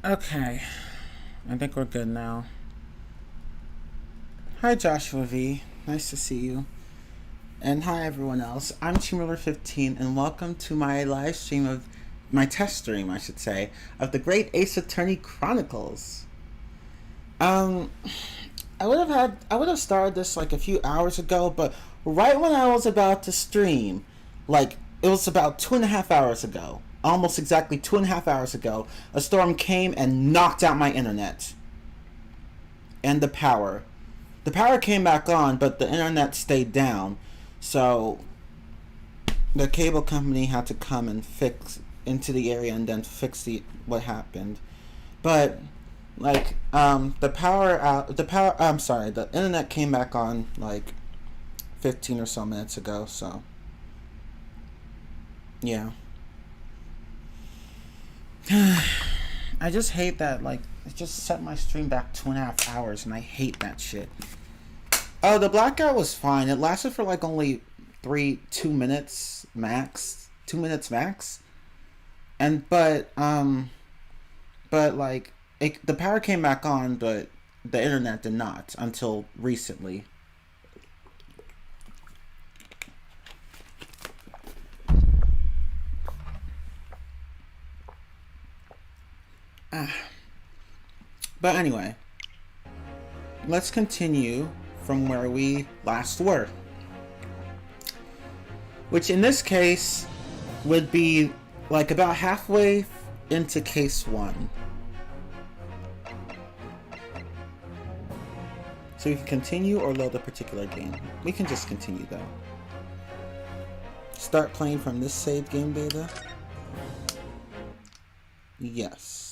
Okay, I think we're good now. Hi, Joshua V. Nice to see you. And hi, everyone else. I'm Chimiller15, and welcome to my live stream of my test stream, I should say, of the Great Ace Attorney Chronicles. Um, I would have started this like a few hours ago, but right when I was about to stream, like it was about 2.5 hours ago, almost exactly 2.5 hours ago, a storm came and knocked out my internet and the power. The power came back on, but the internet stayed down. So the cable company had to come and fix into the area and then fix what happened. But the power out the power I'm sorry, the internet came back on like 15 or so minutes ago, so yeah. I just hate that, like, it just set my stream back 2.5 hours, and I hate that shit. Oh, the blackout was fine. It lasted for like only 2 minutes max. 2 minutes max. And but like the power came back on, but the internet did not until recently. But anyway, let's continue from where we last were, which in this case would be like about halfway into case 1. So we can continue or load a particular game. We can just continue though. Start playing from this saved game data. Yes.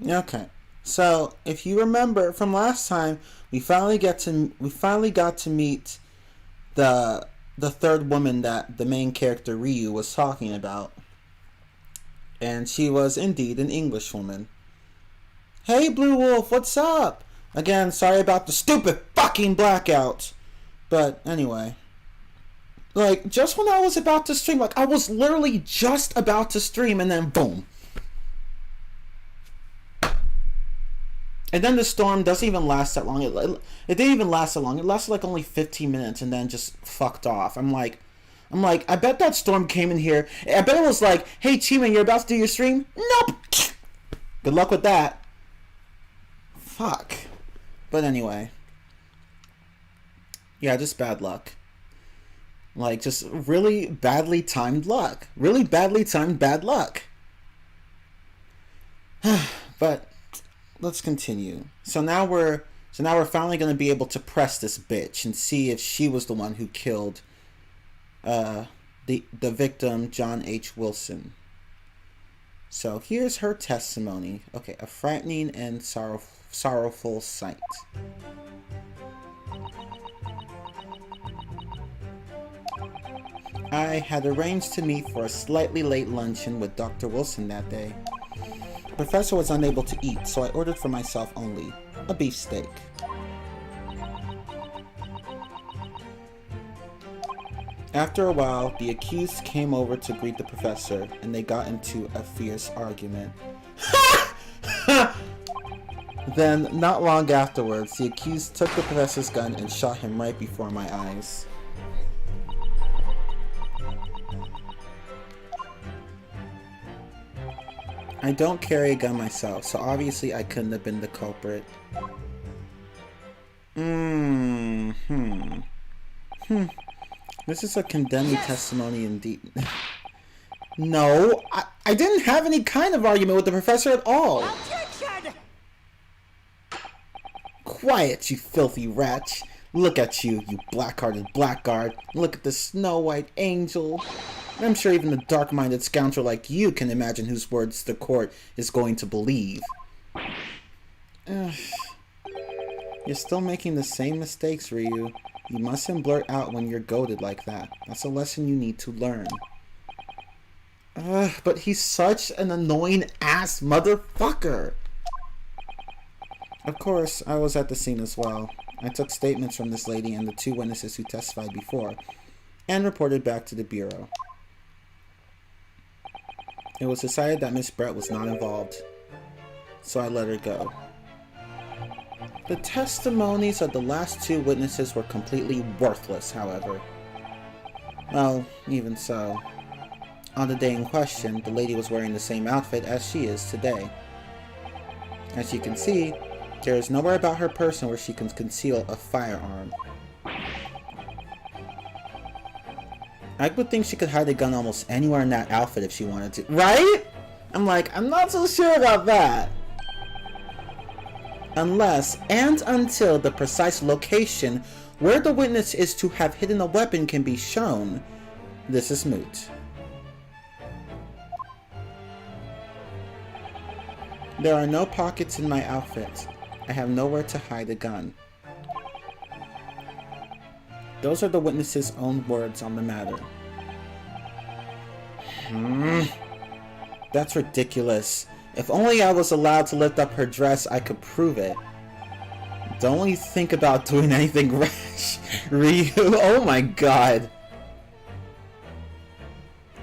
Okay. So if you remember from last time, we finally got to meet the third woman that the main character Ryu was talking about, and she was indeed an English woman. Hey, Blue Wolf, what's up? Again, sorry about the stupid fucking blackout. But anyway, like just when I was about to stream, like I was literally just about to stream, and then boom. And then the storm doesn't even last that long. It didn't even last that long. It lasted like only 15 minutes and then just fucked off. I'm like, I bet that storm came in here. I bet it was like, hey, Chima, you're about to do your stream? Nope. Good luck with that. Fuck. But anyway. Yeah, just bad luck. Like, just really badly timed luck. Really badly timed bad luck. But let's continue. So now we're finally going to be able to press this bitch and see if she was the one who killed the victim, John H. Wilson. So here's her testimony. Okay, a frightening and sorrowful sight. I had arranged to meet for a slightly late luncheon with Dr. Wilson that day. The professor was unable to eat, so I ordered for myself only a beefsteak. After a while, the accused came over to greet the professor, and they got into a fierce argument. Then, not long afterwards, the accused took the professor's gun and shot him right before my eyes. I don't carry a gun myself, so obviously I couldn't have been the culprit. This is a condemning testimony indeed. No, I didn't have any kind of argument with the professor at all. Objection! Quiet, you filthy wretch. Look at you, you black-hearted blackguard. Look at this snow-white angel. I'm sure even the dark-minded scoundrel like you can imagine whose words the court is going to believe. You're still making the same mistakes, Ryu. You mustn't blurt out when you're goaded like that. That's a lesson you need to learn. But he's such an annoying ass motherfucker. Of course, I was at the scene as well. I took statements from this lady and the 2 witnesses who testified before, and reported back to the Bureau. It was decided that Miss Brett was not involved, so I let her go. The testimonies of the last two witnesses were completely worthless, however. Well, even so. On the day in question, the lady was wearing the same outfit as she is today. As you can see, there is nowhere about her person where she can conceal a firearm. I would think she could hide a gun almost anywhere in that outfit if she wanted to. Right? I'm like, I'm not so sure about that. Unless and until the precise location where the witness is to have hidden a weapon can be shown, this is moot. There are no pockets in my outfit. I have nowhere to hide a gun. Those are the witness's own words on the matter. That's ridiculous. If only I was allowed to lift up her dress, I could prove it. Don't you think about doing anything rash, Ryu. Oh my god.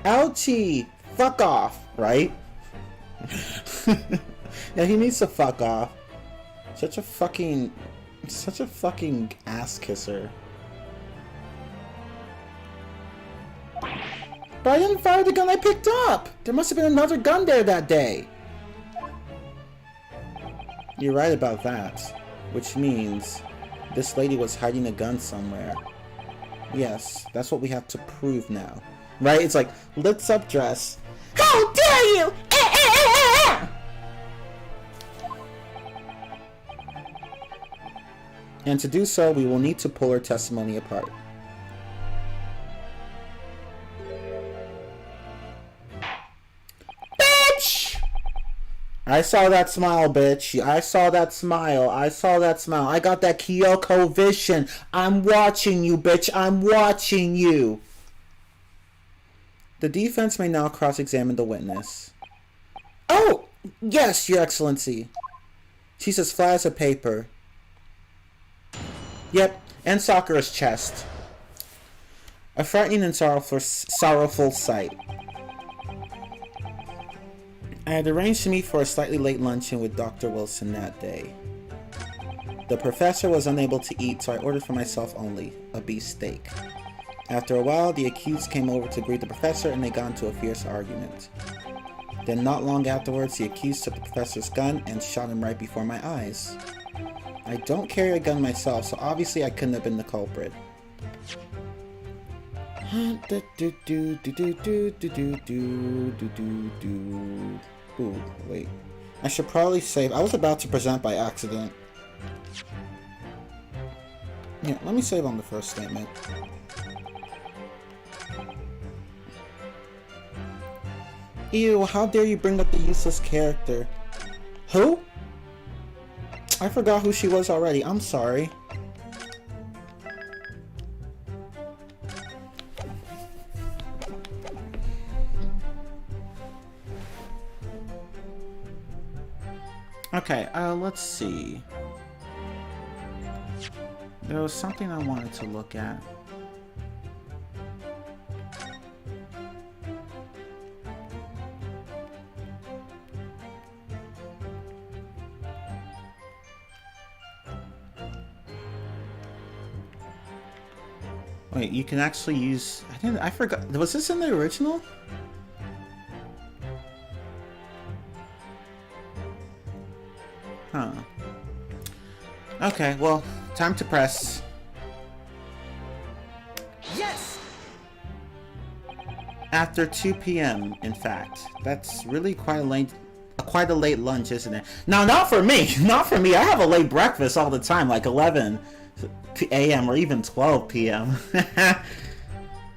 Ouchie! Fuck off, right? Yeah, he needs to fuck off. Such a fucking ass kisser. But I didn't fire the gun I picked up! There must have been another gun there that day! You're right about that. Which means this lady was hiding a gun somewhere. Yes, that's what we have to prove now. Right? It's like, lifts up dress. How dare you! And to do so, we will need to pull her testimony apart. Bitch! I saw that smile, bitch. I saw that smile. I saw that smile. I got that Kyoko vision. I'm watching you, bitch. I'm watching you. The defense may now cross-examine the witness. Oh! Yes, Your Excellency. She's as flat as a paper. Yep, and Sakura's chest. A frightening and sorrowful sight. I had arranged to meet for a slightly late luncheon with Dr. Wilson that day. The professor was unable to eat, so I ordered for myself only a beef steak. After a while, the accused came over to greet the professor and they got into a fierce argument. Then not long afterwards, the accused took the professor's gun and shot him right before my eyes. I don't carry a gun myself, so obviously I couldn't have been the culprit. Ooh, wait. I should probably save. I was about to present by accident. Yeah, let me save on the first statement. Ew, how dare you bring up the useless character? Who? I forgot who she was already. I'm sorry. Okay, let's see. There was something I wanted to look at. Wait, you can actually use... I forgot. Was this in the original? Huh. Okay, well, time to press. Yes! After 2 p.m., in fact. That's really quite a late lunch, isn't it? No, not for me! Not for me! I have a late breakfast all the time, like 11 a.m. or even 12 p.m.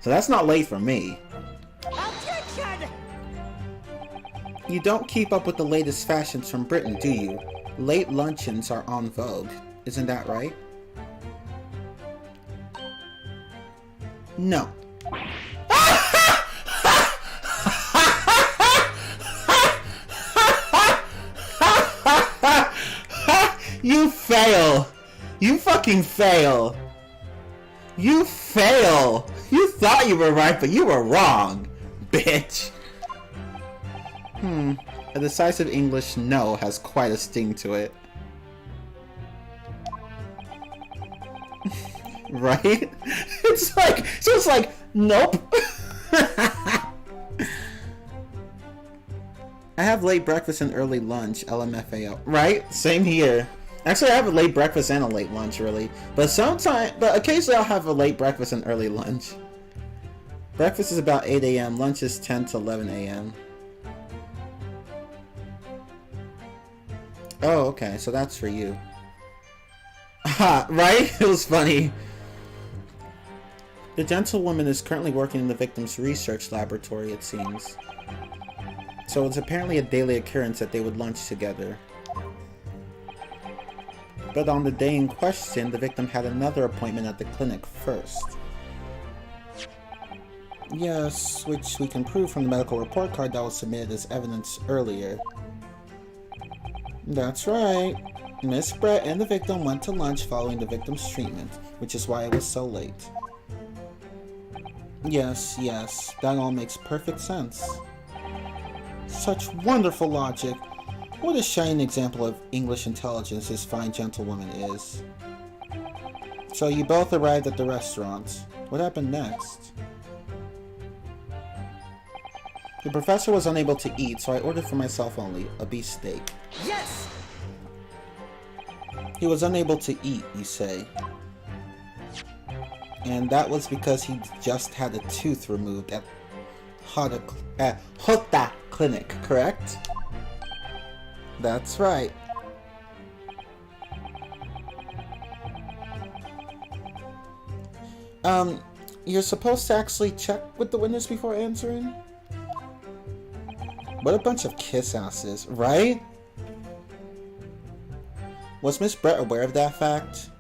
So that's not late for me. Objection! You don't keep up with the latest fashions from Britain, do you? Late luncheons are en vogue. Isn't that right? No. You fail! You fucking fail! You fail! You thought you were right, but you were wrong, bitch! A decisive English no has quite a sting to it. Right? It's like, just like, nope. I have late breakfast and early lunch, LMFAO. Right? Same here. Actually, I have a late breakfast and a late lunch, really. But occasionally I'll have a late breakfast and early lunch. Breakfast is about 8 a.m. Lunch is 10 to 11 a.m. Oh, okay. So that's for you. Ha! Right? It was funny. The gentlewoman is currently working in the victim's research laboratory, it seems. So it's apparently a daily occurrence that they would lunch together. But on the day in question, the victim had another appointment at the clinic first. Yes, which we can prove from the medical report card that was submitted as evidence earlier. That's right. Miss Brett and the victim went to lunch following the victim's treatment, which is why it was so late. Yes, that all makes perfect sense. Such wonderful logic. What a shining example of English intelligence this fine gentlewoman is. So you both arrived at the restaurant. What happened next? The professor was unable to eat, so I ordered for myself only a beef steak. Yes! He was unable to eat, you say. And that was because he just had a tooth removed at Hota Clinic, correct? That's right. You're supposed to actually check with the witness before answering? What a bunch of kiss asses, right? Was Miss Brett aware of that fact?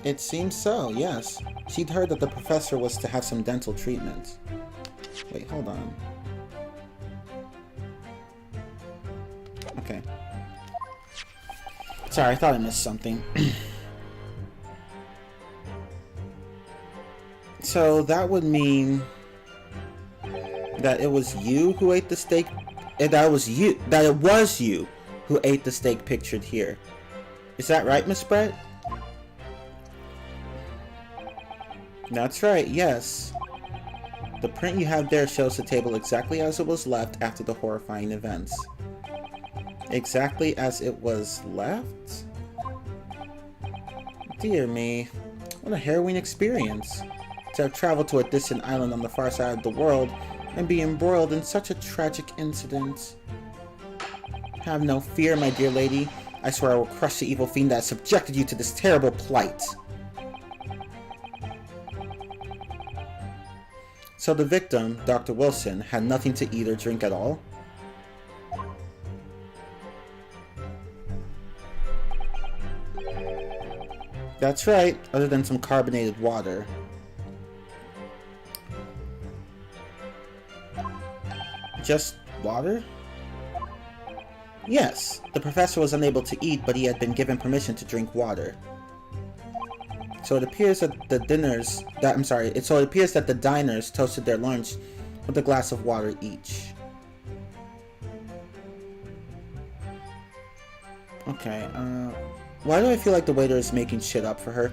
It seems so, yes. She'd heard that the professor was to have some dental treatment. Wait, hold on. Okay. Sorry, I thought I missed something. So that would mean that it was you who ate the steak. That it was you who ate the steak pictured here. Is that right, Miss Brett? That's right, yes. The print you have there shows the table exactly as it was left after the horrifying events. Exactly as it was left? Dear me, what a harrowing experience. To have traveled to a distant island on the far side of the world and be embroiled in such a tragic incident. Have no fear, my dear lady. I swear I will crush the evil fiend that subjected you to this terrible plight. So the victim, Dr. Wilson, had nothing to eat or drink at all? That's right, other than some carbonated water. Just water? Yes, the professor was unable to eat, but he had been given permission to drink water. So it appears that the diners toasted their lunch with a glass of water each. Okay, why do I feel like the waiter is making shit up for her?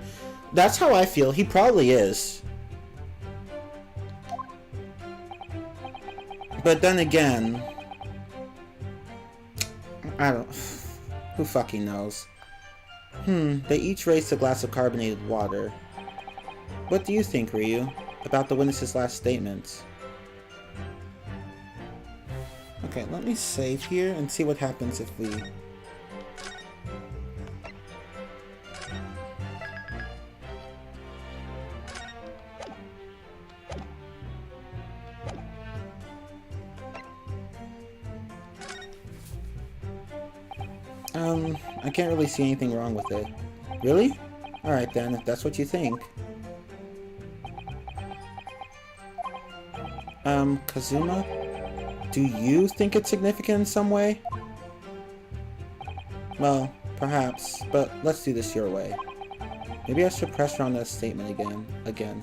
That's how I feel. He probably is. But then again, I don't... Who fucking knows? They each raised a glass of carbonated water. What do you think, Ryu, about the witness's last statements? Okay, let me save here and see what happens if we... I can't really see anything wrong with it. Really? Alright then, if that's what you think. Kazuma? Do you think it's significant in some way? Well, perhaps, but let's do this your way. Maybe I should pressure on that statement again.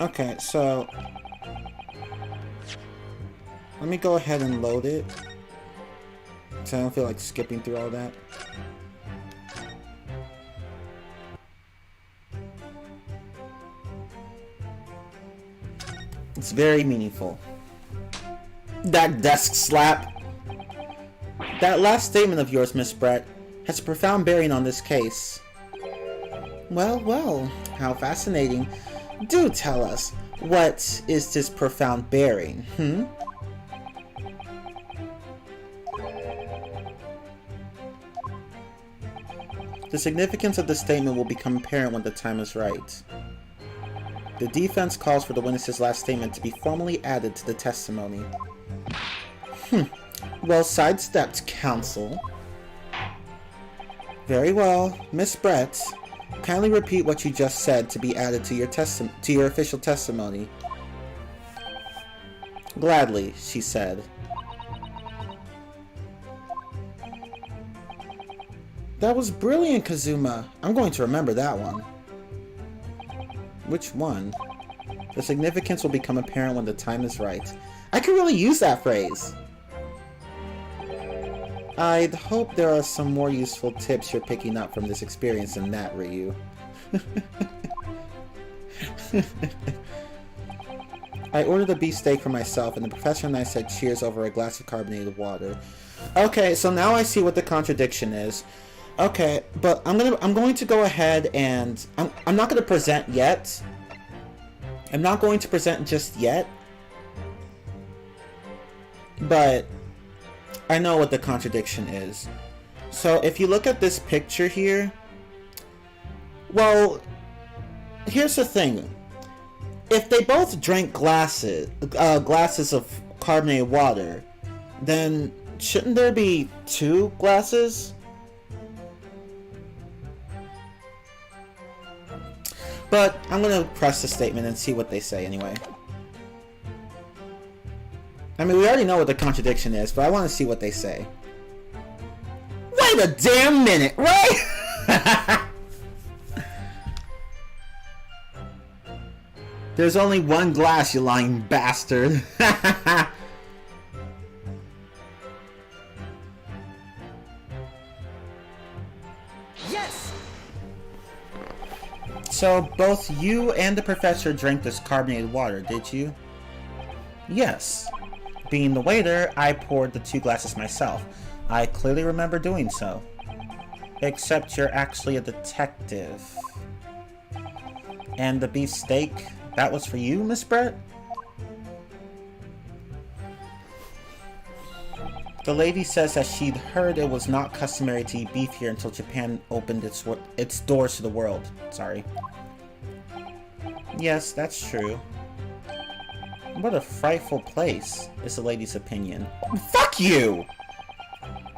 Okay, so let me go ahead and load it, so I don't feel like skipping through all that. It's very meaningful. That desk slap. That last statement of yours, Miss Brett, has a profound bearing on this case. Well, well, how fascinating. Do tell us, what is this profound bearing, The significance of the statement will become apparent when the time is right. The defense calls for the witness's last statement to be formally added to the testimony. Well sidestepped, counsel. Very well, Miss Brett. Kindly repeat what you just said to be added to your official testimony. Gladly, she said. That was brilliant, Kazuma. I'm going to remember that one. Which one? The significance will become apparent when the time is right. I could really use that phrase. I'd hope there are some more useful tips you're picking up from this experience than that, Ryu. I ordered a beefsteak for myself, and the professor and I said cheers over a glass of carbonated water. Okay, so now I see what the contradiction is. Okay, but I'm going to go ahead and I'm not going to present yet. I'm not going to present just yet. But I know what the contradiction is. So if you look at this picture here, well, here's the thing. If they both drank glasses of carbonated water, then shouldn't there be 2 glasses? But I'm going to press the statement and see what they say anyway. I mean, we already know what the contradiction is, but I want to see what they say. Wait a damn minute, right? There's only one glass, you lying bastard. Yes! So, both you and the professor drank this carbonated water, did you? Yes. Being the waiter, I poured the 2 glasses myself. I clearly remember doing so. Except you're actually a detective. And the beefsteak, that was for you, Miss Brett? The lady says that she'd heard it was not customary to eat beef here until Japan opened its doors to the world. Sorry. Yes, that's true. What a frightful place, is the lady's opinion. Fuck you!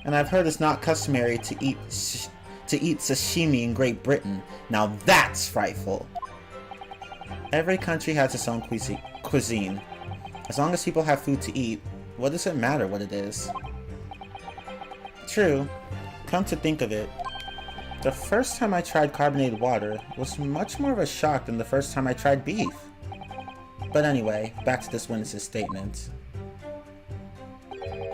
And I've heard it's not customary to eat sashimi in Great Britain. Now that's frightful. Every country has its own cuisine. As long as people have food to eat, what does it matter what it is? True. Come to think of it, the first time I tried carbonated water was much more of a shock than the first time I tried beef. But anyway, back to this witness's statement.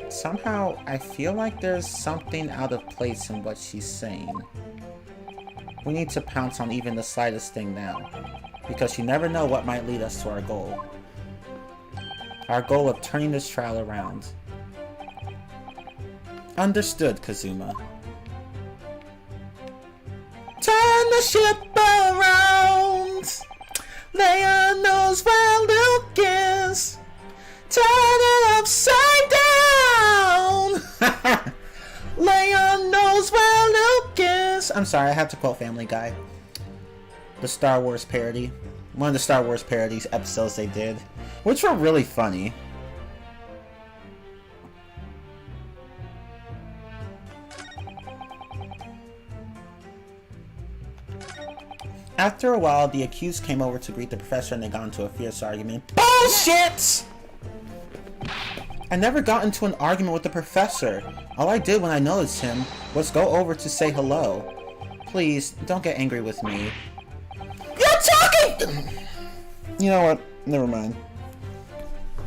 Somehow, I feel like there's something out of place in what she's saying. We need to pounce on even the slightest thing now, because you never know what might lead us to our goal. Our goal of turning this trial around. Understood, Kazuma. Turn the ship around! Leia knows where Luke is! Turn it upside down! Leia knows where Luke is! I'm sorry, I have to quote Family Guy. The Star Wars parody. One of the Star Wars parodies episodes they did, which were really funny. After a while, the accused came over to greet the professor and they got into a fierce argument. Bullshit! I never got into an argument with the professor. All I did when I noticed him was go over to say hello. Please, don't get angry with me. You're talking! You know what? Never mind.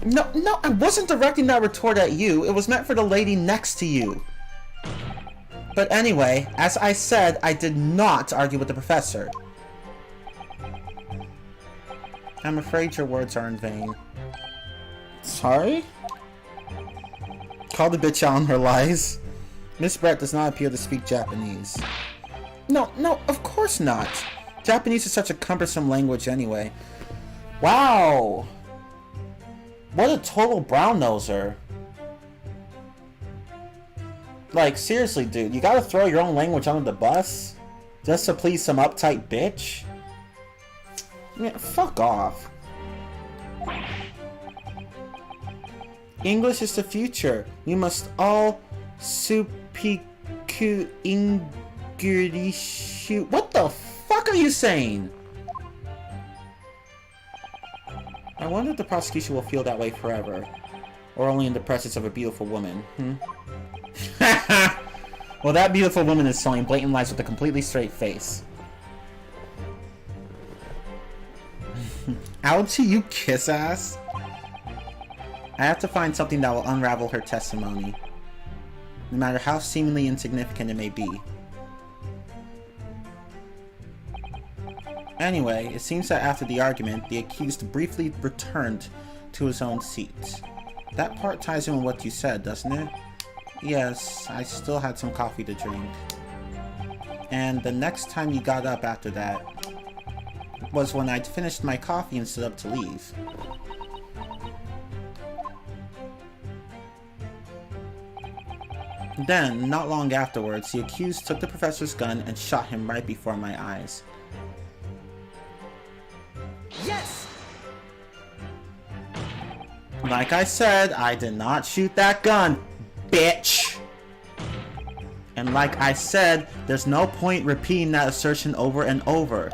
No, I wasn't directing that retort at you. It was meant for the lady next to you. But anyway, as I said, I did not argue with the professor. I'm afraid your words are in vain. Sorry? Call the bitch out on her lies. Miss Brett does not appear to speak Japanese. No, of course not. Japanese is such a cumbersome language anyway. Wow! What a total brown-noser. Like, seriously, dude, you gotta throw your own language under the bus? Just to please some uptight bitch? Man, fuck off. English is the future. We must all supiku English. What the fuck are you saying? I wonder if the prosecution will feel that way forever. Or only in the presence of a beautiful woman. Well, that beautiful woman is telling blatant lies with a completely straight face. Ouchie, you kiss ass. I have to find something that will unravel her testimony. No matter how seemingly insignificant it may be. Anyway, it seems that after the argument, the accused briefly returned to his own seat. That part ties in with what you said, doesn't it? Yes, I still had some coffee to drink. And the next time you got up after that was when I'd finished my coffee and stood up to leave. Then, not long afterwards, the accused took the professor's gun and shot him right before my eyes. Yes! Like I said, I did not shoot that gun, bitch! And like I said, there's no point repeating that assertion over and over.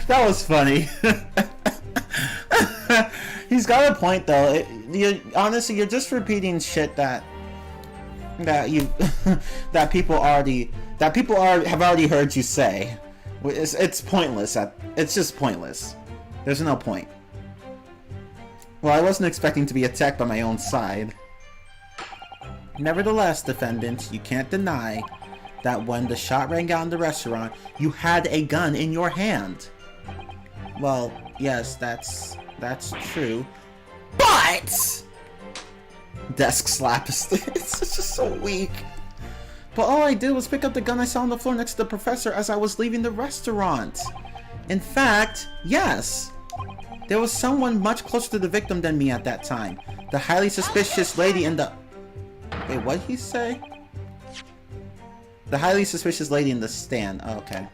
That was funny. He's got a point though. Honestly, you're just repeating shit that people have already heard you say. It's pointless. It's just pointless. There's no point. Well, I wasn't expecting to be attacked by my own side. Nevertheless, defendant, you can't deny that when the shot rang out in the restaurant, you had a gun in your hand. Well, yes, that's true. But desk slap is it's just so weak. But all I did was pick up the gun I saw on the floor next to the professor as I was leaving the restaurant. In fact, yes, there was someone much closer to the victim than me at that time. The highly suspicious lady in the... Wait, what'd he say? The highly suspicious lady in the stand. Oh, okay.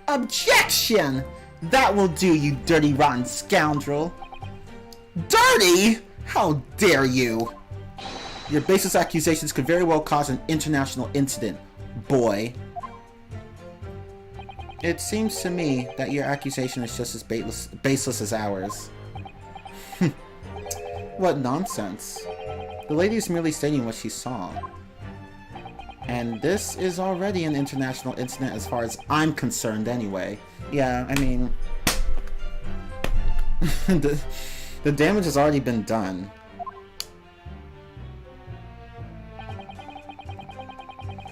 Objection! That will do, you dirty, rotten scoundrel. Dirty? How dare you? Your baseless accusations could very well cause an international incident, boy. It seems to me that your accusation is just as baseless as ours. What nonsense. The lady is merely stating what she saw. And this is already an international incident as far as I'm concerned anyway. Yeah, I mean... the damage has already been done.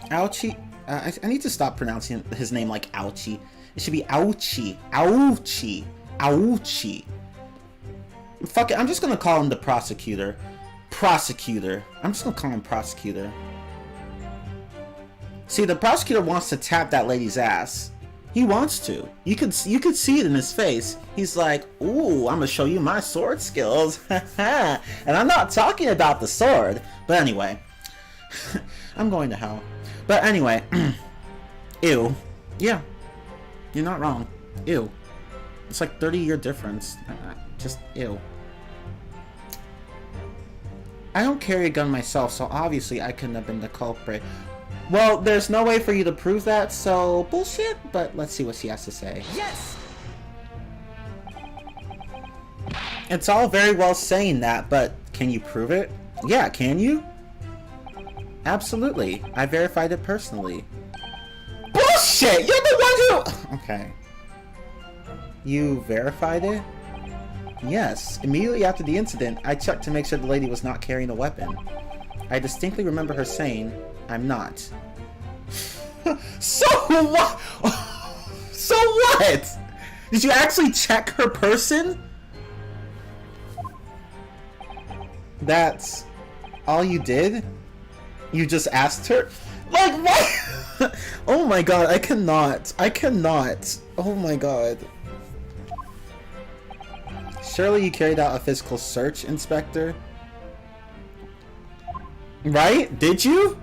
Ouchie? I need to stop pronouncing his name like Ouchie. It should be Ouchie. Ouchie. Ouchie. Fuck it, I'm just gonna call him the prosecutor. Prosecutor. I'm just gonna call him prosecutor. See, the prosecutor wants to tap that lady's ass. He wants to. You could see it in his face. He's like, ooh, I'm gonna show you my sword skills. And I'm not talking about the sword. But anyway. I'm going to hell. But anyway. Ew. Yeah. You're not wrong. Ew. It's like 30-year difference. Just ew. I don't carry a gun myself, so obviously I couldn't have been the culprit. Well, there's no way for you to prove that, so bullshit, but let's see what she has to say. Yes! It's all very well saying that, but can you prove it? Yeah, can you? Absolutely. I verified it personally. Bullshit! You're the one who... Okay. You verified it? Yes. Immediately after the incident, I checked to make sure the lady was not carrying a weapon. I distinctly remember her saying, "I'm not." So what? So what? Did you actually check her person? That's all you did? You just asked her? Like, what? Oh my god, I cannot. I cannot. Oh my god. Surely you carried out a physical search, Inspector? Right? Did you?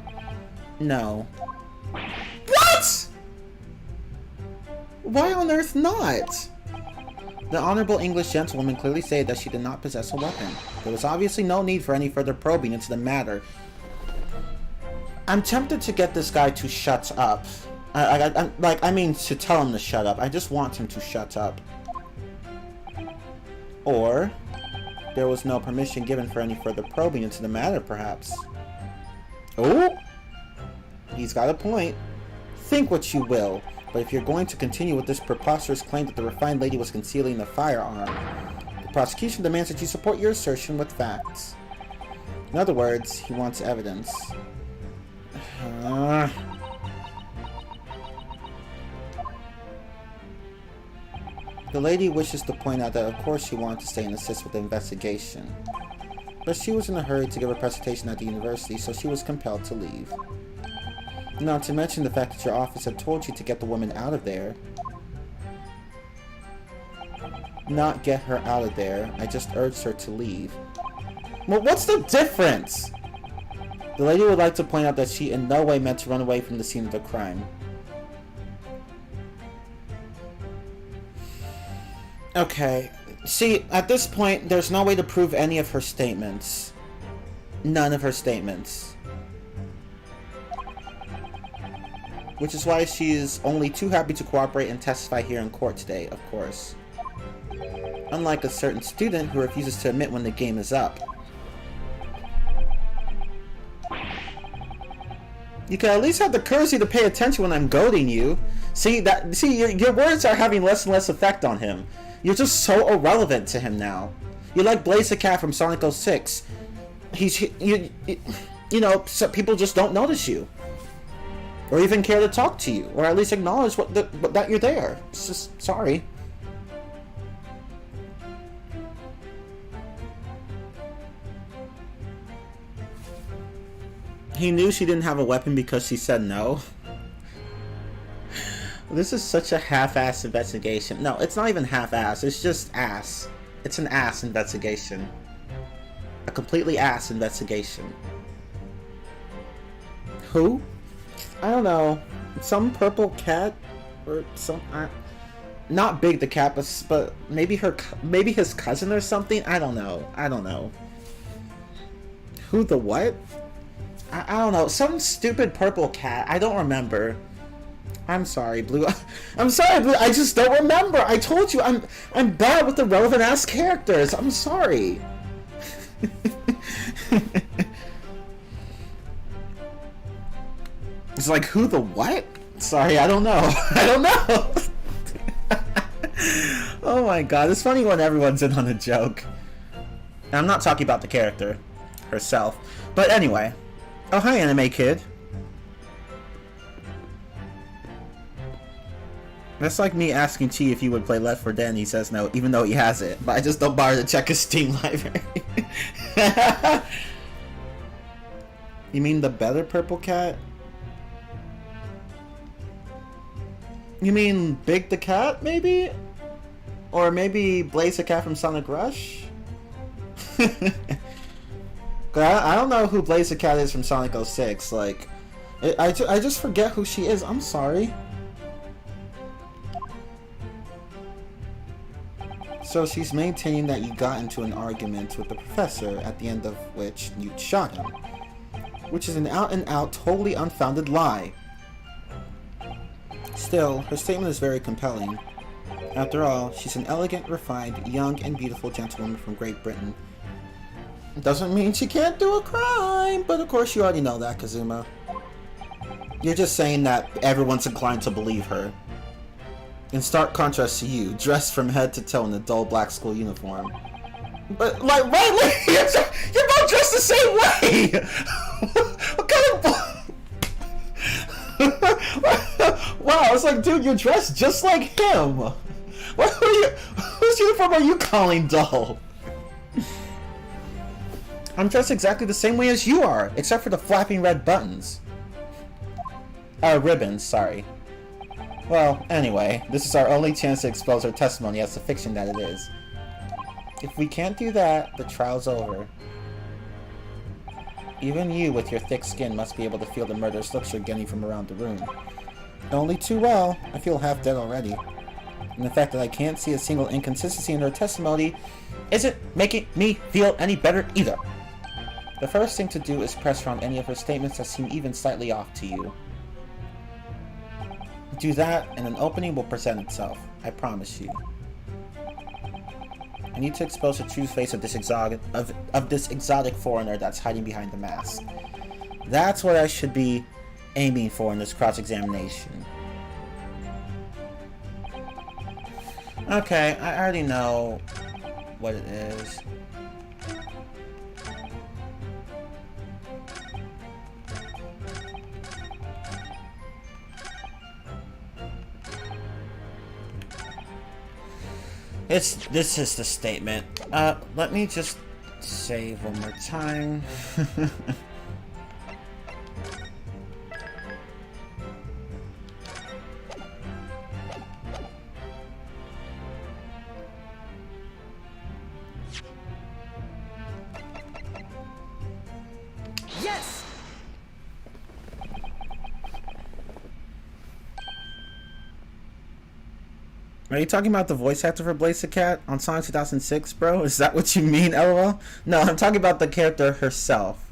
No. What? Why on earth not? The Honorable English gentlewoman clearly stated that she did not possess a weapon. There was obviously no need for any further probing into the matter. I'm tempted to get this guy to shut up. I mean to tell him to shut up. I just want him to shut up. Or, there was no permission given for any further probing into the matter, perhaps. Oh! He's got a point. Think what you will, but if you're going to continue with this preposterous claim that the refined lady was concealing the firearm, the prosecution demands that you support your assertion with facts. In other words, he wants evidence. The lady wishes to point out that of course she wanted to stay and assist with the investigation. But she was in a hurry to give a presentation at the university, so she was compelled to leave. Not to mention the fact that your office had told you to get the woman out of there. Not get her out of there, I just urged her to leave. Well, what's the difference? The lady would like to point out that she in no way meant to run away from the scene of the crime. Okay. See, at this point, there's no way to prove any of her statements. None of her statements. Which is why she is only too happy to cooperate and testify here in court today, of course. Unlike a certain student who refuses to admit when the game is up. You can at least have the courtesy to pay attention when I'm goading you. See, your words are having less and less effect on him. You're just so irrelevant to him now. You're like Blaze the Cat from Sonic 06. You know, so people just don't notice you. Or even care to talk to you. Or at least acknowledge that you're there. It's just, sorry. He knew she didn't have a weapon because she said no. This is such a half-ass investigation. No, it's not even half-ass. It's just ass. It's an ass investigation. A completely ass investigation. Who? I don't know. Some purple cat? Or some... not Big the Cat, but maybe his cousin or something? I don't know. I don't know. Who the what? I don't know. Some stupid purple cat. I don't remember. I'm sorry, Blue. I'm sorry, Blue. I just don't remember. I told you, I'm bad with the relevant ass characters. I'm sorry. It's like, who the what? Sorry, I don't know. I don't know. Oh my god, it's funny when everyone's in on a joke. And I'm not talking about the character herself. But anyway. Oh, hi, Anime Kid. That's like me asking Chi if he would play Left 4 Dead and he says no, even though he has it. But I just don't bother to check his Steam library. You mean the better purple cat? You mean Big the Cat, maybe? Or maybe Blaze the Cat from Sonic Rush? I don't know who Blaze the Cat is from Sonic 06. Like, I just forget who she is. I'm sorry. So she's maintaining that you got into an argument with the professor, at the end of which you shot him. Which is an out-and-out, totally unfounded lie. Still, her statement is very compelling. After all, she's an elegant, refined, young, and beautiful gentlewoman from Great Britain. Doesn't mean she can't do a crime, but of course you already know that, Kazuma. You're just saying that everyone's inclined to believe her. In stark contrast to you, dressed from head to toe in a dull black school uniform. But, like, right, you're both dressed the same way! What kind of... Wow, it's like, dude, you're dressed just like him! Whose uniform are you calling dull? I'm dressed exactly the same way as you are, except for the flapping red buttons. Ribbons, sorry. Well, anyway, this is our only chance to expose her testimony as the fiction that it is. If we can't do that, the trial's over. Even you, with your thick skin, must be able to feel the murderous looks you're getting from around the room. Only too well. I feel half dead already. And the fact that I can't see a single inconsistency in her testimony isn't making me feel any better either. The first thing to do is press around any of her statements that seem even slightly off to you. Do that, and an opening will present itself. I promise you. I need to expose the true face of this exotic foreigner that's hiding behind the mask. That's what I should be aiming for in this cross-examination. Okay, I already know what it is. This is the statement. Let me just save one more time. Yes! Are you talking about the voice actor for Blaze the Cat on Sonic 2006, bro? Is that what you mean, LOL? No, I'm talking about the character herself.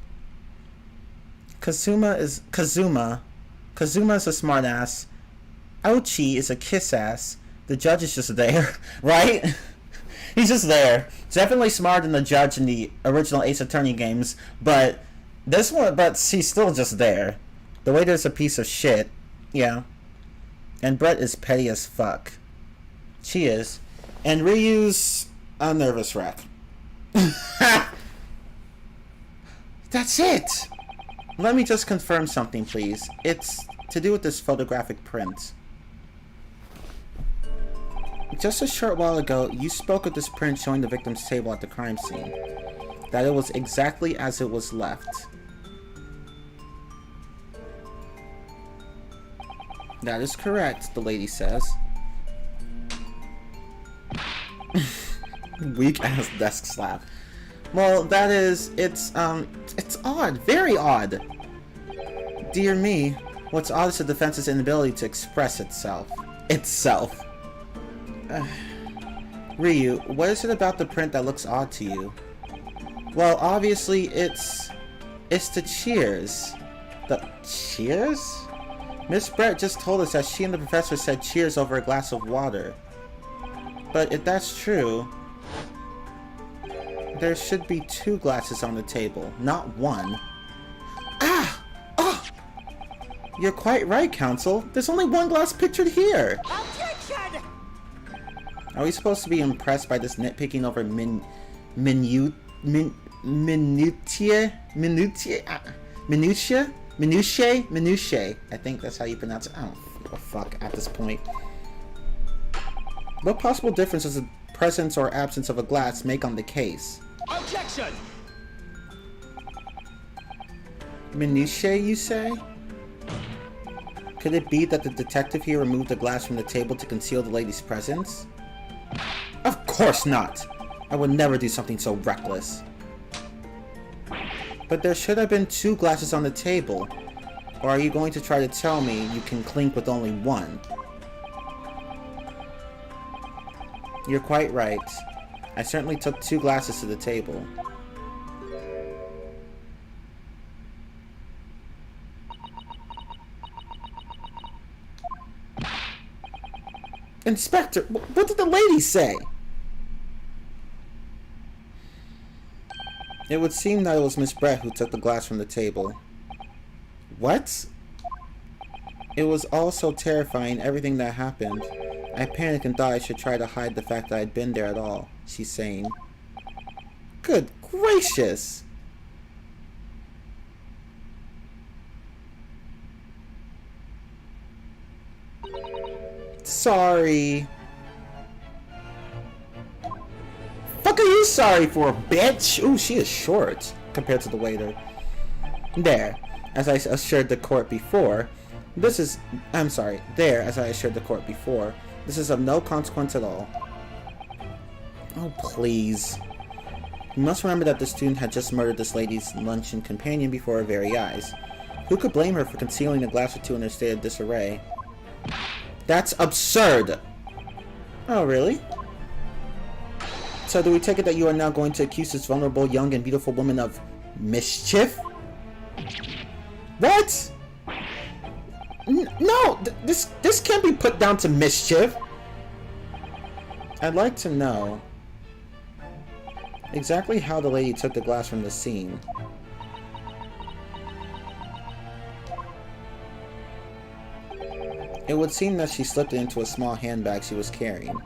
Kazuma is a smartass. Ouchie is a kiss-ass. The judge is just there, right? He's just there. Definitely smarter than the judge in the original Ace Attorney games, but she's still just there. The waiter's a piece of shit. Yeah. And Brett is petty as fuck. She is. And Ryu's a nervous wreck. That's it! Let me just confirm something, please. It's to do with this photographic print. Just a short while ago, you spoke of this print showing the victim's table at the crime scene. That it was exactly as it was left. That is correct, the lady says. Weak ass desk slap. Well, that is, it's odd, very odd. Dear me, what's odd is the defense's inability to express itself. Ryu, what is it about the print that looks odd to you? Well, obviously, it's the cheers. The cheers? Miss Brett just told us that she and the professor said cheers over a glass of water. But if that's true, there should be 2 glasses on the table, not 1. Ah! Oh! You're quite right, Counsel. There's only 1 glass pictured here. Objection! Are we supposed to be impressed by this nitpicking over minutiae? I think that's how you pronounce it. I don't give a fuck at this point. What possible difference does the presence or absence of a glass make on the case? Objection! Minutiae, you say? Could it be that the detective here removed the glass from the table to conceal the lady's presence? Of course not! I would never do something so reckless. But there should have been 2 glasses on the table. Or are you going to try to tell me you can clink with only 1? You're quite right. I certainly took 2 glasses to the table. Inspector, what did the lady say? It would seem that it was Miss Brett who took the glass from the table. What? It was all so terrifying, everything that happened. I panicked and thought I should try to hide the fact that I'd been there at all, she's saying. Good gracious! Sorry. Fuck are you sorry for, bitch? Ooh, she is short compared to the waiter. There, as I assured the court before, this is of no consequence at all. Oh, please. You must remember that the student had just murdered this lady's luncheon companion before her very eyes. Who could blame her for concealing a glass or two in her state of disarray? That's absurd! Oh, really? So do we take it that you are now going to accuse this vulnerable, young, and beautiful woman of mischief? What? No! This can't be put down to mischief! I'd like to know exactly how the lady took the glass from the scene. It would seem that she slipped it into a small handbag she was carrying.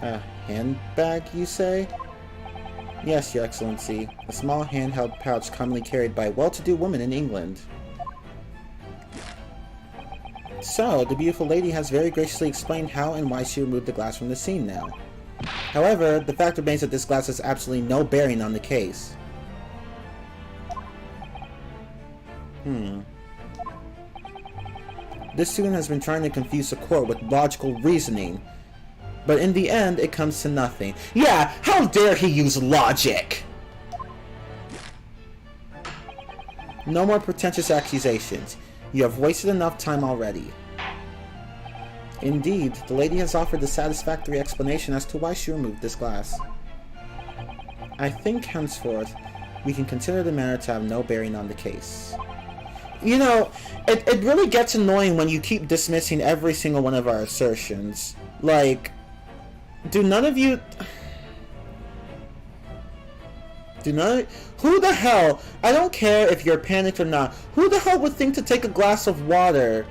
A handbag, you say? Yes, Your Excellency. A small handheld pouch commonly carried by well-to-do women in England. So, the beautiful lady has very graciously explained how and why she removed the glass from the scene now. However, the fact remains that this glass has absolutely no bearing on the case. This student has been trying to confuse the court with logical reasoning, but in the end, it comes to nothing. Yeah, how dare he use logic! No more pretentious accusations. You have wasted enough time already. Indeed, the lady has offered a satisfactory explanation as to why she removed this glass. I think henceforth, we can consider the matter to have no bearing on the case. You know, it really gets annoying when you keep dismissing every single one of our assertions. Like, who the hell, I don't care if you're panicked or not, who the hell would think to take a glass of water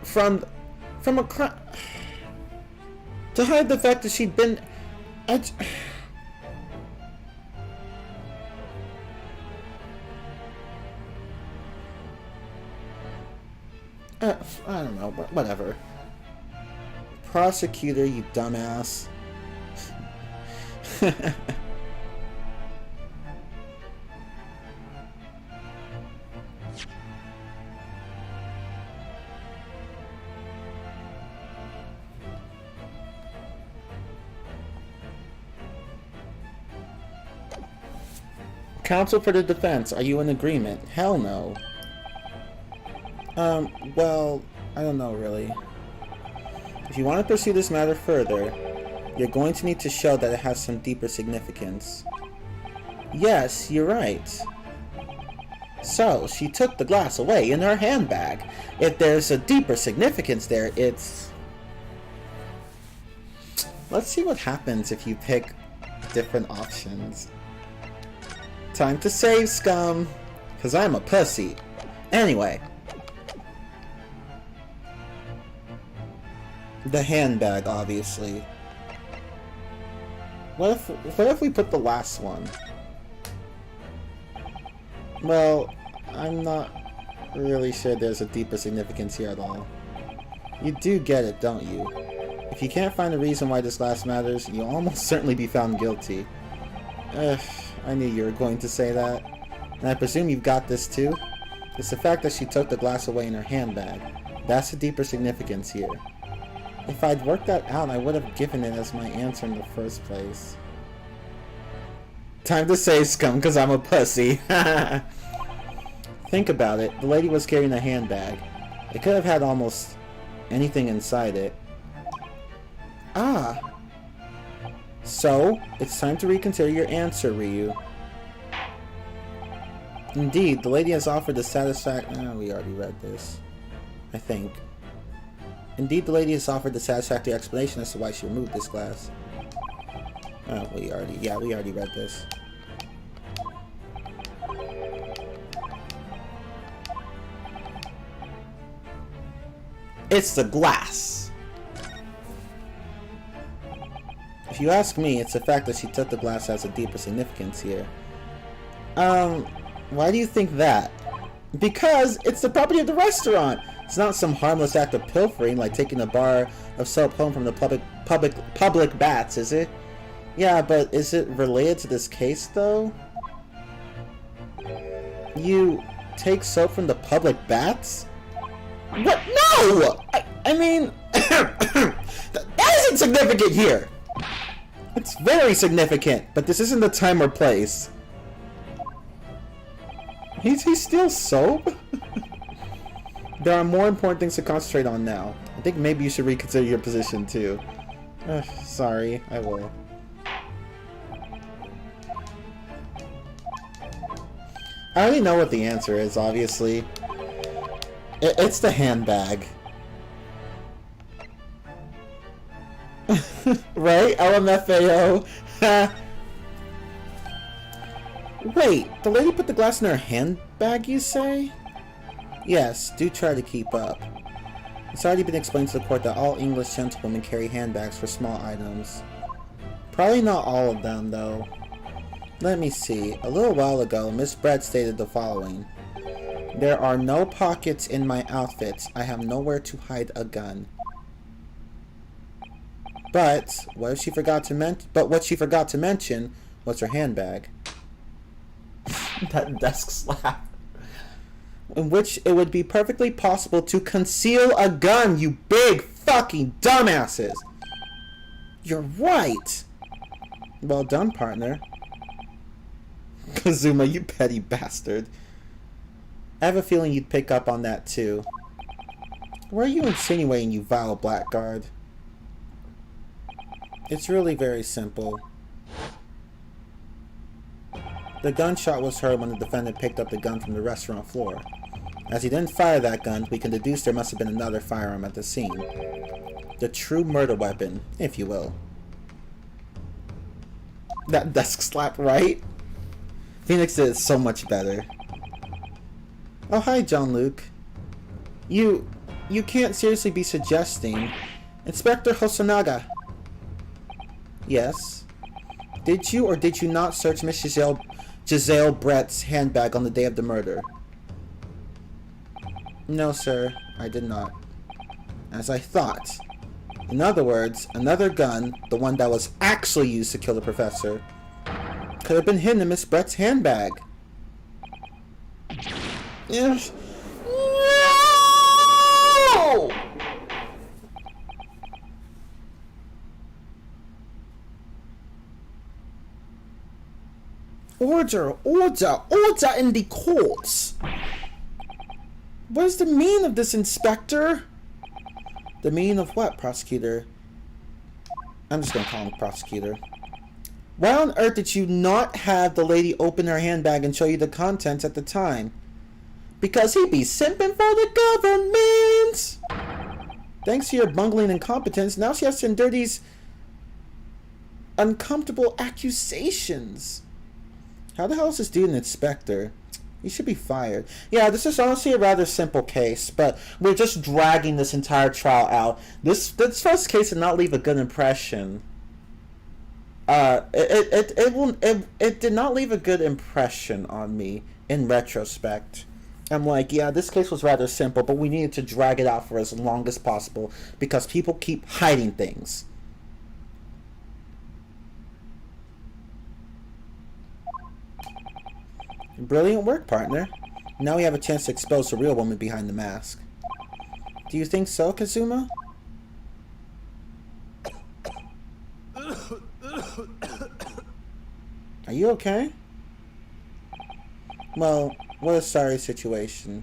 from a crime to hide the fact that she'd been... I don't know, but whatever. Prosecutor, you dumbass. Counsel for the defense, are you in agreement? Hell no. Well, I don't know really. If you want to pursue this matter further, you're going to need to show that it has some deeper significance. Yes, you're right. So, she took the glass away in her handbag. If there's a deeper significance there, it's... Let's see what happens if you pick different options. Time to save, scum! 'Cause I'm a pussy. Anyway. The handbag, obviously. What if we put the last one? Well, I'm not really sure there's a deeper significance here at all. You do get it, don't you? If you can't find a reason why this glass matters, you'll almost certainly be found guilty. I knew you were going to say that. And I presume you've got this too? It's the fact that she took the glass away in her handbag. That's the deeper significance here. If I'd worked that out, I would have given it as my answer in the first place. Time to say scum, because I'm a pussy. Think about it. The lady was carrying a handbag. It could have had almost anything inside it. Ah. So, it's time to reconsider your answer, Ryu. Indeed, the lady has offered the we already read this. I think. Indeed, the lady has offered the satisfactory explanation as to why she removed this glass. Oh, we already read this. It's the glass. If you ask me, it's the fact that she took the glass has a deeper significance here. Why do you think that? Because it's the property of the restaurant. It's not some harmless act of pilfering like taking a bar of soap home from the public baths, is it? Yeah, but is it related to this case, though? You take soap from the public baths? What? No! I mean, that isn't significant here. It's very significant, but this isn't the time or place. He's still soap? There are more important things to concentrate on now. I think maybe you should reconsider your position too. Sorry, I will. I already know what the answer is, obviously. It's the handbag. Right? LMFAO. Wait, the lady put the glass in her handbag, you say? Yes, do try to keep up. It's already been explained to the court that all English gentlewomen carry handbags for small items. Probably not all of them, though. Let me see. A little while ago, Miss Brett stated the following. There are no pockets in my outfits. I have nowhere to hide a gun. But what she forgot to mention was her handbag. That desk slap. In which it would be perfectly possible to conceal a gun, you big fucking dumbasses. You're right. Well done, partner. Kazuma, you petty bastard. I have a feeling you'd pick up on that too. What are you insinuating, you vile blackguard? It's really very simple. The gunshot was heard when the defendant picked up the gun from the restaurant floor. As he didn't fire that gun, we can deduce there must have been another firearm at the scene. The true murder weapon, if you will. That desk slap, right? Phoenix did it so much better. Oh, hi, John Luke. You can't seriously be suggesting... Inspector Hosonaga. Yes? Did you or did you not search Miss Giselle Brett's handbag on the day of the murder? No, sir, I did not. As I thought. In other words, another gun, the one that was actually used to kill the professor, could have been hidden in Miss Brett's handbag. Yes. No! Order in the courts. What is the meaning of this, Inspector? The meaning of what, Prosecutor? I'm just gonna call him Prosecutor. Why on earth did you not have the lady open her handbag and show you the contents at the time? Because he'd be simping for the government! Thanks to your bungling incompetence, now she has to endure these uncomfortable accusations. How the hell is this dude an inspector? He should be fired. Yeah, this is honestly a rather simple case, but we're just dragging this entire trial out. This first case did not leave a good impression. It did not leave a good impression on me in retrospect. I'm like, yeah, this case was rather simple, but we needed to drag it out for as long as possible because people keep hiding things. Brilliant work, partner. Now we have a chance to expose the real woman behind the mask. Do you think so, Kazuma? Are you okay? Well, what a sorry situation.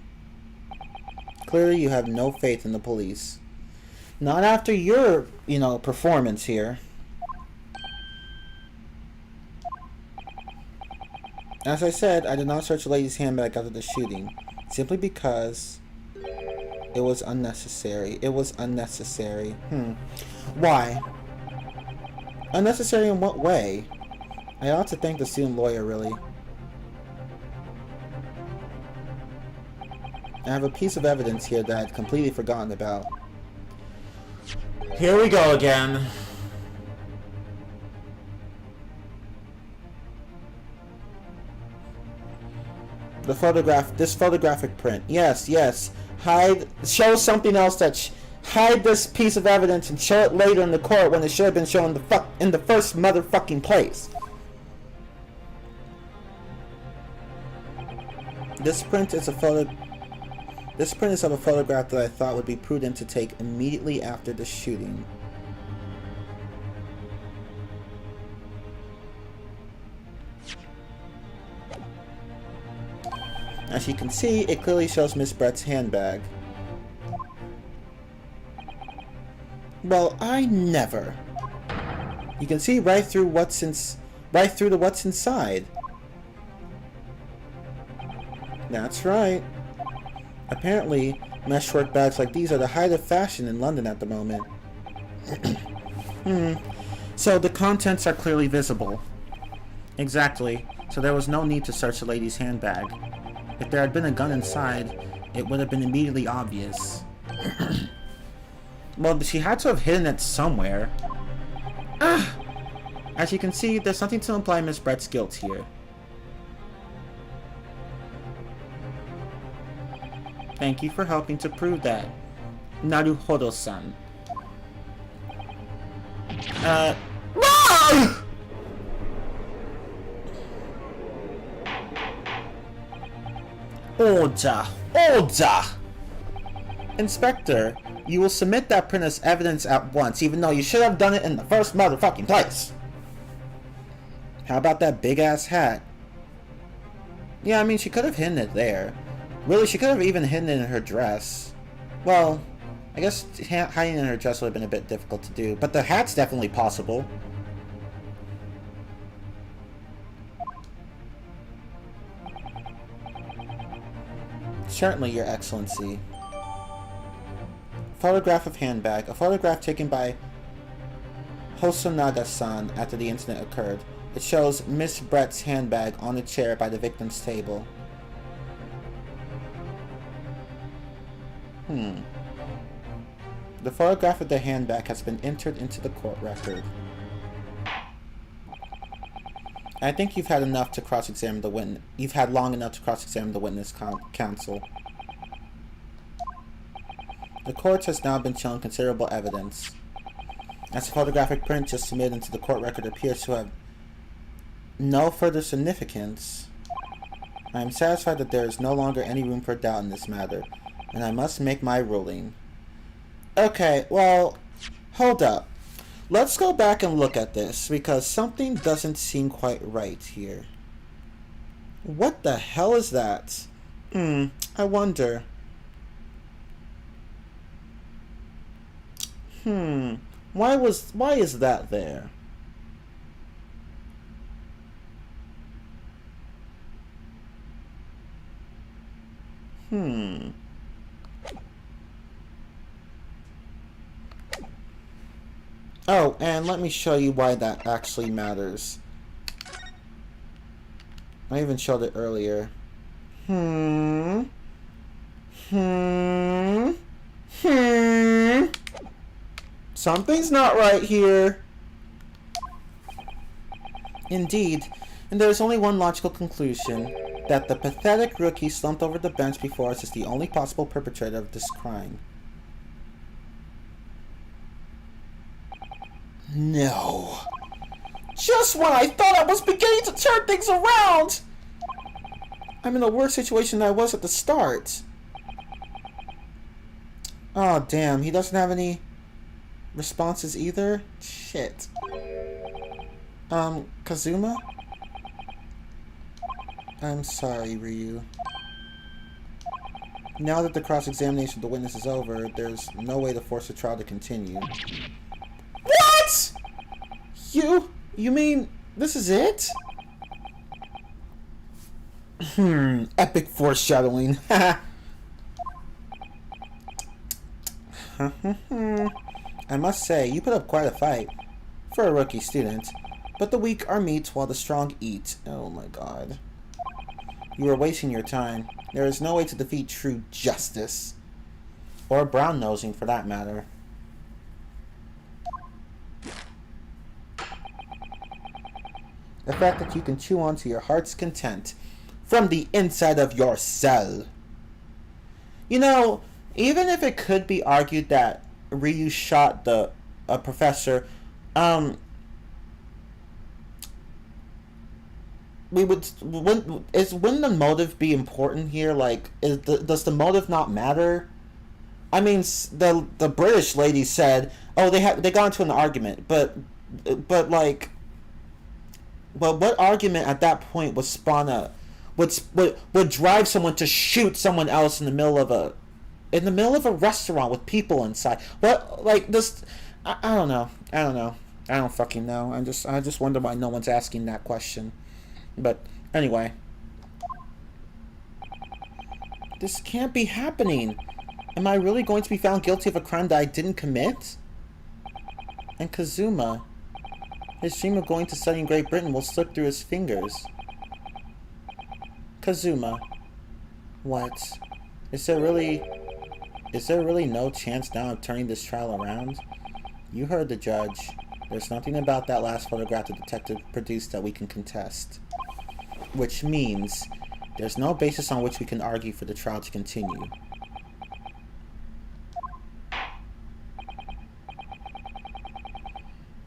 Clearly you have no faith in the police. Not after your, performance here. As I said, I did not search the lady's handbag after the shooting, simply because it was unnecessary. It was unnecessary. Why? Unnecessary in what way? I ought to thank the student lawyer, really. I have a piece of evidence here that I'd completely forgotten about. Here we go again. The photograph, this photographic print. Yes, yes. Hide, show something else that hide this piece of evidence and show it later in the court when it should have been shown in the first motherfucking place. This print is of a photograph that I thought would be prudent to take immediately after the shooting. As you can see, it clearly shows Miss Brett's handbag. Well, I never. You can see right through to what's inside. That's right. Apparently, meshwork bags like these are the height of fashion in London at the moment. So the contents are clearly visible. Exactly. So there was no need to search the lady's handbag. If there had been a gun inside, it would have been immediately obvious. Well, she had to have hidden it somewhere. As you can see, there's something to imply Miss Brett's guilt here. Thank you for helping to prove that, Naruhodo-san. No! Order! Inspector, you will submit that print as evidence at once, even though you should have done it in the first motherfucking place. How about that big-ass hat? Yeah, I mean, she could have hidden it there. Really, she could have even hidden it in her dress. Well, I guess hiding in her dress would have been a bit difficult to do, but the hat's definitely possible. Certainly, Your Excellency. Photograph of handbag. A photograph taken by Hosonaga-san after the incident occurred. It shows Miss Brett's handbag on a chair by the victim's table. The photograph of the handbag has been entered into the court record. I think you've had enough to cross-examine the witness. You've had long enough to cross-examine the witness counsel. The court has now been shown considerable evidence. As the photographic print just submitted into the court record appears to have no further significance, I am satisfied that there is no longer any room for doubt in this matter, and I must make my ruling. Okay, well, hold up. Let's go back and look at this, because something doesn't seem quite right here. What the hell is that? I wonder. Why is that there? Oh, and let me show you why that actually matters. I even showed it earlier. Something's not right here. Indeed, and there is only one logical conclusion, that the pathetic rookie slumped over the bench before us is the only possible perpetrator of this crime. No. Just when I thought I was beginning to turn things around! I'm in a worse situation than I was at the start. Oh, damn. He doesn't have any responses either? Shit. Kazuma? I'm sorry, Ryu. Now that the cross-examination of the witness is over, there's no way to force the trial to continue. What?! You mean this is it? Epic foreshadowing. I must say, you put up quite a fight for a rookie student. But the weak are meat while the strong eat. Oh my god. You are wasting your time. There is no way to defeat true justice. Or brown-nosing, for that matter. The fact that you can chew on to your heart's content from the inside of your cell. You know, even if it could be argued that Ryu shot the professor, wouldn't the motive be important here? Like, does the motive not matter? I mean, the British lady said, "Oh, they got into an argument," but like, but what argument at that point would spawn would drive someone to shoot someone else in the middle of a restaurant with people inside? What, like, this? I don't know. I don't fucking know. I just wonder why no one's asking that question. But anyway, this can't be happening. Am I really going to be found guilty of a crime that I didn't commit? And Kazuma, his dream of going to study in Great Britain will slip through his fingers. Kazuma, what? Is there really no chance now of turning this trial around? You heard the judge. There's nothing about that last photograph the detective produced that we can contest. Which means there's no basis on which we can argue for the trial to continue.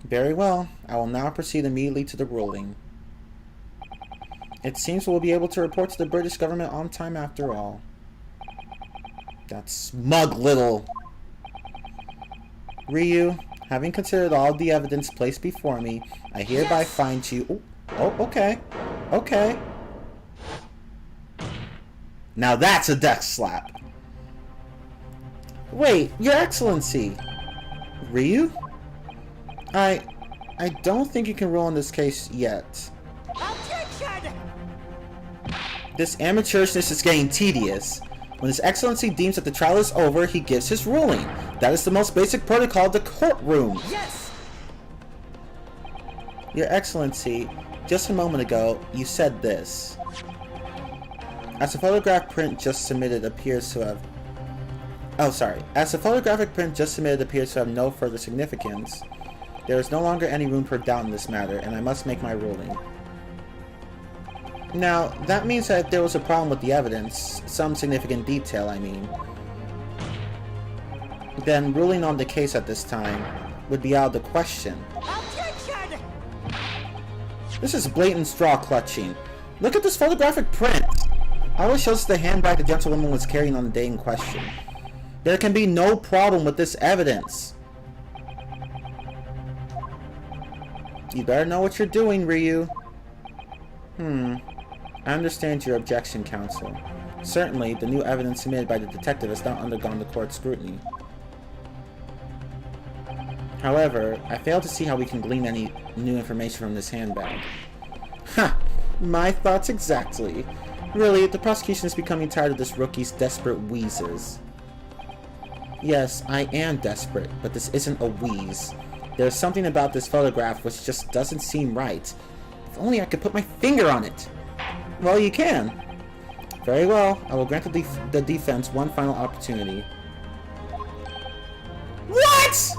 Very well. I will now proceed immediately to the ruling. It seems we'll be able to report to the British government on time after all. That smug little... Ryu, having considered all the evidence placed before me, I hereby find you... Oh, okay. Okay. Now that's a death slap. Wait, Your Excellency. Ryu? I don't think you can rule on this case yet. Objection! This amateurishness is getting tedious. When His Excellency deems that the trial is over, he gives his ruling. That is the most basic protocol of the courtroom. Yes! Your Excellency, just a moment ago, you said this. As the photographic print just submitted appears to have... Oh, sorry. As the photographic print just submitted appears to have no further significance, there is no longer any room for doubt in this matter, and I must make my ruling. Now, that means that if there was a problem with the evidence, some significant detail, I mean, then ruling on the case at this time would be out of the question. Objection! This is blatant straw clutching. Look at this photographic print! Always shows the handbag the gentlewoman was carrying on the day in question. There can be no problem with this evidence. You better know what you're doing, Ryu. I understand your objection, counsel. Certainly, the new evidence submitted by the detective has not undergone the court's scrutiny. However, I fail to see how we can glean any new information from this handbag. Ha! My thoughts exactly. Really, the prosecution is becoming tired of this rookie's desperate wheezes. Yes, I am desperate, but this isn't a wheeze. There's something about this photograph which just doesn't seem right. If only I could put my finger on it! Well, you can. Very well, I will grant the defense one final opportunity. What?!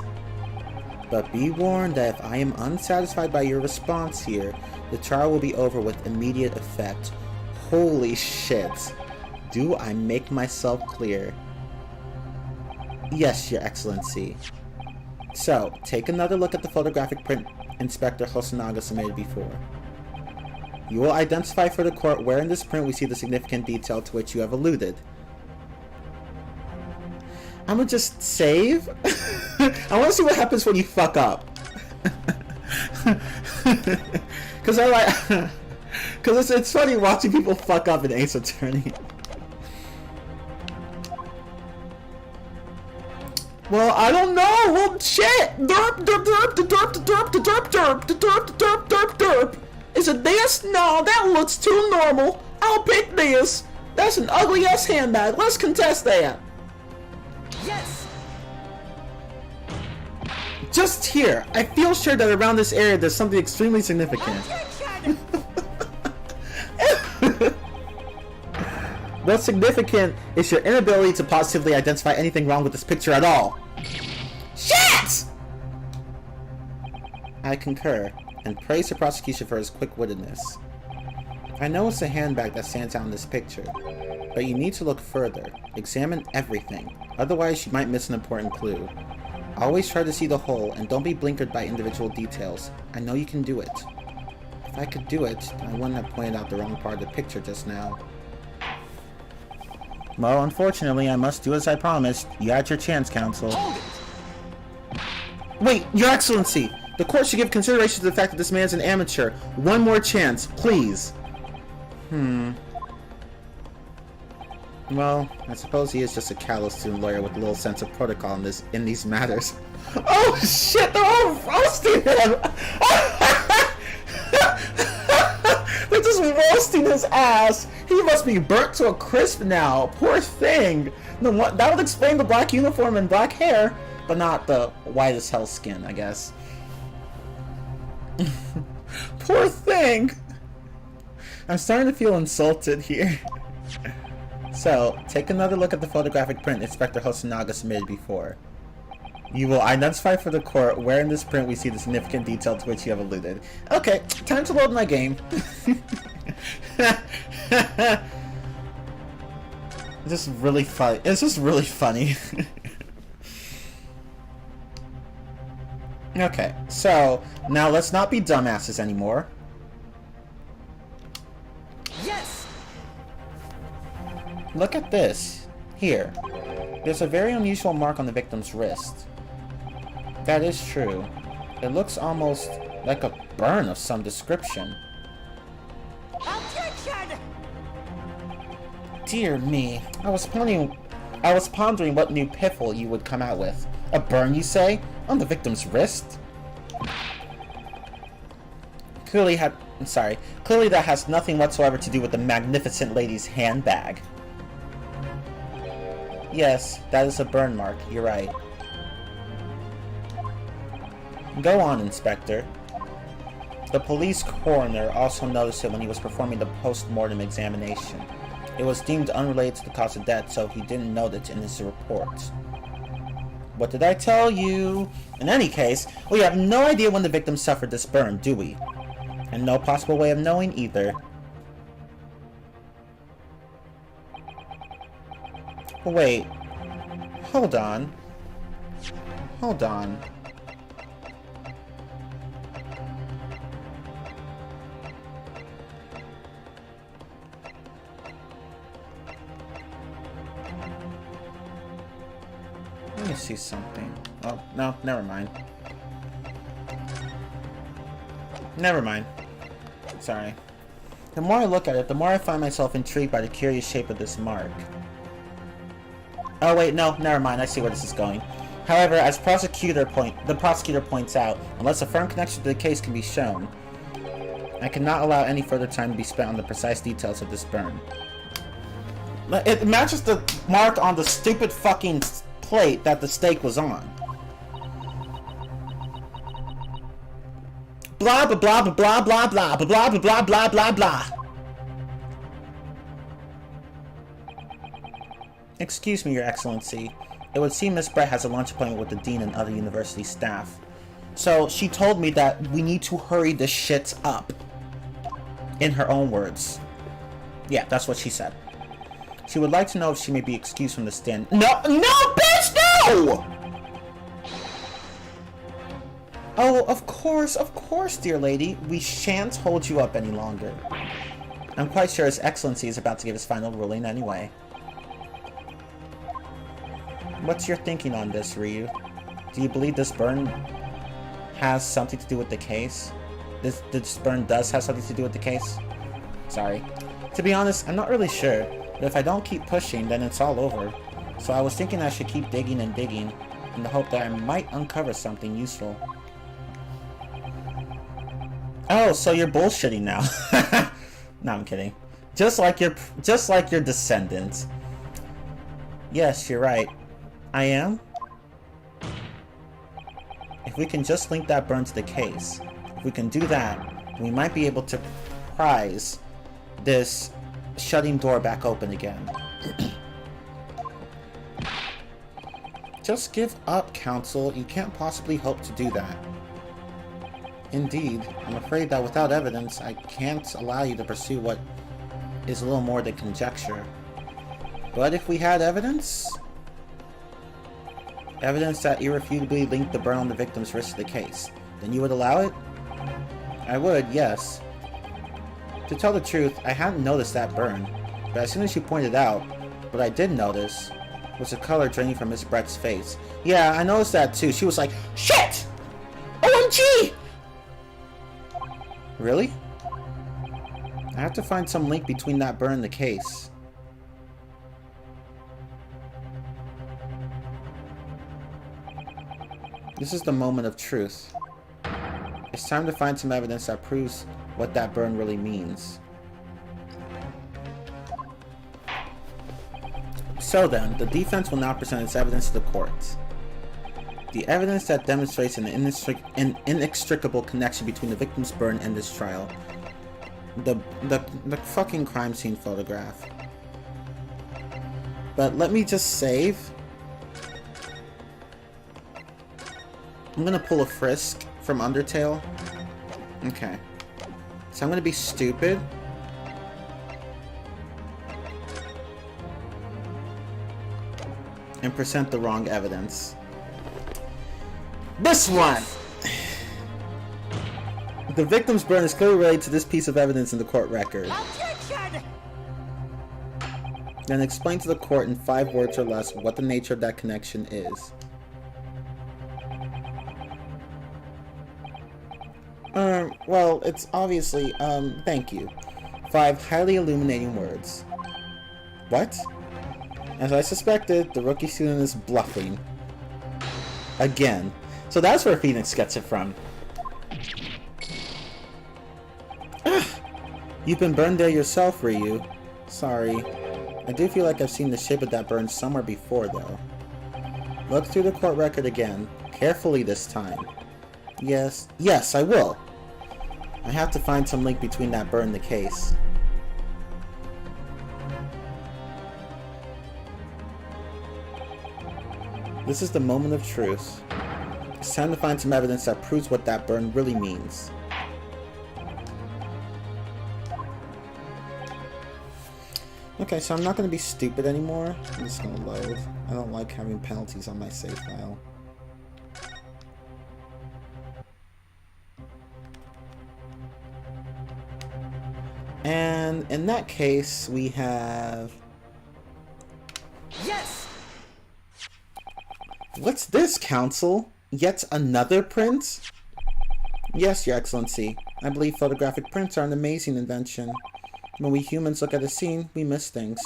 But be warned that if I am unsatisfied by your response here, the trial will be over with immediate effect. Holy shit. Do I make myself clear? Yes, Your Excellency. So, take another look at the photographic print Inspector Hosonaga submitted before. You will identify for the court where in this print we see the significant detail to which you have alluded. I'm gonna just save? I wanna see what happens when you fuck up. Cause I like... Cause it's funny watching people fuck up in Ace Attorney. Well, I don't know. Well, shit. Derp, derp, derp, derp, derp, derp, derp, derp, derp, derp, derp. Is it this? No, that looks too normal. I'll pick this. That's an ugly ass handbag. Let's contest that. Yes! Just here, I feel sure that around this area there's something extremely significant. Objection! What's significant is your inability to positively identify anything wrong with this picture at all. Shit! I concur. and praise the prosecution for his quick-wittedness. I know it's the handbag that stands out in this picture, but you need to look further. Examine everything, otherwise you might miss an important clue. Always try to see the whole, and don't be blinkered by individual details. I know you can do it. If I could do it, I wouldn't have pointed out the wrong part of the picture just now. Well, unfortunately, I must do as I promised. You had your chance, Counsel. Hold it! Wait, Your Excellency! The court should give consideration to the fact that this man is an amateur. One more chance, please. Well, I suppose he is just a callous student lawyer with a little sense of protocol in these matters. Oh shit, they're all roasting him! They're just roasting his ass! He must be burnt to a crisp now! Poor thing! That would explain the black uniform and black hair, but not the white as hell skin, I guess. Poor thing! I'm starting to feel insulted here. So, take another look at the photographic print Inspector Hosonaga submitted before. You will identify for the court where in this print we see the significant detail to which you have alluded. Okay, time to load my game. This is really funny. It's just really funny. Okay, so now let's not be dumbasses anymore. Yes! Look at this. Here. There's a very unusual mark on the victim's wrist. That is true. It looks almost like a burn of some description. Objection! Dear me. I was pondering what new piffle you would come out with. A burn, you say? On the victim's wrist? Clearly that has nothing whatsoever to do with the magnificent lady's handbag. Yes, that is a burn mark, you're right. Go on, Inspector. The police coroner also noticed it when he was performing the post-mortem examination. It was deemed unrelated to the cause of death, so he didn't note it in his report. What did I tell you? In any case, we have no idea when the victim suffered this burn, do we? And no possible way of knowing either. Wait. Hold on. Hold on. Let me see something. Oh, no, never mind. Never mind. Sorry. The more I look at it, the more I find myself intrigued by the curious shape of this mark. Oh wait, no, never mind. I see where this is going. However, as the prosecutor points out, unless a firm connection to the case can be shown, I cannot allow any further time to be spent on the precise details of this burn. It matches the mark on the stupid fucking plate that the steak was on. Blah blah blah blah blah blah blah blah blah blah blah blah. Excuse me, Your Excellency. It would seem Miss Brett has a lunch appointment with the dean and other university staff. So she told me that we need to hurry this shit up. In her own words. Yeah, that's what she said. She would like to know if she may be excused from the stand. No, bitch, no! Oh, of course, dear lady. We shan't hold you up any longer. I'm quite sure His Excellency is about to give his final ruling anyway. What's your thinking on this, Ryu? Do you believe this burn has something to do with the case? This burn does have something to do with the case? Sorry. To be honest, I'm not really sure. But if I don't keep pushing, then it's all over. So I was thinking I should keep digging and digging, in the hope that I might uncover something useful. Oh, so you're bullshitting now. No, I'm kidding. Just like your descendants. Yes, you're right. I am? If we can just link that burn to the case, if we can do that, we might be able to prise this shutting door back open again. Just give up, Counsel. You can't possibly hope to do that. Indeed, I'm afraid that without evidence, I can't allow you to pursue what is little more than conjecture. But if we had evidence? Evidence that irrefutably linked the burn on the victim's wrist to the case, then you would allow it? I would, yes. To tell the truth, I hadn't noticed that burn, but as soon as you pointed out, what I did notice was the color draining from Miss Brett's face. Yeah, I noticed that too. She was like, "Shit! OMG!" Really? I have to find some link between that burn and the case. This is the moment of truth. It's time to find some evidence that proves what that burn really means. So then, the defense will now present its evidence to the court. The evidence that demonstrates an inextricable connection between the victim's burn and this trial. The fucking crime scene photograph. But let me just save. I'm gonna pull a Frisk from Undertale. Okay. So I'm gonna be stupid. And present the wrong evidence. This one! The victim's burn is clearly related to this piece of evidence in the court record. Objection! Then explain to the court in 5 words or less what the nature of that connection is. Well, it's obviously, thank you. 5 highly illuminating words. What? As I suspected, the rookie student is bluffing. Again. So that's where Phoenix gets it from. You've been burned there yourself, Ryu. Sorry. I do feel like I've seen the shape of that burn somewhere before, though. Look through the court record again. Carefully this time. Yes, I will. I have to find some link between that burn and the case. This is the moment of truth. It's time to find some evidence that proves what that burn really means. Okay, so I'm not going to be stupid anymore. I'm just going to load. I don't like having penalties on my save file. And in that case, we have... Yes! What's this, Counsel? Yet another print? Yes, Your Excellency. I believe photographic prints are an amazing invention. When we humans look at a scene, we miss things.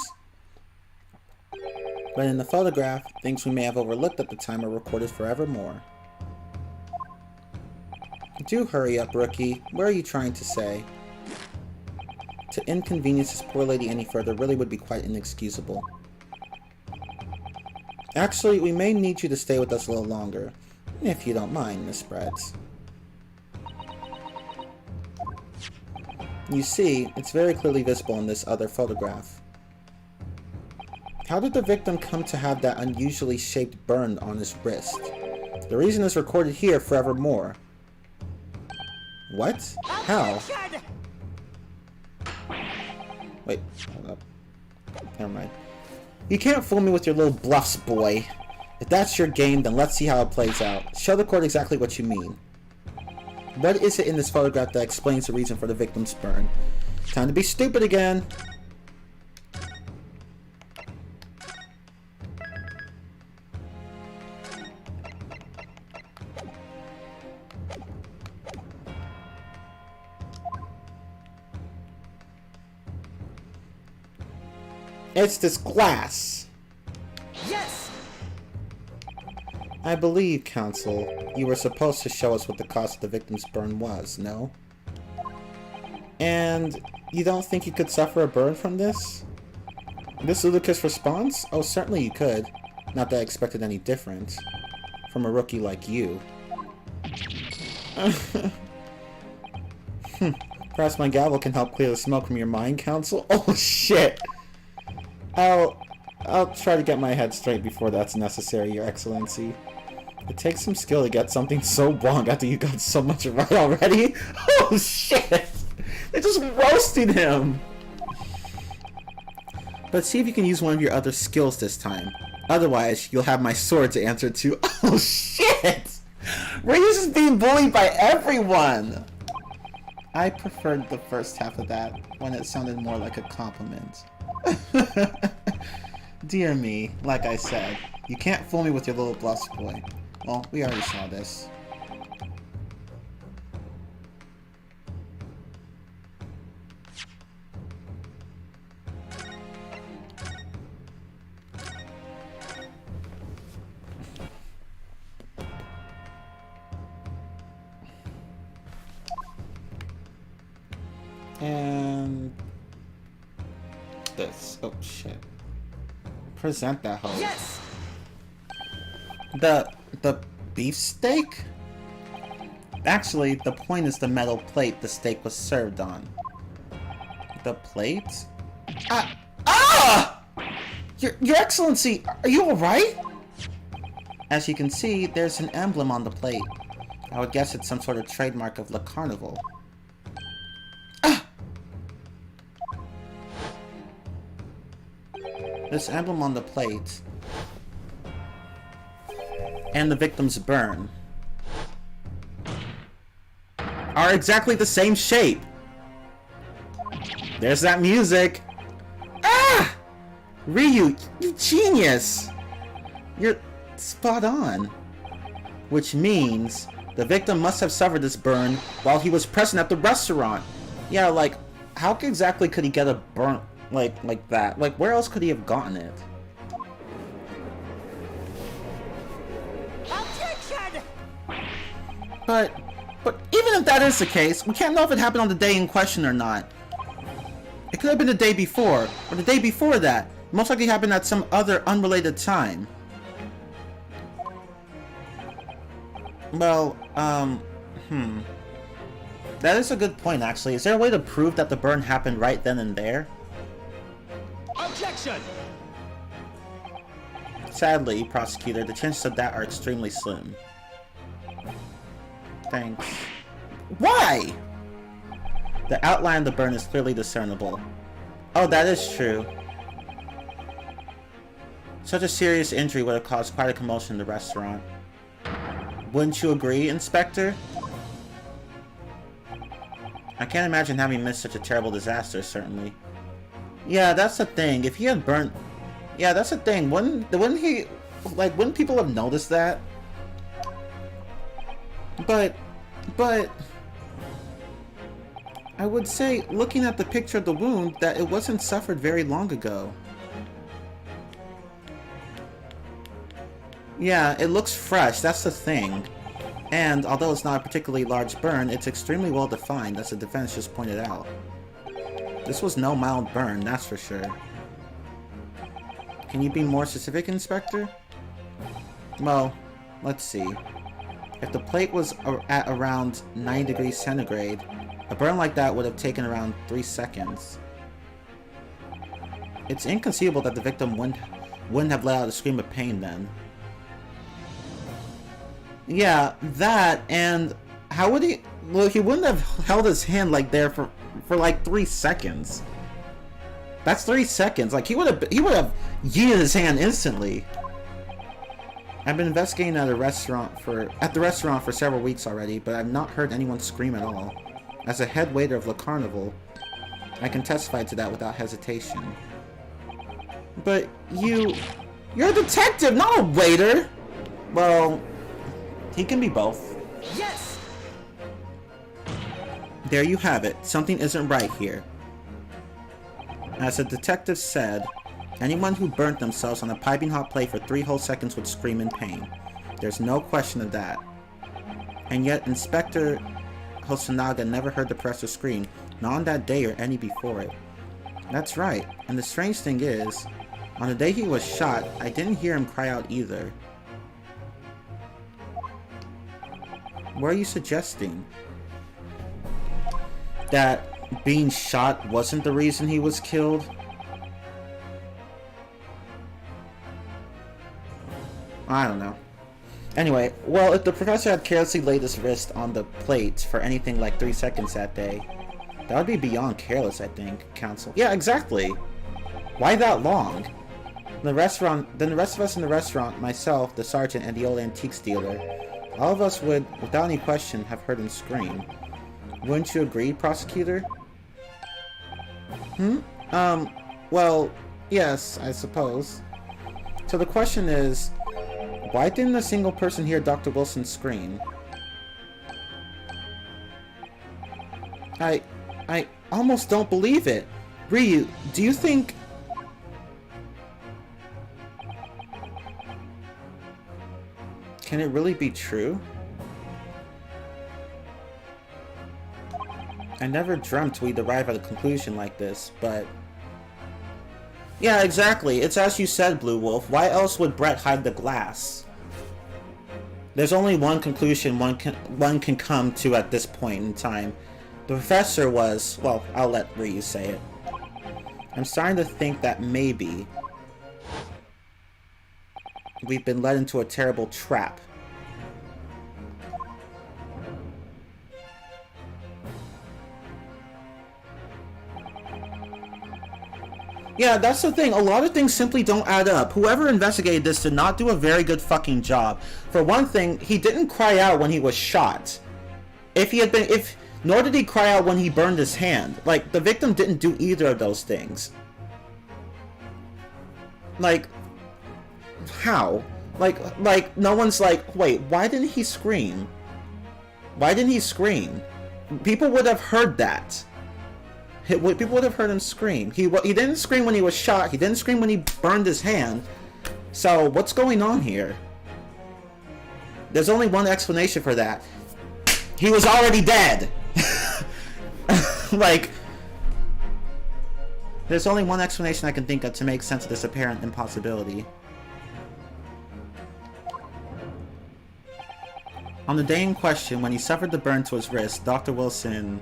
But in the photograph, things we may have overlooked at the time are recorded forevermore. Do hurry up, Rookie. What are you trying to say? To inconvenience this poor lady any further really would be quite inexcusable. Actually, we may need you to stay with us a little longer, if you don't mind, Miss Bratz. You see, it's very clearly visible in this other photograph. How did the victim come to have that unusually shaped burn on his wrist? The reason is recorded here forevermore. What? How? Objection! Wait, hold up. Never mind. You can't fool me with your little bluffs, boy. If that's your game, then let's see how it plays out. Show the court exactly what you mean. What is it in this photograph that explains the reason for the victim's burn? Time to be stupid again. It's this glass. Yes! I believe, Counsel, you were supposed to show us what the cause of the victim's burn was, no? And you don't think you could suffer a burn from this? This ludicrous response? Oh, certainly you could. Not that I expected any different. From a rookie like you. Perhaps my gavel can help clear the smoke from your mind, Counsel? Oh, shit! I'll try to get my head straight before that's necessary, Your Excellency. It takes some skill to get something so wrong after you got so much right already. Oh shit! They just roasted him! But see if you can use one of your other skills this time. Otherwise, you'll have my sword to answer to. Oh shit! Ryu's just being bullied by everyone! I preferred the first half of that, when it sounded more like a compliment. Dear me, like I said, you can't fool me with your little bluffs, boy. Well, we already saw this. And this. Oh shit. Present that hoe. Yes! The beefsteak? Actually, the point is the metal plate the steak was served on. The plate? Ah! Your Excellency, are you alright? As you can see, there's an emblem on the plate. I would guess it's some sort of trademark of Le Carnival. This emblem on the plate and the victim's burn are exactly the same shape. There's that music. Ah! Ryu, you genius! You're spot on. Which means the victim must have suffered this burn while he was present at the restaurant. Yeah, like, how exactly could he get a burn like that? Like, where else could he have gotten it? Objection! But even if that is the case, we can't know if it happened on the day in question or not. It could have been the day before, or the day before that. It most likely happened at some other unrelated time. Well, that is a good point, actually. Is there a way to prove that the burn happened right then and there? Objection! Sadly, prosecutor, the chances of that are extremely slim. Thanks. Why? The outline of the burn is clearly discernible. Oh, that is true. Such a serious injury would have caused quite a commotion in the restaurant. Wouldn't you agree, Inspector? I can't imagine having missed such a terrible disaster, certainly. Yeah, that's the thing. If he had burnt... Yeah, that's the thing. Wouldn't he... Like, wouldn't people have noticed that? But... I would say, looking at the picture of the wound, that it wasn't suffered very long ago. Yeah, it looks fresh, that's the thing. And, although it's not a particularly large burn, it's extremely well defined, as the defense just pointed out. This was no mild burn, that's for sure. Can you be more specific, Inspector? Well, let's see. If the plate was at around 90 degrees centigrade, a burn like that would have taken around 3 seconds. It's inconceivable that the victim wouldn't have let out a scream of pain then. Yeah, that, and how would he... Well, he wouldn't have held his hand like there for like 3 seconds. That's 3 seconds. Like, he would have yeeted his hand instantly. I've been investigating at the restaurant for several weeks already, but I've not heard anyone scream at all. As a head waiter of Le Carnival, I can testify to that without hesitation. But you're a detective, not a waiter! Well, he can be both. Yes! There you have it. Something isn't right here. As the detective said, anyone who burnt themselves on a piping hot plate for 3 whole seconds would scream in pain. There's no question of that. And yet, Inspector Hosonaga never heard the presser scream, not on that day or any before it. That's right, and the strange thing is, on the day he was shot, I didn't hear him cry out either. What are you suggesting? That being shot wasn't the reason he was killed? I don't know. Anyway, well, if the professor had carelessly laid his wrist on the plate for anything like 3 seconds that day, that would be beyond careless, I think, Counsel. Yeah, exactly. Why that long? The rest of us in the restaurant, myself, the sergeant, and the old antiques dealer, all of us would, without any question, have heard him scream. Wouldn't you agree, prosecutor? Well, yes, I suppose. So the question is, why didn't a single person hear Dr. Wilson scream? I almost don't believe it. Ryu, do you think... Can it really be true? I never dreamt we'd arrive at a conclusion like this, but... Yeah, exactly. It's as you said, Blue Wolf. Why else would Brett hide the glass? There's only one conclusion one can come to at this point in time. The professor was... Well, I'll let Ryu say it. I'm starting to think that maybe we've been led into a terrible trap. Yeah, that's the thing. A lot of things simply don't add up. Whoever investigated this did not do a very good fucking job. For one thing, he didn't cry out when he was shot. Nor did he cry out when he burned his hand. Like, the victim didn't do either of those things. Like, how? Like, no one's like, wait, why didn't he scream? Why didn't he scream? People would have heard that. People would have heard him scream. He didn't scream when he was shot. He didn't scream when he burned his hand. So, what's going on here? There's only one explanation for that. He was already dead! Like... There's only one explanation I can think of to make sense of this apparent impossibility. On the day in question, when he suffered the burn to his wrist, Dr. Wilson...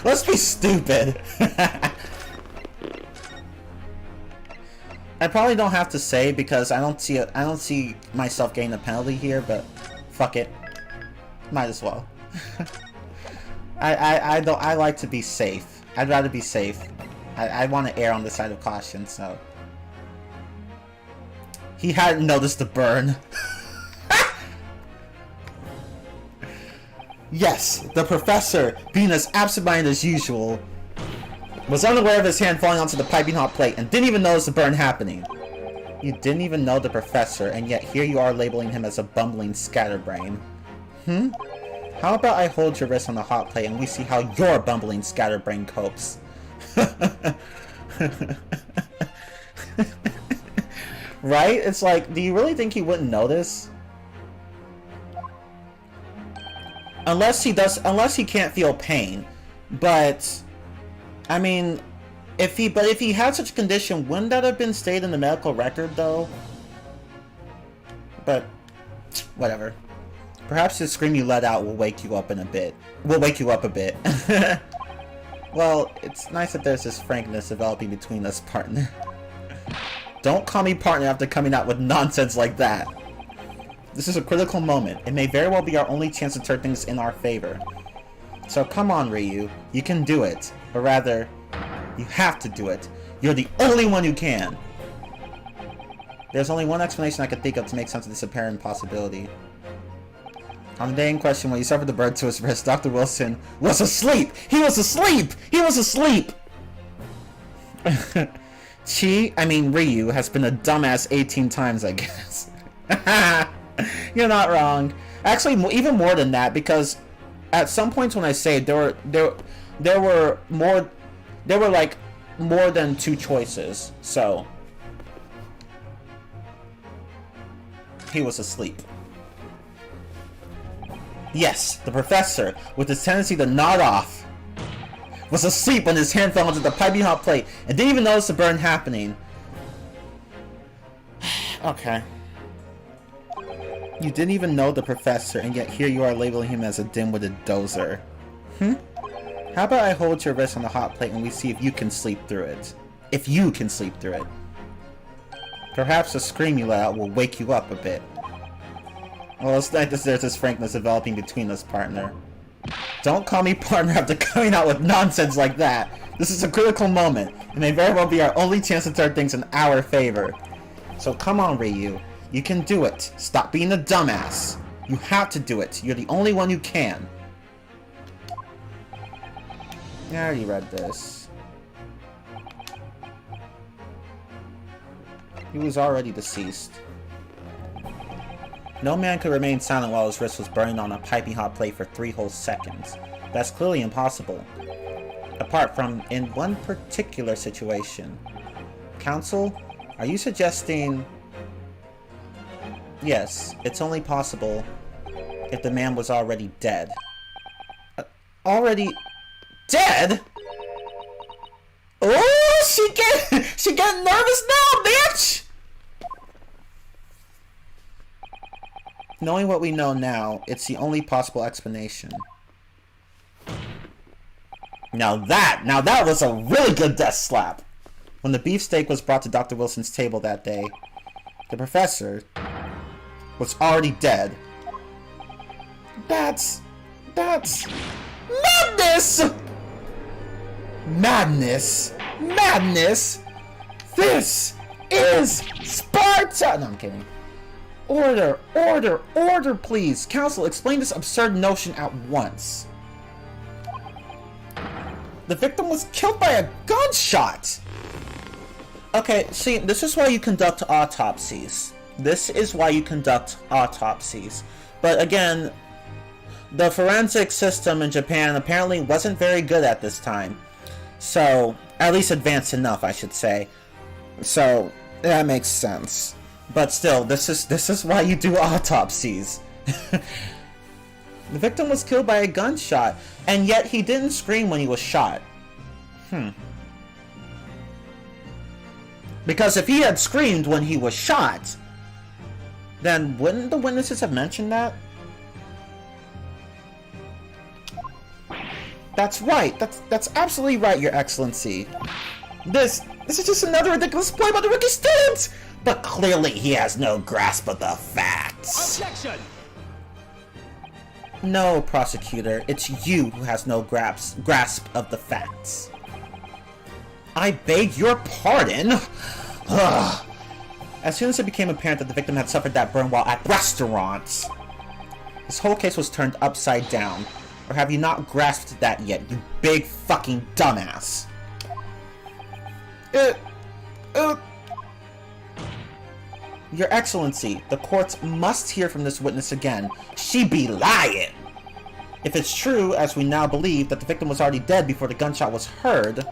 Let's be stupid. I probably don't have to say because I don't see myself getting a penalty here, but fuck it. Might as well. I like to be safe. I'd rather be safe. I want to err on the side of caution, so. He hadn't noticed the burn. Yes, the professor, being as absent-minded as usual, was unaware of his hand falling onto the piping hot plate and didn't even notice the burn happening. You didn't even know the professor, and yet here you are labeling him as a bumbling scatterbrain. How about I hold your wrist on the hot plate and we see how your bumbling scatterbrain copes? Right? It's like, do you really think he wouldn't notice? Unless he can't feel pain. But I mean, if he had such a condition, wouldn't that have been stated in the medical record though? But whatever. Perhaps the scream you let out will wake you up a bit. Well, it's nice that there's this frankness developing between us, partner. Don't call me partner after coming out with nonsense like that. This is a critical moment. It may very well be our only chance to turn things in our favor. So come on, Ryu. You can do it. Or rather, you have to do it. You're the only one who can. There's only one explanation I can think of to make sense of this apparent impossibility. On the day in question, when he suffered the burn to his wrist, Dr. Wilson was asleep! He was asleep! He was asleep! Ryu has been a dumbass 18 times, I guess. You're not wrong. Actually, even more than that, because at some points when I say there were like more than 2 choices. So he was asleep. Yes, the professor, with his tendency to nod off, was asleep when his hand fell onto the piping hot plate and didn't even notice the burn happening. Okay. You didn't even know the professor, and yet here you are labeling him as a dim-witted dozer. How about I hold your wrist on the hot plate and we see if you can sleep through it. If you can sleep through it. Perhaps the scream you let out will wake you up a bit. Well, it's nice that there's this frankness developing between us, partner. Don't call me partner after coming out with nonsense like that. This is a critical moment. It may very well be our only chance to turn things in our favor. So come on, Ryu. You can do it. Stop being a dumbass. You have to do it. You're the only one who can. I already read this. He was already deceased. No man could remain silent while his wrist was burning on a piping hot plate for 3 whole seconds. That's clearly impossible. Apart from in one particular situation. Counsel, are you suggesting... Yes, it's only possible if the man was already dead. Already dead? Oh, she getting nervous now, bitch! Knowing what we know now, it's the only possible explanation. Now that was a really good death slap! When the beefsteak was brought to Dr. Wilson's table that day, the professor was already dead. That's madness! Madness! This is Sparta! No, I'm kidding. Order, please. Counsel, explain this absurd notion at once. The victim was killed by a gunshot! Okay, see, this is why you conduct autopsies. But again, the forensic system in Japan apparently wasn't very good at this time. So, at least advanced enough, I should say. So, that makes sense. But still, this is why you do autopsies. The victim was killed by a gunshot, and yet he didn't scream when he was shot. Because if he had screamed when he was shot, then wouldn't the witnesses have mentioned that? That's right. That's absolutely right, Your Excellency. This is just another ridiculous play by the rookie student! But clearly he has no grasp of the facts. Objection! No, prosecutor, it's you who has no grasp of the facts. I beg your pardon? Ugh. As soon as it became apparent that the victim had suffered that burn while at restaurants, this whole case was turned upside down. Or have you not grasped that yet, you big fucking dumbass? Your Excellency, the courts must hear from this witness again. She be lying! If it's true, as we now believe, that the victim was already dead before the gunshot was heard,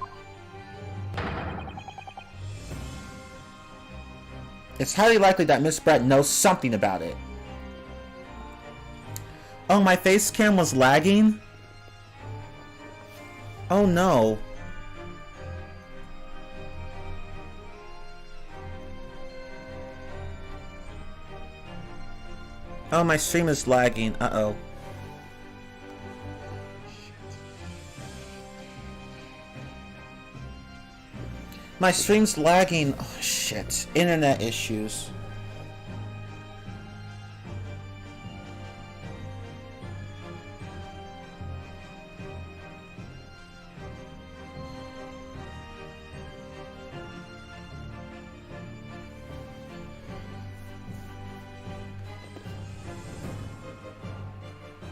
it's highly likely that Miss Brett knows something about it. Oh, my face cam was lagging? Oh no. Oh, my stream is lagging. Uh-oh. My stream's lagging. Oh, shit. Internet issues.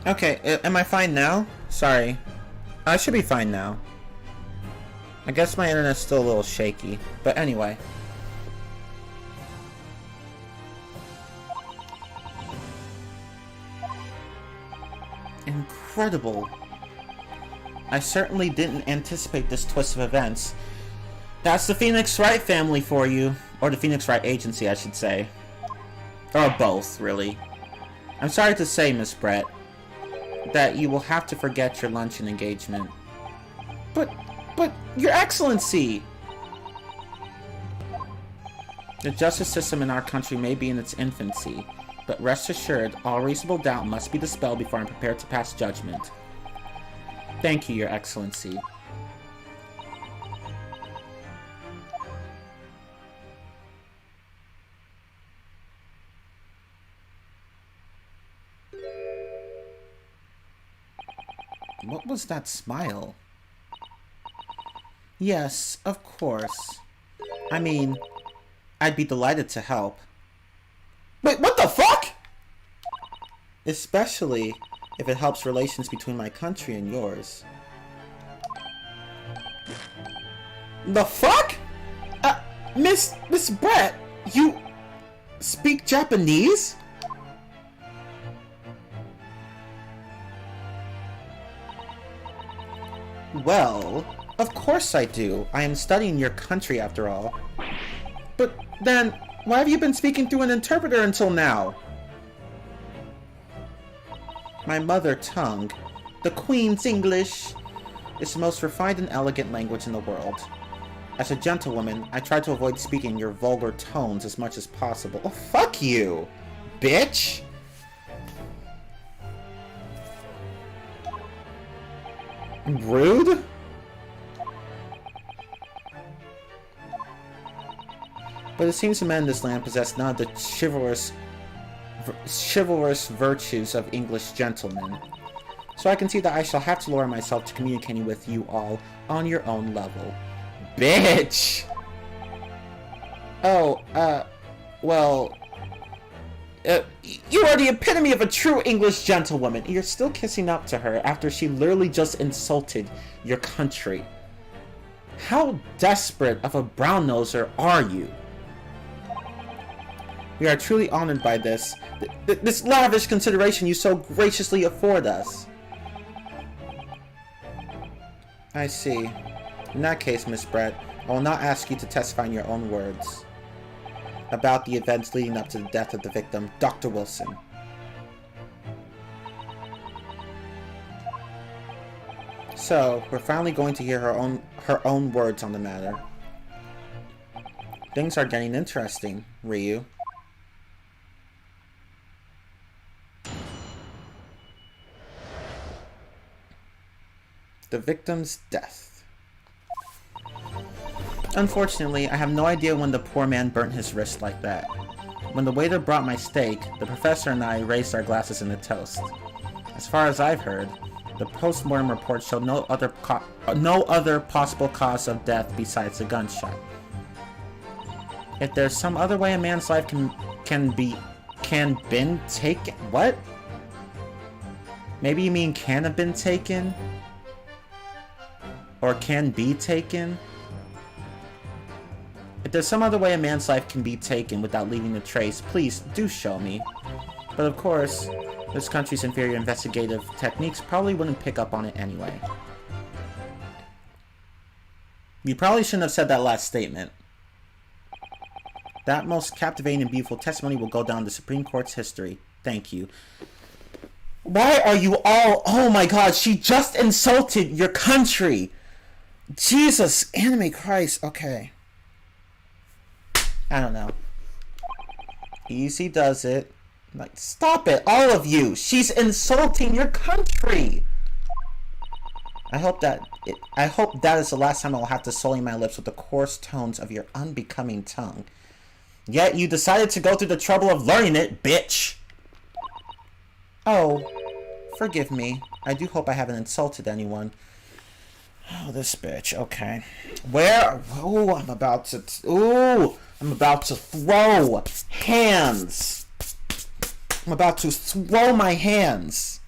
Okay, am I fine now? Sorry. I should be fine now. I guess my internet's still a little shaky. But anyway. Incredible. I certainly didn't anticipate this twist of events. That's the Phoenix Wright family for you. Or the Phoenix Wright Agency, I should say. Or both, really. I'm sorry to say, Miss Brett, that you will have to forget your luncheon engagement. But, Your Excellency! The justice system in our country may be in its infancy, but rest assured, all reasonable doubt must be dispelled before I'm prepared to pass judgment. Thank you, Your Excellency. What was that smile? Yes, of course. I mean, I'd be delighted to help. Wait, what the fuck? Especially if it helps relations between my country and yours. The fuck? Miss Brett, you speak Japanese? Well, of course I do. I am studying your country after all. But then, why have you been speaking through an interpreter until now? My mother tongue, the Queen's English, is the most refined and elegant language in the world. As a gentlewoman, I try to avoid speaking your vulgar tones as much as possible. Oh, fuck you, bitch! Rude? But it seems the men in this land possess none of the chivalrous virtues of English gentlemen. So I can see that I shall have to lower myself to communicating with you all on your own level. Bitch! Oh, well... you are the epitome of a true English gentlewoman. You're still kissing up to her after she literally just insulted your country. How desperate of a brown-noser are you? We are truly honored by this lavish consideration you so graciously afford us. I see. In that case, Miss Brett, I will not ask you to testify in your own words about the events leading up to the death of the victim, Dr. Wilson. So, we're finally going to hear her own words on the matter. Things are getting interesting, Ryu. The victim's death. Unfortunately, I have no idea when the poor man burnt his wrist like that. When the waiter brought my steak, the professor and I raised our glasses in a toast. As far as I've heard, the post-mortem report showed no other possible cause of death besides a gunshot. If there's some other way a man's life can been taken, what? Maybe you mean can have been taken? Or can be taken? If there's some other way a man's life can be taken without leaving a trace, please do show me. But of course, this country's inferior investigative techniques probably wouldn't pick up on it anyway. You probably shouldn't have said that last statement. That most captivating and beautiful testimony will go down in the Supreme Court's history. Thank you. Why are you all... Oh my god, she just insulted your country! Jesus, anime Christ. Okay. I don't know. Easy does it. Like, stop it, all of you! She's insulting your country! I hope that is the last time I will have to sully my lips with the coarse tones of your unbecoming tongue. Yet you decided to go through the trouble of learning it, bitch! Oh, forgive me. I do hope I haven't insulted anyone. Oh, this bitch. Okay. Where? Oh, I'm about to throw hands. I'm about to throw my hands.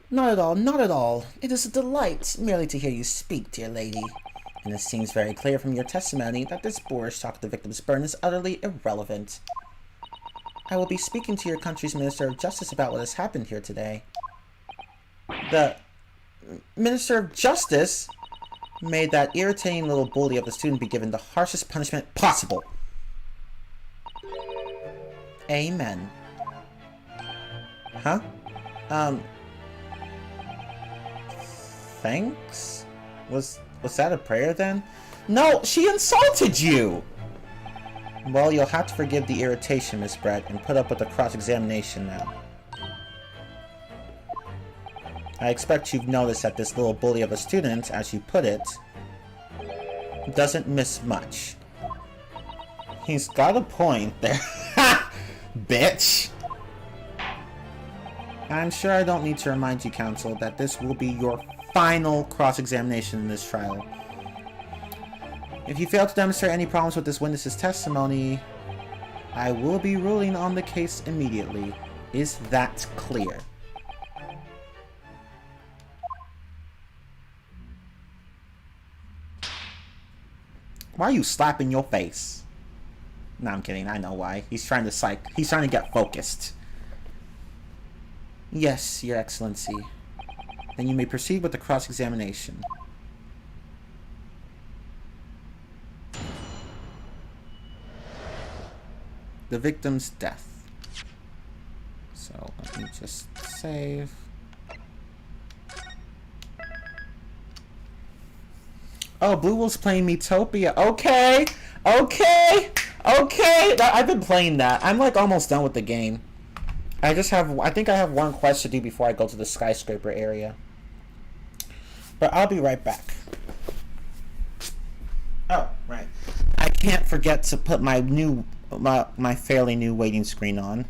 Not at all, not at all. It is a delight merely to hear you speak, dear lady. And it seems very clear from your testimony that this boorish talk of the victim's burn is utterly irrelevant. I will be speaking to your country's Minister of Justice about what has happened here today. The Minister of Justice made that irritating little bully of a student be given the harshest punishment possible. Amen. Huh? Thanks? Was that a prayer then? No, she insulted you! Well, you'll have to forgive the irritation, Miss Brett, and put up with the cross-examination now. I expect you've noticed that this little bully of a student, as you put it, doesn't miss much. He's got a point there. Ha! Bitch! I'm sure I don't need to remind you, counsel, that this will be your final cross-examination in this trial. If you fail to demonstrate any problems with this witness's testimony, I will be ruling on the case immediately. Is that clear? Why are you slapping your face? No, I'm kidding. I know why. He's trying to get focused. Yes, Your Excellency. Then you may proceed with the cross-examination. The victim's death. So, let me just save. Oh, Blue Wolf's playing Metopia. Okay! Okay! Okay! I've been playing that. I'm like almost done with the game. I think I have one quest to do before I go to the skyscraper area. But I'll be right back. Oh, right. I can't forget to put my fairly new waiting screen on.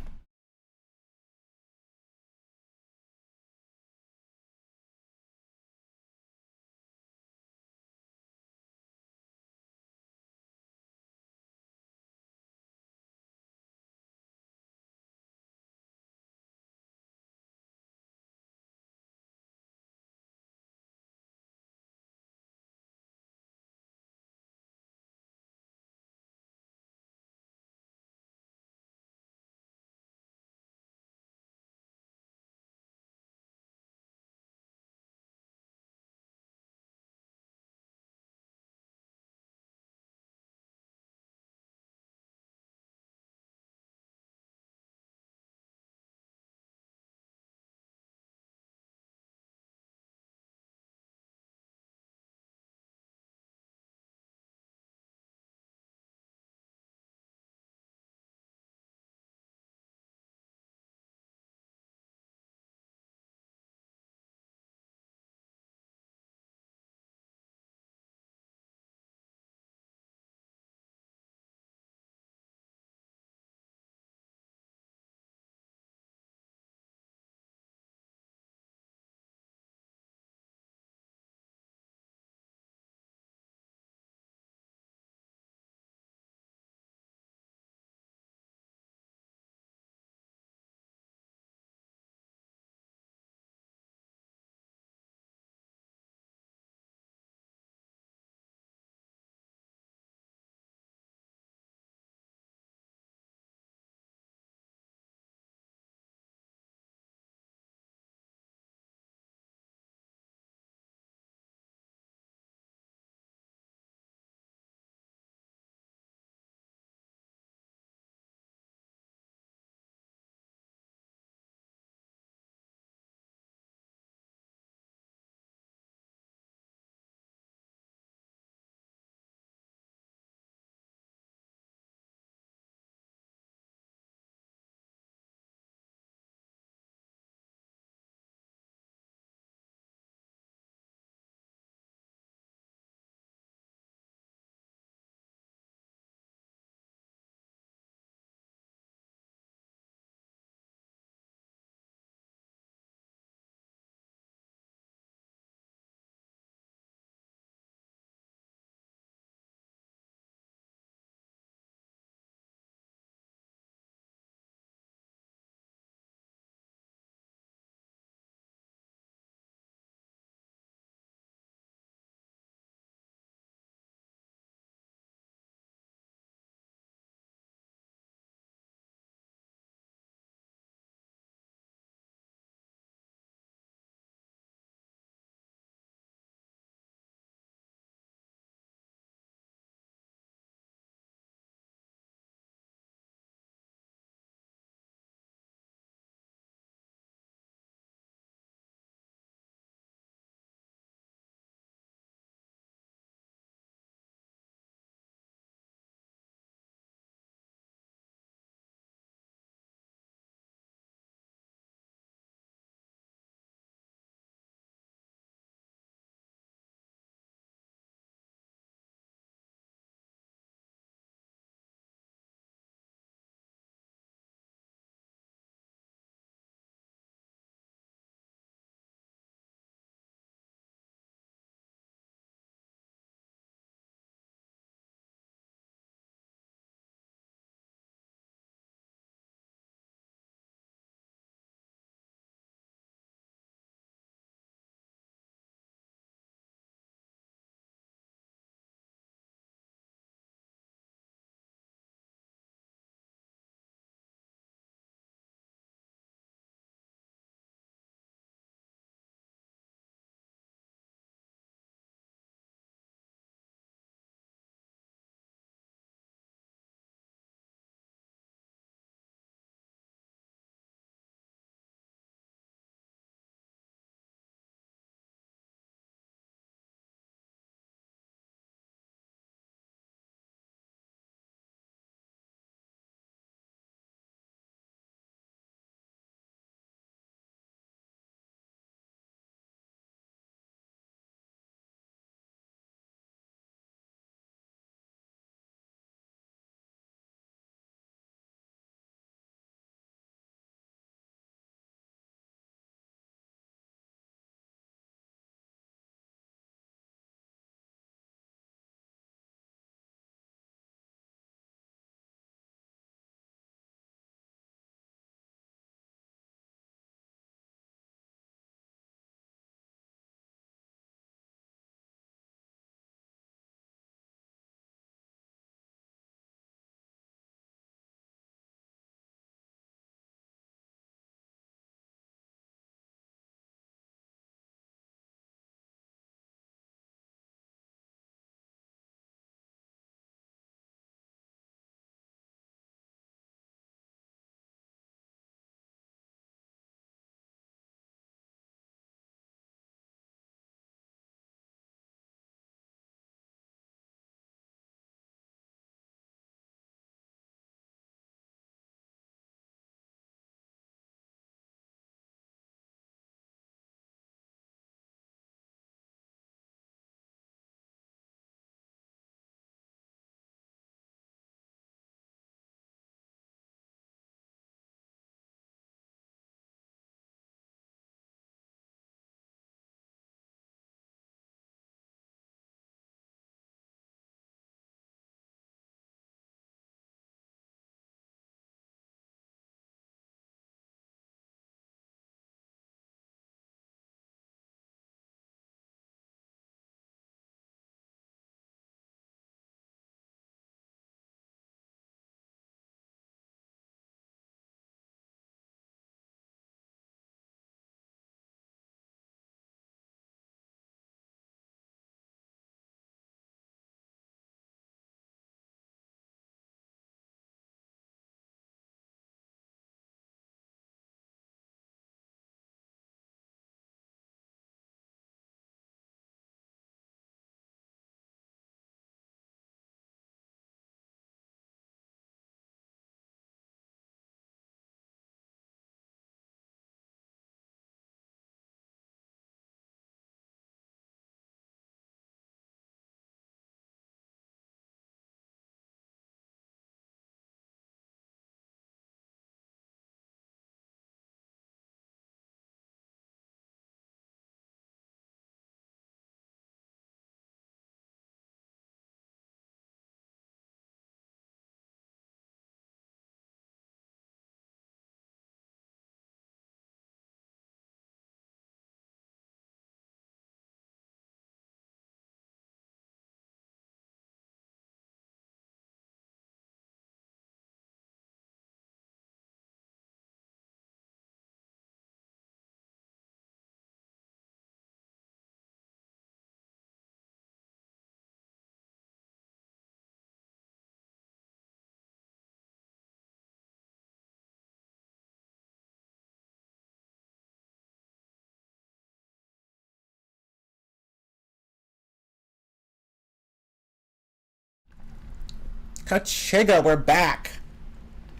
Kachiga, we're back!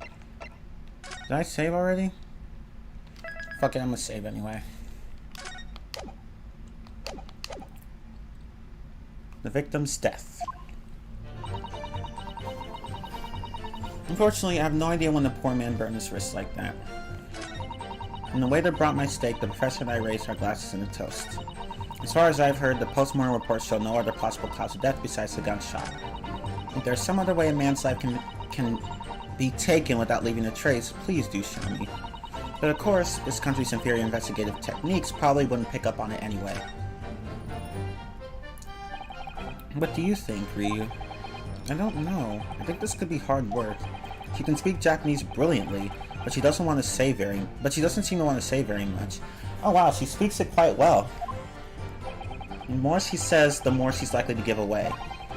Did I save already? Fuck it, I'm gonna save anyway. The victim's death. Unfortunately, I have no idea when the poor man burned his wrist like that. When the waiter brought my steak, the professor and I raised our glasses in a toast. As far as I've heard, the post-mortem reports show no other possible cause of death besides the gunshot. If there's some other way a man's life can be taken without leaving a trace, please do show me. But of course, this country's inferior investigative techniques probably wouldn't pick up on it anyway. What do you think, Ryu? I don't know. I think this could be hard work. She can speak Japanese brilliantly, but she doesn't seem to want to say very much. Oh wow, she speaks it quite well. The more she says, the more she's likely to give away.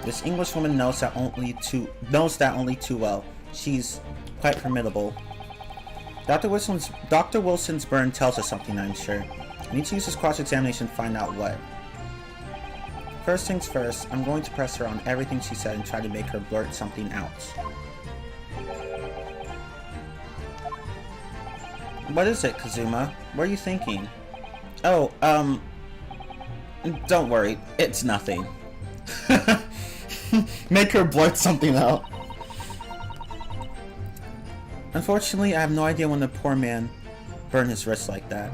This Englishwoman knows that only too well. She's quite formidable. Dr. Wilson's burn tells us something, I'm sure. We need to use this cross-examination to find out what. First things first, I'm going to press her on everything she said and try to make her blurt something out. What is it, Kazuma? What are you thinking? Oh, don't worry. It's nothing. Make her blurt something out. Unfortunately, I have no idea when the poor man burned his wrist like that.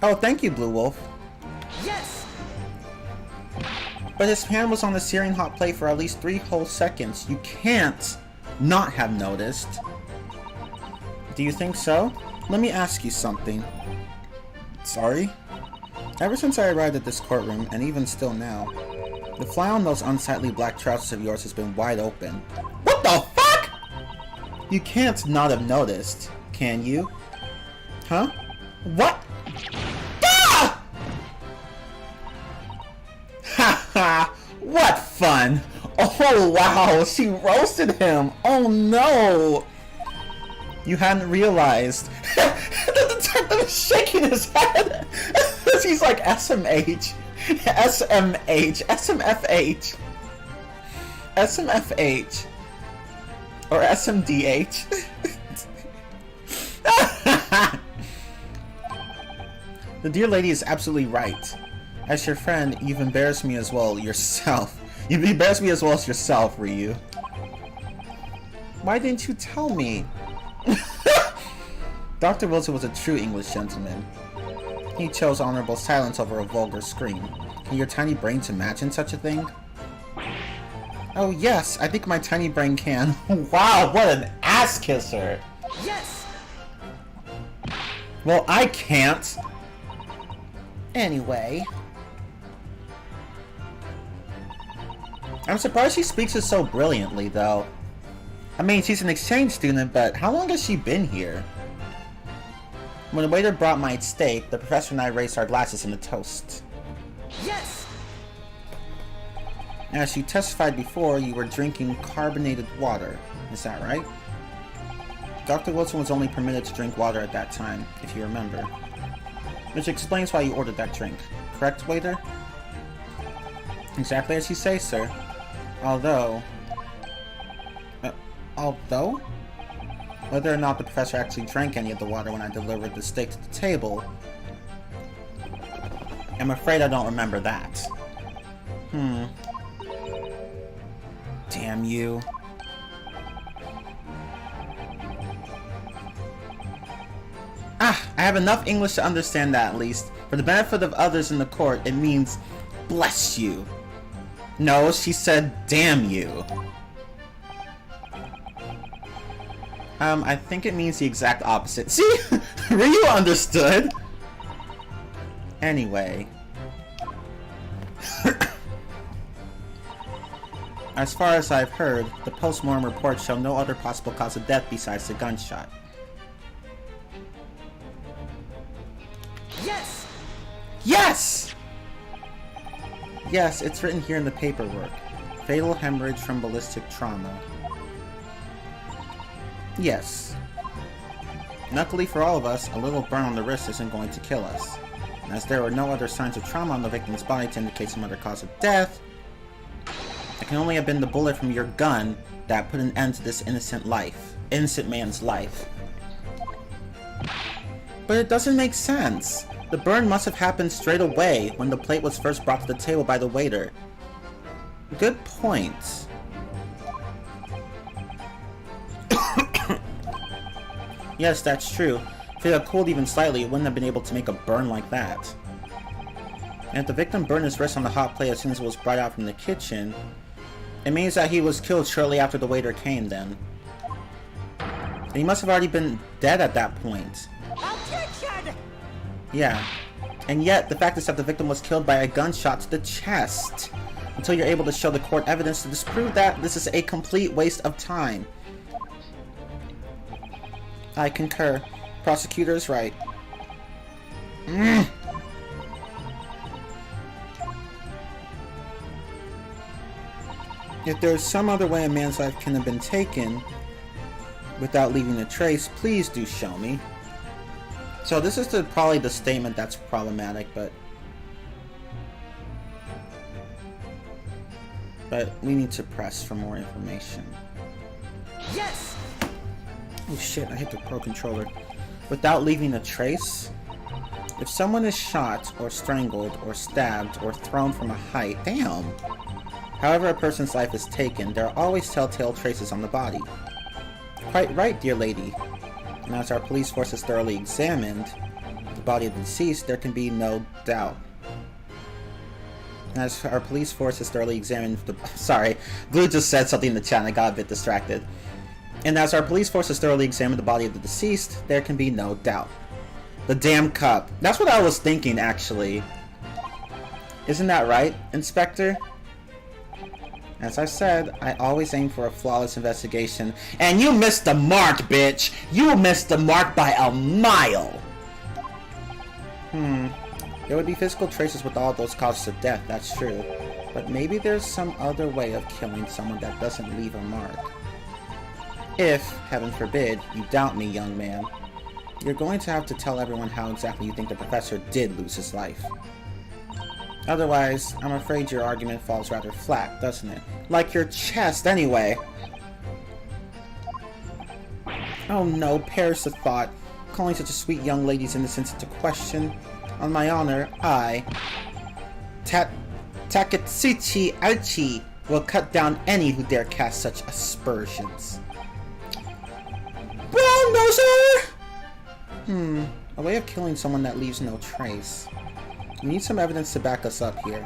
Oh, thank you, Blue Wolf. Yes! But his hand was on the searing hot plate for at least 3 whole seconds. You can't not have noticed. Do you think so? Let me ask you something. Sorry? Ever since I arrived at this courtroom, and even still now, the fly on those unsightly black trousers of yours has been wide open. What the fuck?! You can't not have noticed, can you? Huh? What? Ah! Haha! What fun! Oh wow, she roasted him! Oh no! You hadn't realized. The detective is shaking his head! He's like SMH. SMH. SMFH. SMFH. Or SMDH. The dear lady is absolutely right. As your friend, you've embarrassed me as well yourself. You've embarrassed me as well as yourself, Ryu. Why didn't you tell me? Dr. Wilson was a true English gentleman. He chose honorable silence over a vulgar scream. Can your tiny brains imagine such a thing? Oh yes, I think my tiny brain can. Wow, what an ass kisser! Yes! Well, I can't. Anyway. I'm surprised she speaks it so brilliantly, though. I mean, she's an exchange student, but how long has she been here? When the waiter brought my steak, the professor and I raised our glasses in a toast. Yes! As you testified before, you were drinking carbonated water. Is that right? Dr. Wilson was only permitted to drink water at that time, if you remember. Which explains why you ordered that drink. Correct, waiter? Exactly as you say, sir. Although... Whether or not the professor actually drank any of the water when I delivered the steak to the table... I'm afraid I don't remember that. Damn you. I have enough English to understand that, at least. For the benefit of others in the court, it means, bless you. No, she said, damn you. I think it means the exact opposite. See? Ryu understood! Anyway. As far as I've heard, the post-mortem reports show no other possible cause of death besides the gunshot. Yes! Yes! Yes, it's written here in the paperwork. Fatal hemorrhage from ballistic trauma. Yes. Luckily for all of us, a little burn on the wrist isn't going to kill us. And as there were no other signs of trauma on the victim's body to indicate some other cause of death, It can only have been the bullet from your gun that put an end to this innocent man's life. But it doesn't make sense. The burn must have happened straight away when the plate was first brought to the table by the waiter. Good point. Yes, that's true. If it had cooled even slightly, it wouldn't have been able to make a burn like that. And if the victim burned his wrist on the hot plate as soon as it was brought out from the kitchen, it means that he was killed shortly after the waiter came then. And he must have already been dead at that point. Objection! Yeah. And yet, the fact is that the victim was killed by a gunshot to the chest. Until you're able to show the court evidence to disprove that, this is a complete waste of time. I concur. Prosecutor is right. If there's some other way a man's life can have been taken without leaving a trace, please do show me. So this is probably the statement that's problematic, but we need to press for more information. Yes! Oh shit, I hit the Pro Controller. Without leaving a trace? If someone is shot, or strangled, or stabbed, or thrown from a height, damn! However a person's life is taken, there are always telltale traces on the body. Quite right, dear lady. And as our police force has thoroughly examined the body of the deceased, there can be no doubt. As our police force has thoroughly examined the... Sorry, Glue just said something in the chat and I got a bit distracted. And as our police force has thoroughly examined the body of the deceased, there can be no doubt. The damn cup. That's what I was thinking, actually. Isn't that right, Inspector? As I said, I always aim for a flawless investigation. And you missed the mark, bitch! You missed the mark by a mile! There would be physical traces with all those causes of death, that's true. But maybe there's some other way of killing someone that doesn't leave a mark. If, heaven forbid, you doubt me, young man, you're going to have to tell everyone how exactly you think the professor did lose his life. Otherwise, I'm afraid your argument falls rather flat, doesn't it? Like your chest, anyway! Oh no, perish the thought. Calling such a sweet young lady's innocence into question. On my honor, I... Takatsuchi Aichi will cut down any who dare cast such aspersions. Well, no, sir! A way of killing someone that leaves no trace. We need some evidence to back us up here.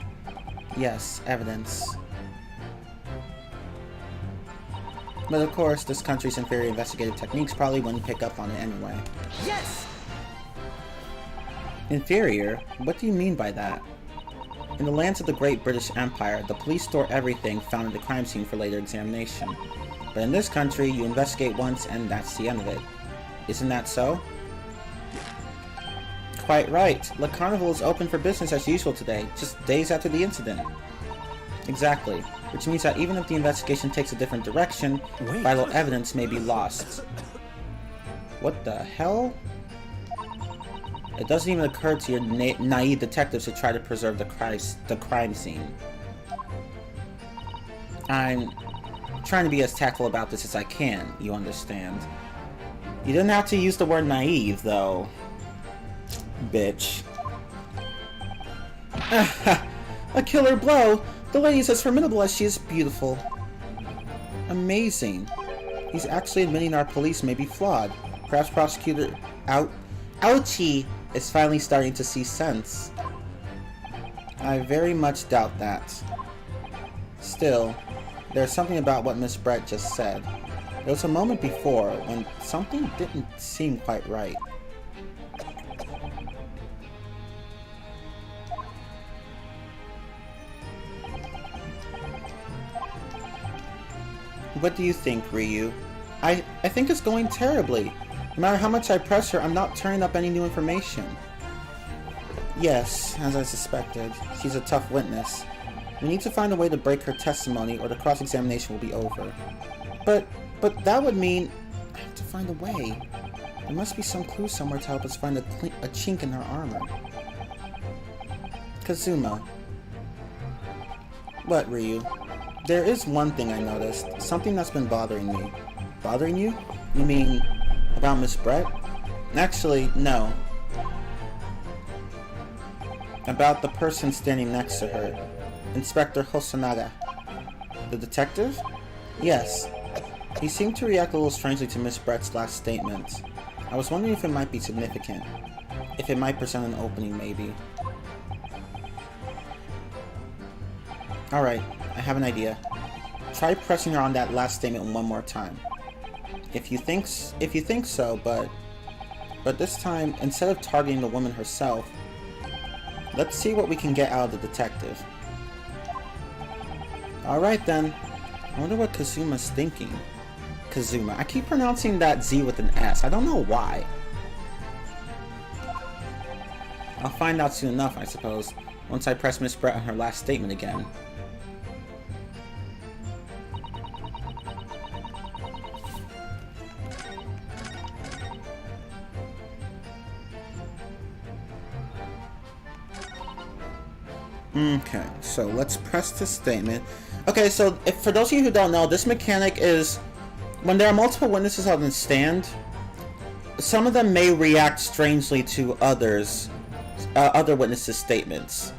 Yes, evidence. But of course, this country's inferior investigative techniques probably wouldn't pick up on it anyway. Yes! Inferior? What do you mean by that? In the lands of the Great British Empire, the police store everything found at the crime scene for later examination. But in this country, you investigate once and that's the end of it. Isn't that so? Quite right. Le Carnival is open for business as usual today, just days after the incident. Exactly. Which means that even if the investigation takes a different direction, vital evidence may be lost. What the hell? It doesn't even occur to your naive detectives to try to preserve the crime scene. I'm trying to be as tactful about this as I can, you understand. You didn't have to use the word naive, though. Bitch. A killer blow! The lady is as formidable as she is beautiful. Amazing. He's actually admitting our police may be flawed. Perhaps Prosecutor Ouchie is finally starting to see sense. I very much doubt that. Still, there's something about what Miss Brett just said. There was a moment before when something didn't seem quite right. What do you think, Ryu? I think it's going terribly. No matter how much I press her, I'm not turning up any new information. Yes, as I suspected. She's a tough witness. We need to find a way to break her testimony or the cross-examination will be over. But that would mean I have to find a way. There must be some clue somewhere to help us find a chink in her armor. Kazuma. What, Ryu? There is one thing I noticed. Something that's been bothering me. Bothering you? You mean about Miss Brett? Actually, no. About the person standing next to her. Inspector Hosonaga. The detective? Yes. He seemed to react a little strangely to Miss Brett's last statement. I was wondering if it might be significant. If it might present an opening, maybe. Alright, I have an idea. Try pressing her on that last statement one more time. If you think so, but this time, instead of targeting the woman herself, let's see what we can get out of the detective. Alright then. I wonder what Kazuma's thinking. Kazuma. I keep pronouncing that Z with an S. I don't know why. I'll find out soon enough, I suppose, once I press Miss Brett on her last statement again. Okay, so let's press the statement. Okay, so for those of you who don't know, this mechanic is when there are multiple witnesses on the stand, some of them may react strangely to other witnesses' statements.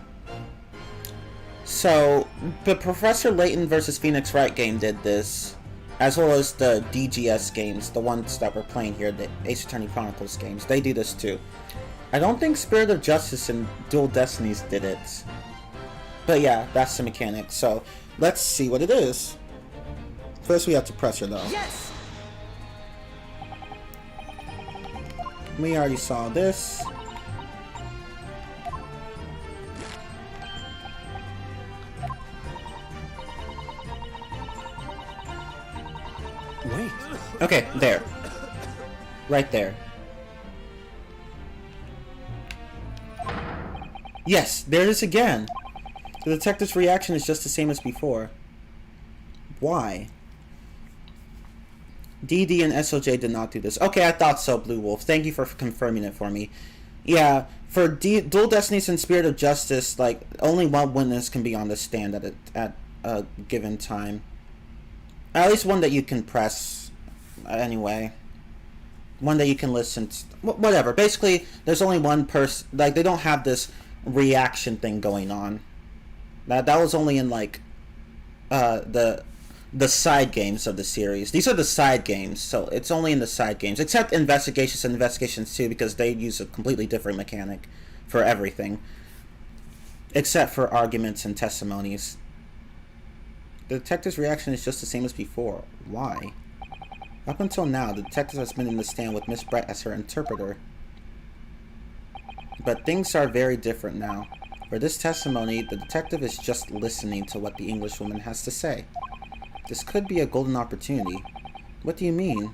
So, the Professor Layton versus Phoenix Wright game did this, as well as the DGS games, the ones that we're playing here, the Ace Attorney Chronicles games. They do this too. I don't think Spirit of Justice and Dual Destinies did it. But yeah, that's the mechanic. So, let's see what it is. First we have to press her though. Yes. We already saw this. Wait. Okay, there. Right there. Yes, there it is again. The detective's reaction is just the same as before. Why? DD and SOJ did not do this. Okay, I thought so, Blue Wolf. Thank you for confirming it for me. Yeah, for Dual Destinies and Spirit of Justice, like, only one witness can be on the stand at a given time. At least one that you can press, anyway. One that you can listen to. Whatever. Basically, there's only one person. Like, they don't have this reaction thing going on. That was only in, like, the side games of the series. These are the side games, so it's only in the side games. Except Investigations and Investigations 2, because they use a completely different mechanic for everything. Except for arguments and testimonies. The detective's reaction is just the same as before. Why? Up until now, the detective has been in the stand with Miss Brett as her interpreter. But things are very different now. For this testimony, the detective is just listening to what the Englishwoman has to say. This could be a golden opportunity. What do you mean?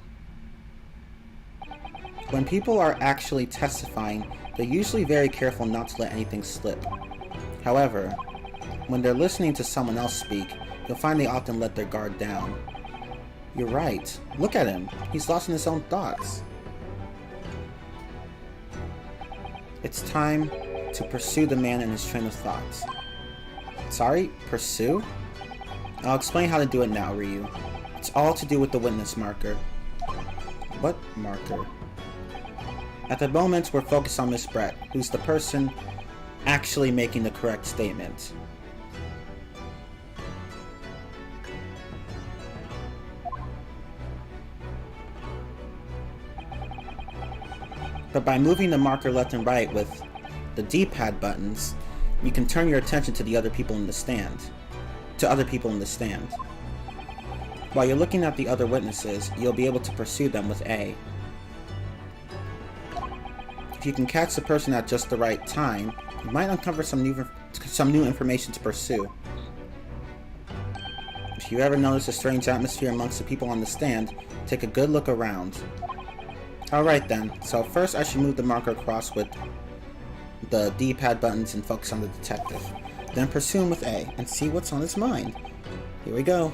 When people are actually testifying, they're usually very careful not to let anything slip. However, when they're listening to someone else speak, you'll find they often let their guard down. You're right. Look at him. He's lost in his own thoughts. It's time to pursue the man in his train of thoughts. Sorry? Pursue? I'll explain how to do it now, Ryu. It's all to do with the witness marker. What marker? At the moment, we're focused on Miss Brett, who's the person actually making the correct statement. But by moving the marker left and right with the D-pad buttons, you can turn your attention to the other people in the stand. While you're looking at the other witnesses, you'll be able to pursue them with A. If you can catch the person at just the right time, you might uncover some new information to pursue. If you ever notice a strange atmosphere amongst the people on the stand, take a good look around. Alright then, so first I should move the marker across with the D-pad buttons and focus on the detective. Then pursue him with A, and see what's on his mind. Here we go.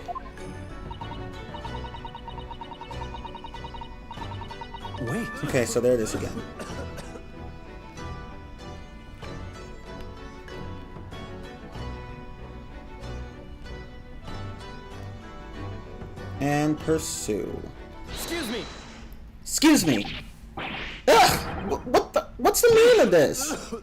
Wait. Okay, so there it is again. and pursue. Excuse me. Excuse me. Ugh! What's the meaning of this?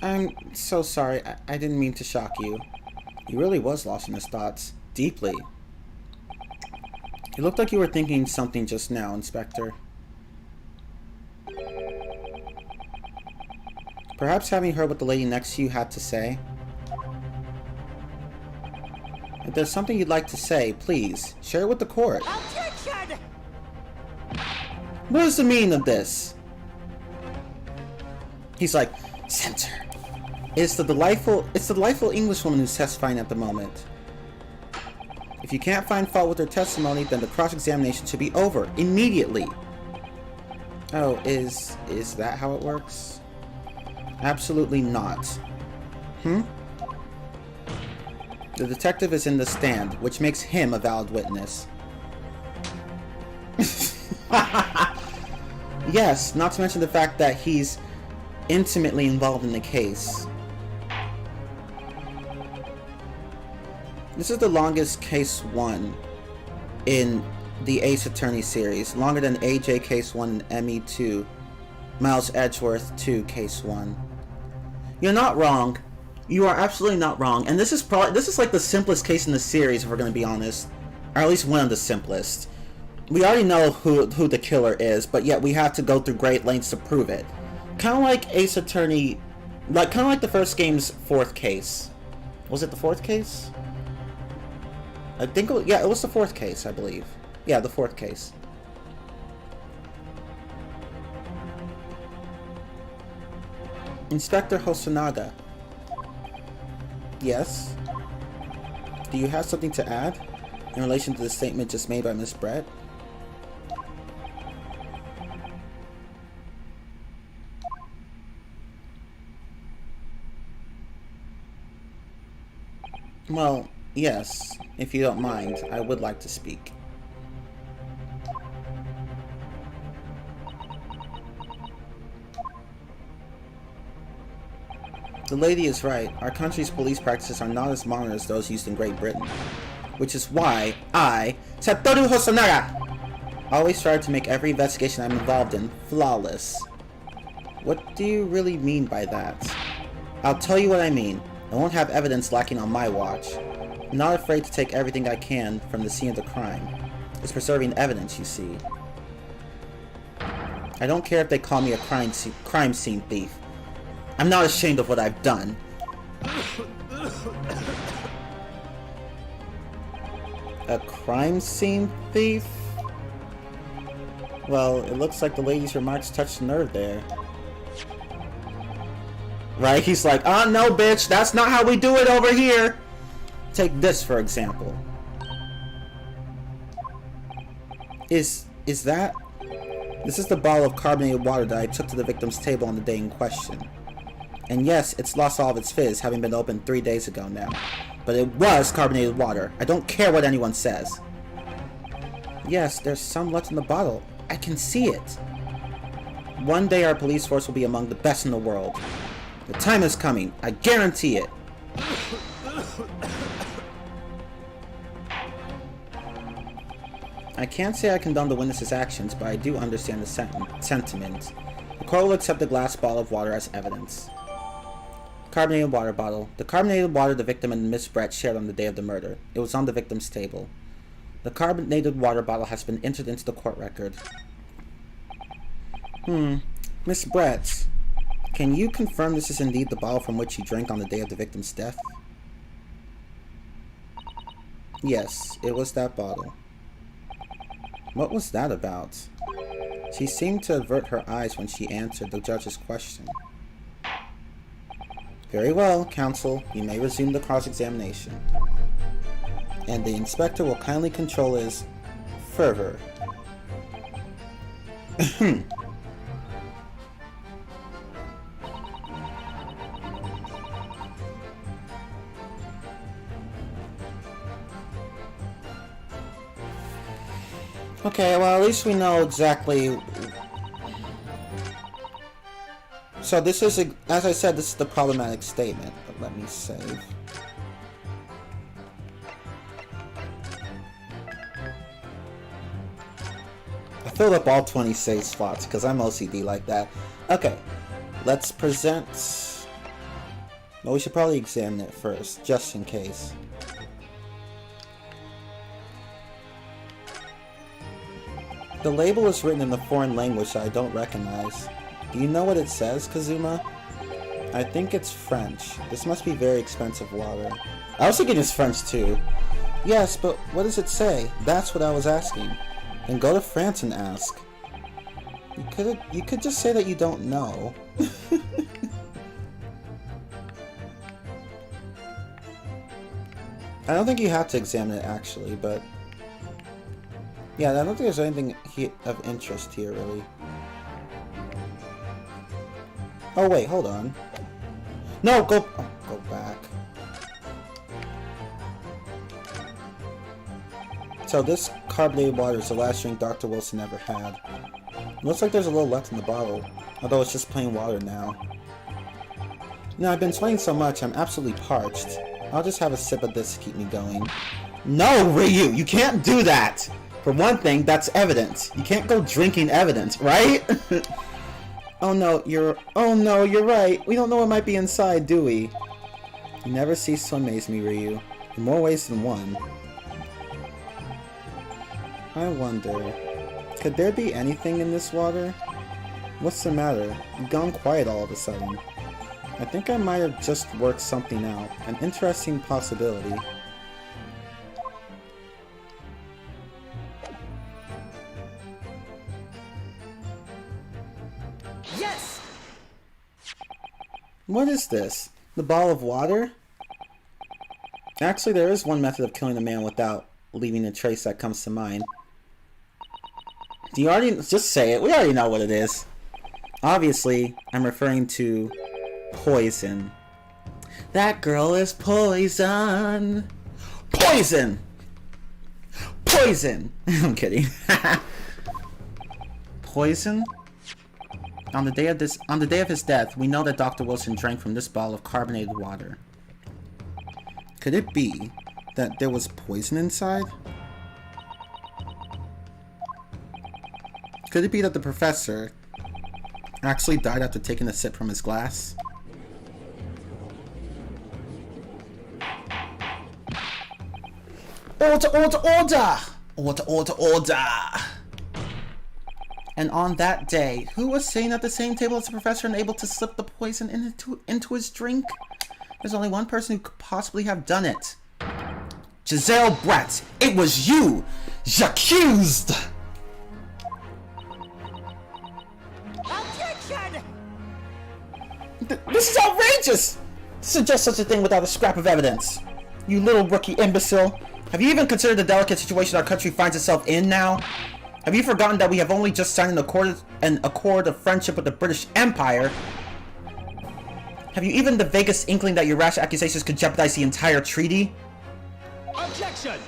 I'm so sorry. I didn't mean to shock you. He really was lost in his thoughts. Deeply. It looked like you were thinking something just now, Inspector. Perhaps having heard what the lady next to you had to say? If there's something you'd like to say, please, share it with the court. Objection! What is the meaning of this? He's like, censor. It's the delightful Englishwoman who's testifying at the moment. If you can't find fault with her testimony, then the cross-examination should be over immediately. Oh, is that how it works? Absolutely not. The detective is in the stand, which makes him a valid witness. Yes, not to mention the fact that he's intimately involved in the case. This is the longest case 1 in the Ace Attorney series, longer than AJ Case 1 and ME 2, Miles Edgeworth 2 Case 1. You're not wrong. You are absolutely not wrong. And this is like the simplest case in the series, if we're going to be honest, or at least one of the simplest. We already know who the killer is, but yet we have to go through great lengths to prove it. Kind of like Ace Attorney, kind of like the first game's 4th case. Was it the 4th case? I think, it was the 4th case, I believe. Yeah, the 4th case. Inspector Hosonaga. Yes? Do you have something to add in relation to the statement just made by Miss Brett? Well, yes, if you don't mind, I would like to speak. The lady is right. Our country's police practices are not as modern as those used in Great Britain. Which is why I, Satoru Hosonaga, always strive to make every investigation I'm involved in flawless. What do you really mean by that? I'll tell you what I mean. I won't have evidence lacking on my watch. I'm not afraid to take everything I can from the scene of the crime. It's preserving evidence, you see. I don't care if they call me a crime scene thief. I'm not ashamed of what I've done. A crime scene thief? Well, it looks like the lady's remarks touched a nerve there. Right? He's like, oh no, bitch, that's not how we do it over here. Take this, for example. Is that? This is the bottle of carbonated water that I took to the victim's table on the day in question. And yes, it's lost all of its fizz, having been opened 3 days ago now. But it was carbonated water. I don't care what anyone says. Yes, there's some left in the bottle. I can see it. One day our police force will be among the best in the world. The time is coming. I guarantee it. I can't say I condone the witness's actions, but I do understand the sentiment. The court will accept the glass bottle of water as evidence. Carbonated water bottle. The carbonated water the victim and Miss Brett shared on the day of the murder. It was on the victim's table. The carbonated water bottle has been entered into the court record. Miss Brett, can you confirm this is indeed the bottle from which you drank on the day of the victim's death? Yes, it was that bottle. What was that about? She seemed to avert her eyes when she answered the judge's question. Very well, counsel. You may resume the cross-examination. And the inspector will kindly control his fervor. Okay, well, at least we know exactly. So this is, as I said, this is the problematic statement. let me save. I filled up all 20 save slots because I'm OCD like that. Okay, let's present... Well, we should probably examine it first, just in case. The label is written in a foreign language that I don't recognize. Do you know what it says, Kazuma? I think it's French. This must be very expensive water. I was thinking it's French too. Yes, but what does it say? That's what I was asking. Then go to France and ask. You could just say that you don't know. I don't think you have to examine it actually, but yeah, I don't think there's anything of interest here really. Oh wait, hold on. No, go back. So this carbonated water is the last drink Dr. Wilson ever had. Looks like there's a little left in the bottle, although it's just plain water now. You know, I've been sweating so much, I'm absolutely parched. I'll just have a sip of this to keep me going. No, Ryu! You can't do that! For one thing, that's evidence. You can't go drinking evidence, right? Oh no, you're right. We don't know what might be inside, do we? You never cease to amaze me, Ryu. In more ways than one. I wonder, could there be anything in this water? What's the matter? You've gone quiet all of a sudden. I think I might have just worked something out. An interesting possibility. Yes! What is this? The ball of water? Actually, there is one method of killing a man without leaving a trace that comes to mind. Do you already... Just say it. We already know what it is. Obviously, I'm referring to poison. That girl is poison. Poison! Poison! I'm kidding. Poison? On the day of his death, we know that Dr. Wilson drank from this bottle of carbonated water. Could it be that there was poison inside? Could it be that the professor actually died after taking a sip from his glass? Order, order, order! Order, order, order! And on that day, who was sitting at the same table as the professor and able to slip the poison into his drink? There's only one person who could possibly have done it. Giselle Brett, it was you! J'accused! Objection! This is outrageous! To suggest such a thing without a scrap of evidence. You little rookie imbecile. Have you even considered the delicate situation our country finds itself in now? Have you forgotten that we have only just signed an accord of friendship with the British Empire? Have you even the vaguest inkling that your rash accusations could jeopardize the entire treaty? Objection!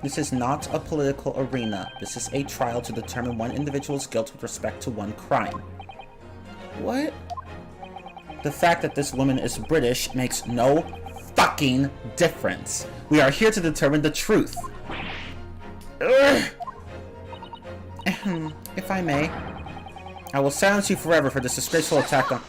This is not a political arena. This is a trial to determine one individual's guilt with respect to one crime. What? The fact that this woman is British makes no fucking difference. We are here to determine the truth. If I may, I will silence you forever for this disgraceful attack on...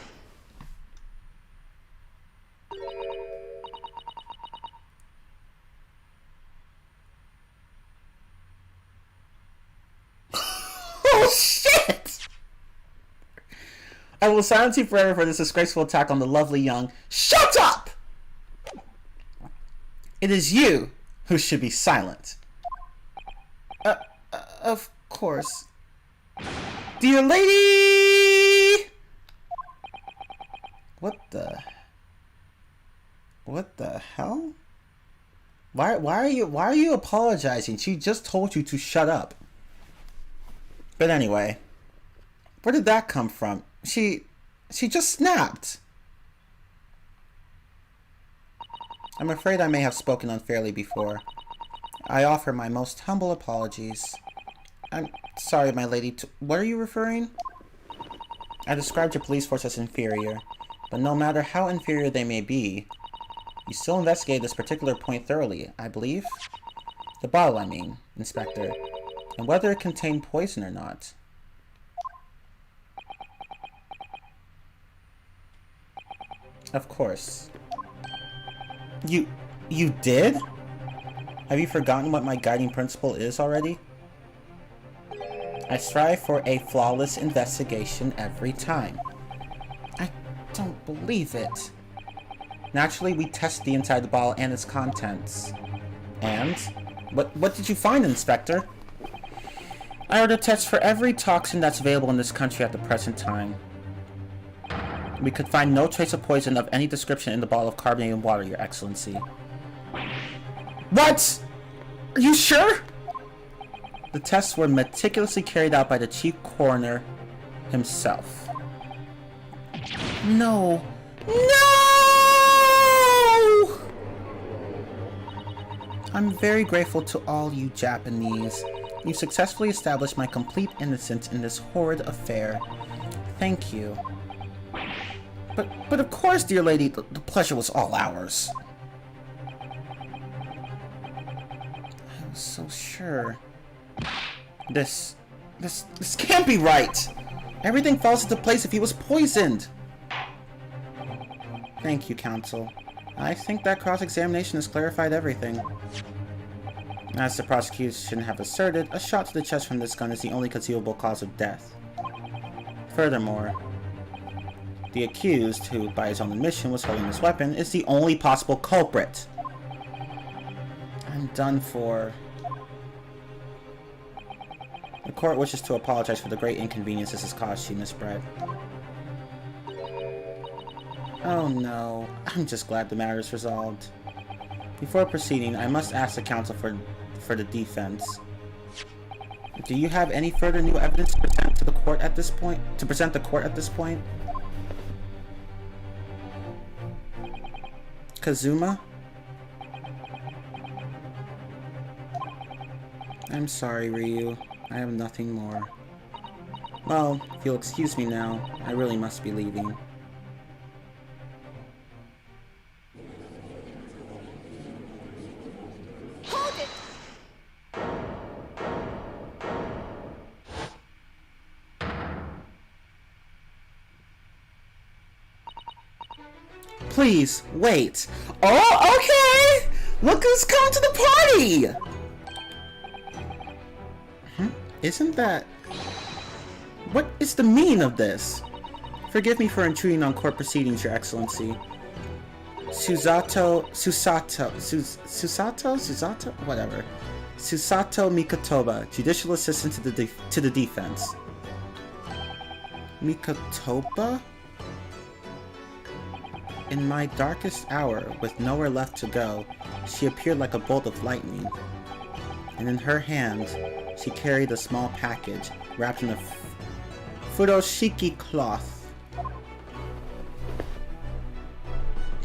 Oh shit! I will silence you forever for this disgraceful attack on the lovely young... Shut up! It is you who should be silent. Of course. Dear lady! What the hell? Why are you apologizing? She just told you to shut up. But anyway, where did that come from? She just snapped. I'm afraid I may have spoken unfairly before. I offer my most humble apologies. I'm sorry, my lady. What are you referring? I described your police force as inferior. But no matter how inferior they may be, you still investigated this particular point thoroughly, I believe? The bottle, I mean, Inspector. And whether it contained poison or not. Of course. You did? Have you forgotten what my guiding principle is already? I strive for a flawless investigation every time. I don't believe it. Naturally, we test the inside of the bottle and its contents. And? What did you find, Inspector? I ordered tests for every toxin that's available in this country at the present time. We could find no trace of poison of any description in the bottle of carbonated water, Your Excellency. What? Are you sure? The tests were meticulously carried out by the chief coroner himself. No. No! I'm very grateful to all you Japanese. You successfully established my complete innocence in this horrid affair. Thank you. But of course, dear lady, the pleasure was all ours. I was so sure. This can't be right! Everything falls into place if he was poisoned! Thank you, Counsel. I think that cross-examination has clarified everything. As the prosecution have asserted, a shot to the chest from this gun is the only conceivable cause of death. Furthermore, the accused, who by his own admission was holding this weapon, is the only possible culprit. I'm done for. The court wishes to apologize for the great inconvenience this has caused you, Miss Brett. Oh no, I'm just glad the matter is resolved. Before proceeding, I must ask the counsel for the defense. Do you have any further new evidence to present to the court at this point? Kazuma? I'm sorry, Ryu. I have nothing more. Well, if you'll excuse me now, I really must be leaving. Hold it! Please, wait. Oh, okay! Look who's come to the party! Isn't that... What is the meaning of this? Forgive me for intruding on court proceedings, Your Excellency. Susato... Whatever. Susato Mikotoba, Judicial Assistant to the Defense. Mikotoba? In my darkest hour, with nowhere left to go, she appeared like a bolt of lightning. And in her hand, she carried a small package wrapped in a furoshiki cloth.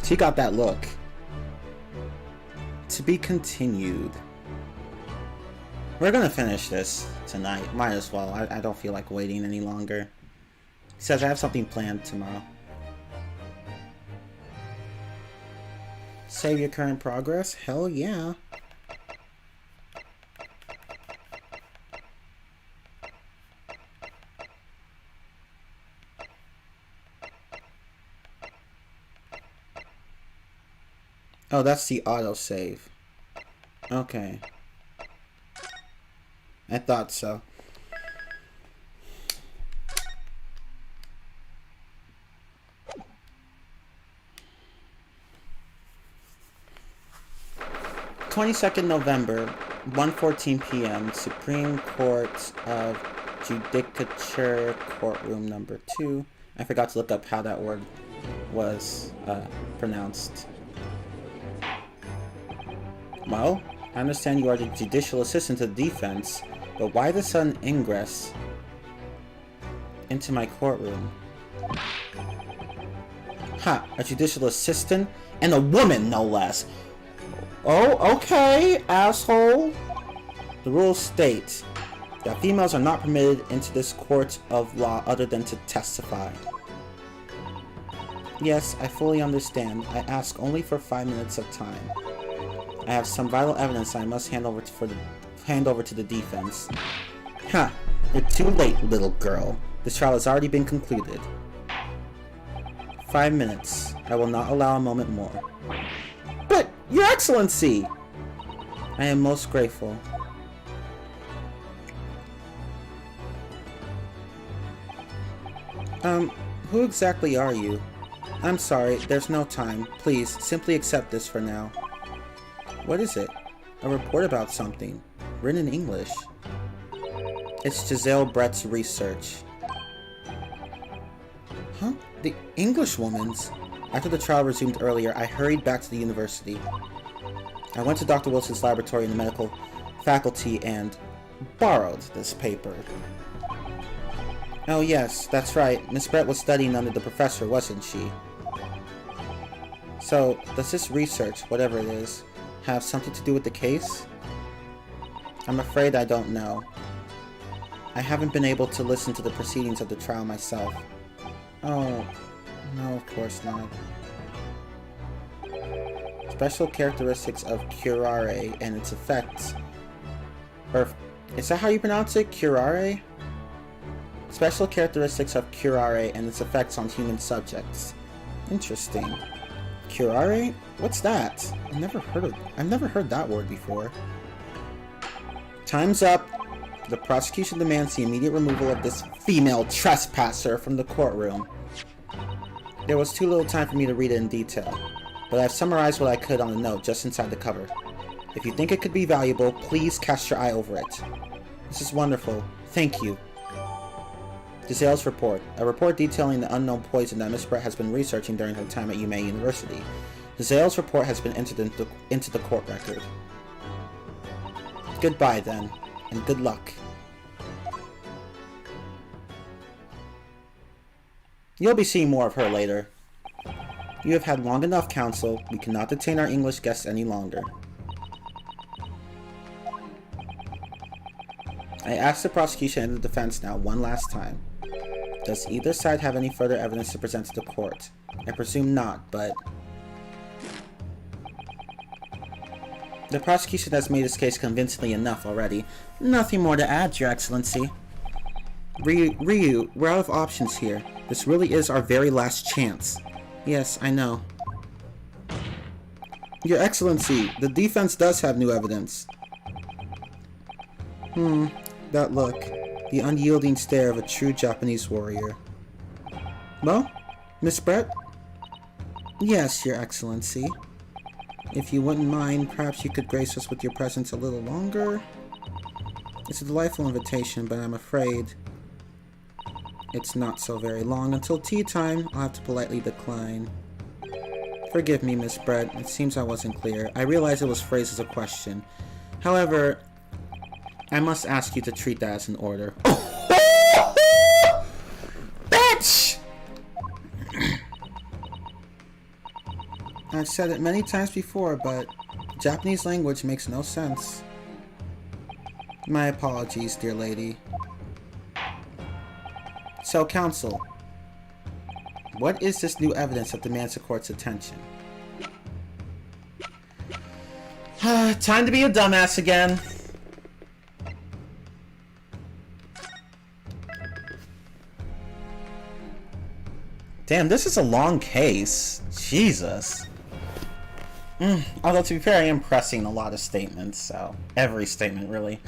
She got that look. To be continued. We're gonna finish this tonight. Might as well. I don't feel like waiting any longer. He says I have something planned tomorrow. Save your current progress? Hell yeah. Oh, that's the autosave. Okay. I thought so. November, 1:14 p.m. Supreme Court of Judicature, courtroom number 2. I forgot to look up how that word was pronounced. Well, I understand you are the judicial assistant to the defense, but why the sudden ingress into my courtroom? Ha! A judicial assistant? And a woman, no less! Oh, okay, asshole! The rules state that females are not permitted into this court of law other than to testify. Yes, I fully understand. I ask only for 5 minutes of time. I have some vital evidence I must hand over to the defense. Ha! You're too late, little girl. This trial has already been concluded. 5 minutes. I will not allow a moment more. But, Your Excellency! I am most grateful. Who exactly are you? I'm sorry, there's no time. Please, simply accept this for now. What is it? A report about something. Written in English. It's Giselle Brett's research. Huh? The Englishwoman's? After the trial resumed earlier, I hurried back to the university. I went to Dr. Wilson's laboratory in the medical faculty and borrowed this paper. Oh yes, that's right. Miss Brett was studying under the professor, wasn't she? So, does this research, whatever it is, have something to do with the case? I'm afraid I don't know. I haven't been able to listen to the proceedings of the trial myself. Oh, no, of course not. Special characteristics of curare and its effects. Is that how you pronounce it? Curare? Special characteristics of curare and its effects on human subjects. Interesting. Curare? What's that? I've never heard that word before. Time's up. The prosecution demands the immediate removal of this female trespasser from the courtroom. There was too little time for me to read it in detail, but I've summarized what I could on a note just inside the cover. If you think it could be valuable, please cast your eye over it. This is wonderful. Thank you. Giselle's report. A report detailing the unknown poison that Miss Brett has been researching during her time at UMA University. Giselle's report has been entered into the court record. Goodbye, then, and good luck. You'll be seeing more of her later. You have had long enough, counsel. We cannot detain our English guests any longer. I ask the prosecution and the defense now one last time. Does either side have any further evidence to present to the court? I presume not, but... The prosecution has made its case convincingly enough already. Nothing more to add, Your Excellency. Ryu, we're out of options here. This really is our very last chance. Yes, I know. Your Excellency, the defense does have new evidence. That look. The unyielding stare of a true Japanese warrior. Well, Miss Brett? Yes, Your Excellency. If you wouldn't mind, perhaps you could grace us with your presence a little longer? It's a delightful invitation, but I'm afraid it's not so very long. Until tea time, I'll have to politely decline. Forgive me, Miss Brett. It seems I wasn't clear. I realize it was phrased as a question. However, I must ask you to treat that as an order. Bitch! I've said it many times before, but Japanese language makes no sense. My apologies, dear lady. So, counsel, what is this new evidence that demands the court's attention? Time to be a dumbass again. Damn, this is a long case. Jesus. Although, to be fair, I am pressing a lot of statements, so... Every statement, really.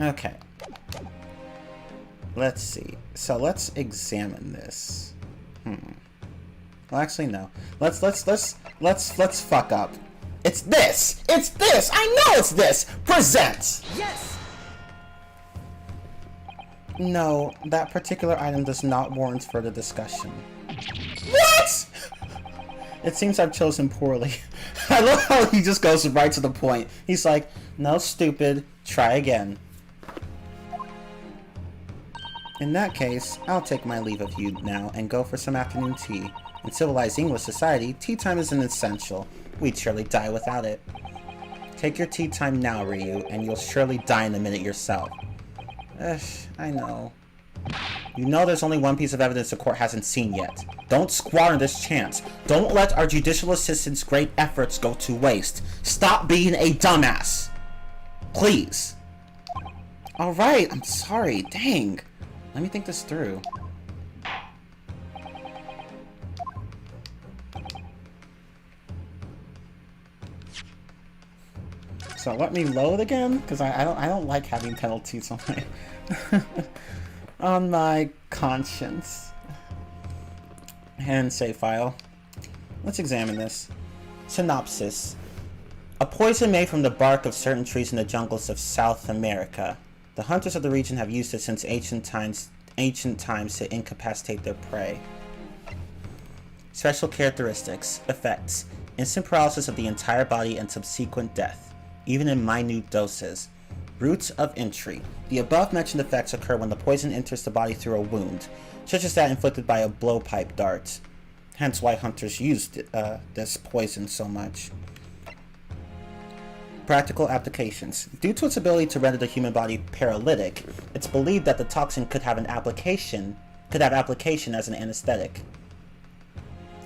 Okay. Let's see. So, let's examine this. Well, actually, no. Let's fuck up. It's this! It's this! I know it's this! Present! Yes! No, that particular item does not warrant further discussion. What?! It seems I've chosen poorly. I love how he just goes right to the point. He's like, no, stupid, try again. In that case, I'll take my leave of you now and go for some afternoon tea. In civilized English society, tea time is an essential. We'd surely die without it. Take your tea time now, Ryu, and you'll surely die in a minute yourself. I know. You know there's only one piece of evidence the court hasn't seen yet. Don't squander this chance. Don't let our judicial assistant's great efforts go to waste. Stop being a dumbass. Please. Alright, I'm sorry. Dang. Let me think this through. So let me load again, because I don't like having penalties on my on my conscience. And save file. Let's examine this. Synopsis. A poison made from the bark of certain trees in the jungles of South America. The hunters of the region have used it since ancient times to incapacitate their prey. Special characteristics. Effects. Instant paralysis of the entire body and subsequent death, even in minute doses. Routes of entry. The above-mentioned effects occur when the poison enters the body through a wound, such as that inflicted by a blowpipe dart. Hence why hunters used this poison so much. Practical applications. Due to its ability to render the human body paralytic, it's believed that the toxin could have application as an anesthetic.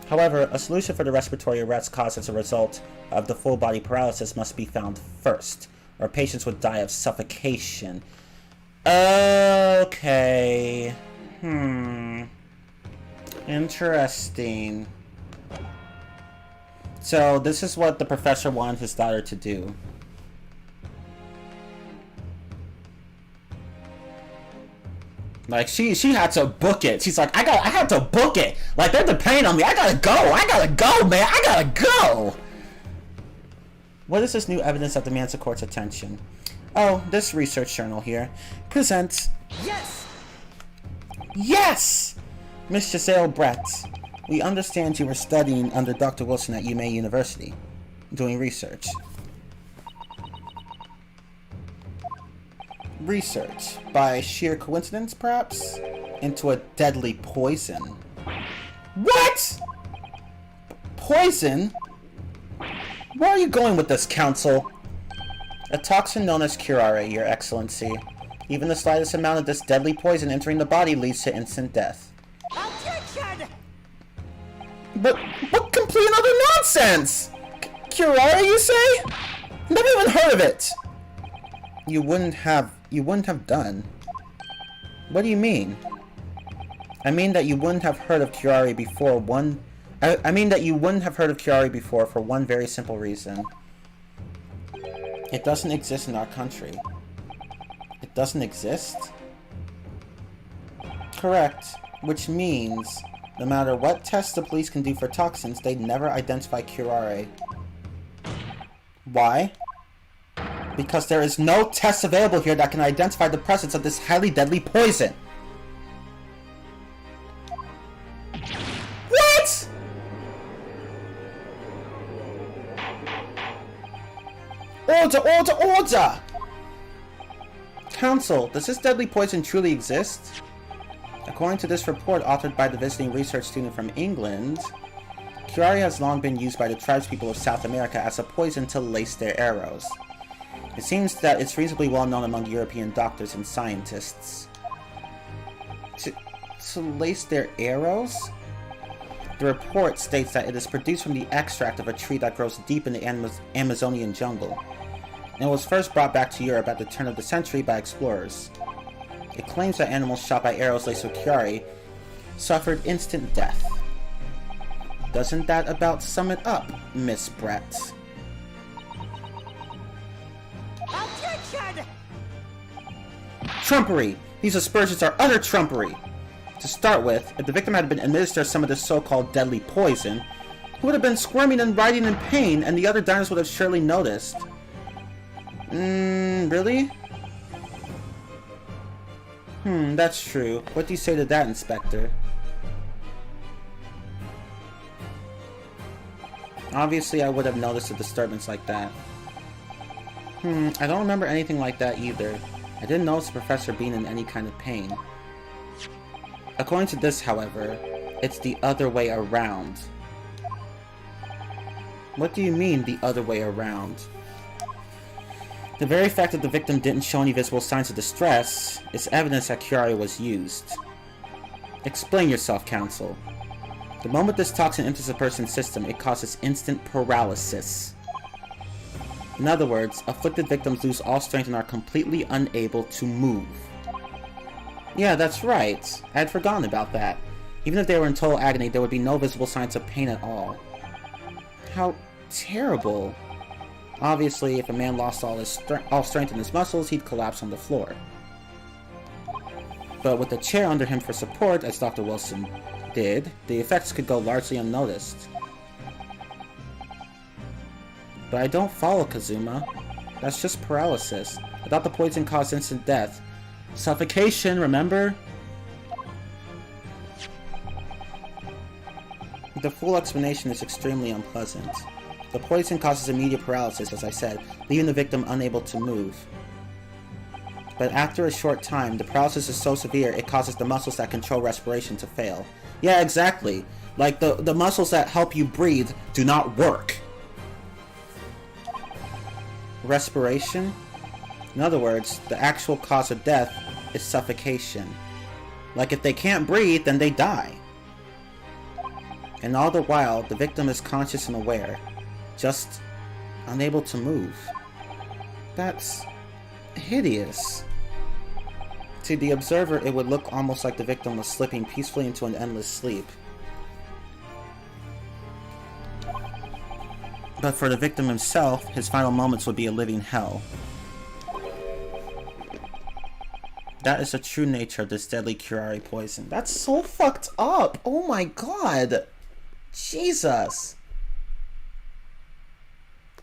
However, a solution for the respiratory arrest caused as a result of the full body paralysis must be found first, or patients would die of suffocation. Okay. Interesting. So this is what the professor wanted his daughter to do. Like she had to book it. She's like, I had to book it. Like they're depending on me. I gotta go, man. I gotta go. What is this new evidence that demands the court's attention? Oh, this research journal here presents. Yes! Miss Giselle Brett, we understand you were studying under Dr. Wilson at UMA University, doing research. Research, by sheer coincidence perhaps, into a deadly poison. What? Poison? Where are you going with this, Counsel? A toxin known as curare, Your Excellency. Even the slightest amount of this deadly poison entering the body leads to instant death. Objection! But what complete and utter nonsense! Curare, you say? Never even heard of it! You wouldn't have done. What do you mean? I mean that you wouldn't have heard of curare before for one very simple reason. It doesn't exist in our country. It doesn't exist? Correct. Which means, no matter what tests the police can do for toxins, they'd never identify curare. Why? Because there is no test available here that can identify the presence of this highly deadly poison. What? Order! Counsel, does this deadly poison truly exist? According to this report authored by the visiting research student from England, curare has long been used by the tribespeople of South America as a poison to lace their arrows. It seems that it's reasonably well known among European doctors and scientists. To lace their arrows? The report states that it is produced from the extract of a tree that grows deep in the Amazonian jungle, and was first brought back to Europe at the turn of the century by explorers. It claims that animals shot by arrows laced with curare suffered instant death. Doesn't that about sum it up, Miss Brett? Objection! Trumpery! These aspersions are utter trumpery! To start with, if the victim had been administered some of this so-called deadly poison, he would have been squirming and writhing in pain, and the other diners would have surely noticed. Really? That's true. What do you say to that, Inspector? Obviously, I would have noticed a disturbance like that. I don't remember anything like that either. I didn't notice the professor being in any kind of pain. According to this, however, it's the other way around. What do you mean, the other way around? The very fact that the victim didn't show any visible signs of distress is evidence that curare was used. Explain yourself, Counsel. The moment this toxin enters a person's system, it causes instant paralysis. In other words, afflicted victims lose all strength and are completely unable to move. Yeah, that's right. I had forgotten about that. Even if they were in total agony, there would be no visible signs of pain at all. How terrible. Obviously, if a man lost all strength in his muscles, he'd collapse on the floor. But with a chair under him for support, as Dr. Wilson did, the effects could go largely unnoticed. But I don't follow, Kazuma. That's just paralysis. I thought the poison caused instant death. Suffocation, remember? The full explanation is extremely unpleasant. The poison causes immediate paralysis, as I said, leaving the victim unable to move. But after a short time, the paralysis is so severe it causes the muscles that control respiration to fail. Yeah, exactly. Like, the muscles that help you breathe do not work. Respiration? In other words, the actual cause of death is suffocation. Like, if they can't breathe, then they die. And all the while, the victim is conscious and aware, just unable to move. That's hideous. To the observer, it would look almost like the victim was slipping peacefully into an endless sleep. But for the victim himself, his final moments would be a living hell. That is the true nature of this deadly curare poison. That's so fucked up! Oh my god! Jesus!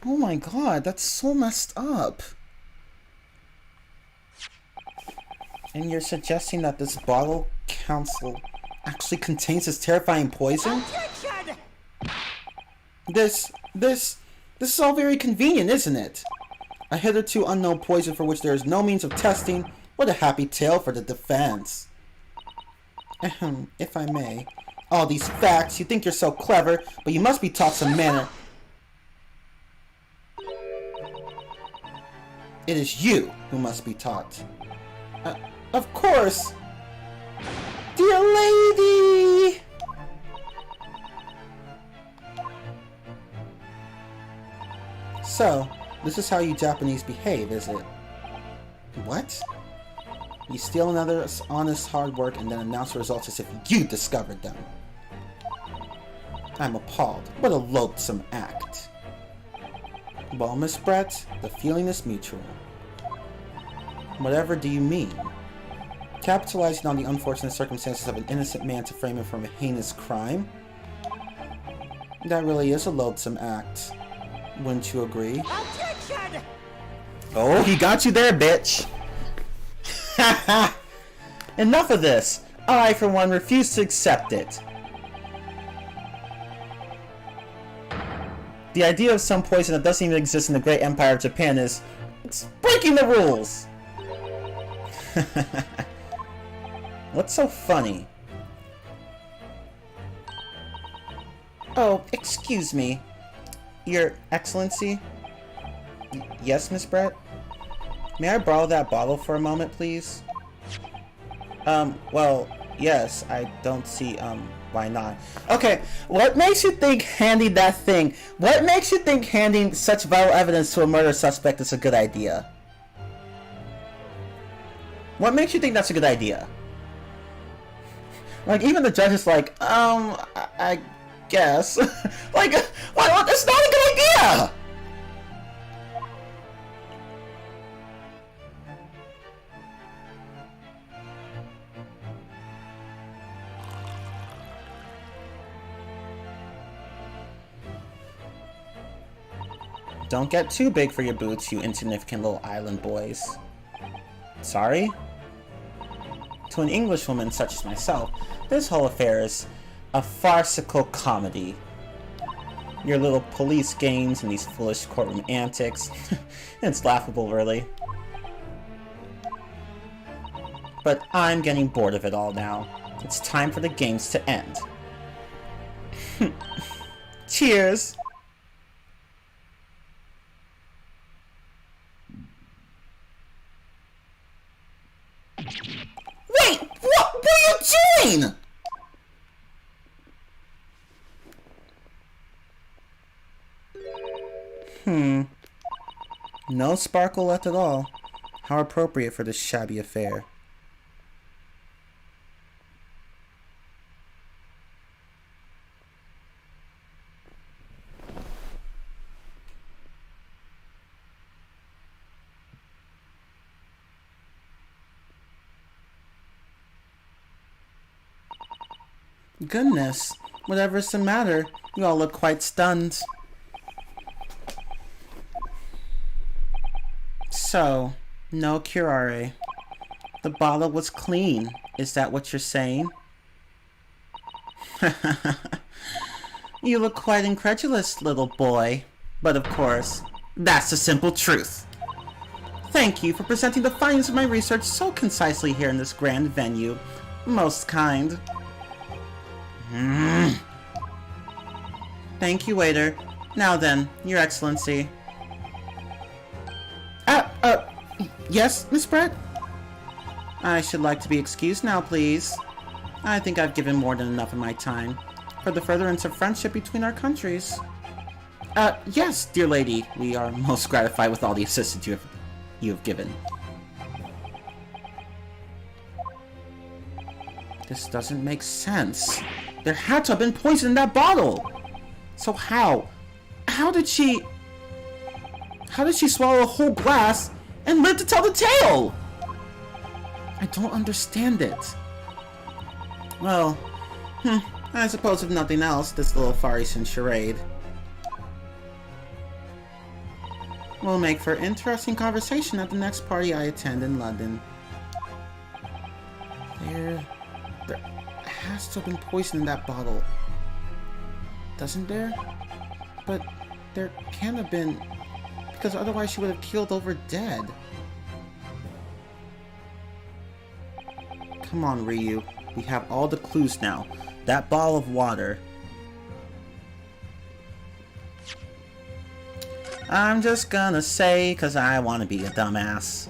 Oh my god, that's so messed up. And you're suggesting that this bottle council actually contains this terrifying poison? Objection! This is all very convenient, isn't it? A hitherto unknown poison for which there is no means of testing. What a happy tale for the defense. Ahem, if I may. All these facts, you think you're so clever, but you must be taught some manner. It is you who must be taught. Of course! Dear lady! So, this is how you Japanese behave, is it? What? You steal another's honest hard work and then announce the results as if you discovered them. I'm appalled. What a loathsome act. Well, Miss Brett, the feeling is mutual. Whatever do you mean? Capitalizing on the unfortunate circumstances of an innocent man to frame him from a heinous crime? That really is a loathsome act. Wouldn't you agree? Objection! Oh, he got you there, bitch! Haha! Enough of this! I, for one, refuse to accept it. The idea of some poison that doesn't even exist in the great empire of Japan is... it's breaking the rules! What's so funny? Oh, excuse me. Your Excellency? Yes, Miss Brett? May I borrow that bottle for a moment, please? Well, yes, I don't see, why not? Okay, what makes you think handing that thing... what makes you think handing such vital evidence to a murder suspect is a good idea? What makes you think that's a good idea? Like, even the judge is like, I guess. Like, what? That's not a good idea! Don't get too big for your boots, you insignificant little island boys. Sorry? To an Englishwoman such as myself, this whole affair is a farcical comedy. Your little police games and these foolish courtroom antics. It's laughable, really. But I'm getting bored of it all now. It's time for the games to end. Cheers! Wait! What are you doing?! No sparkle left at all. How appropriate for this shabby affair. Goodness, whatever's the matter? You all look quite stunned. So, no curare. The bottle was clean. Is that what you're saying? You look quite incredulous, little boy. But of course, that's the simple truth. Thank you for presenting the findings of my research so concisely here in this grand venue. Most kind. Thank you, waiter. Now then, Your Excellency. Yes, Miss Brett? I should like to be excused now, please. I think I've given more than enough of my time for the furtherance of friendship between our countries. Yes, dear lady. We are most gratified with all the assistance you have given. This doesn't make sense. There had to have been poison in that bottle! So how? How did she swallow a whole glass and live to tell the tale? I don't understand it. Well, I suppose if nothing else, this little Far Eastern charade will make for interesting conversation at the next party I attend in London. There has to have been poison in that bottle. Doesn't there? But there can't have been, because otherwise she would have keeled over dead. Come on, Ryu. We have all the clues now. That bottle of water. I'm just gonna say, because I want to be a dumbass.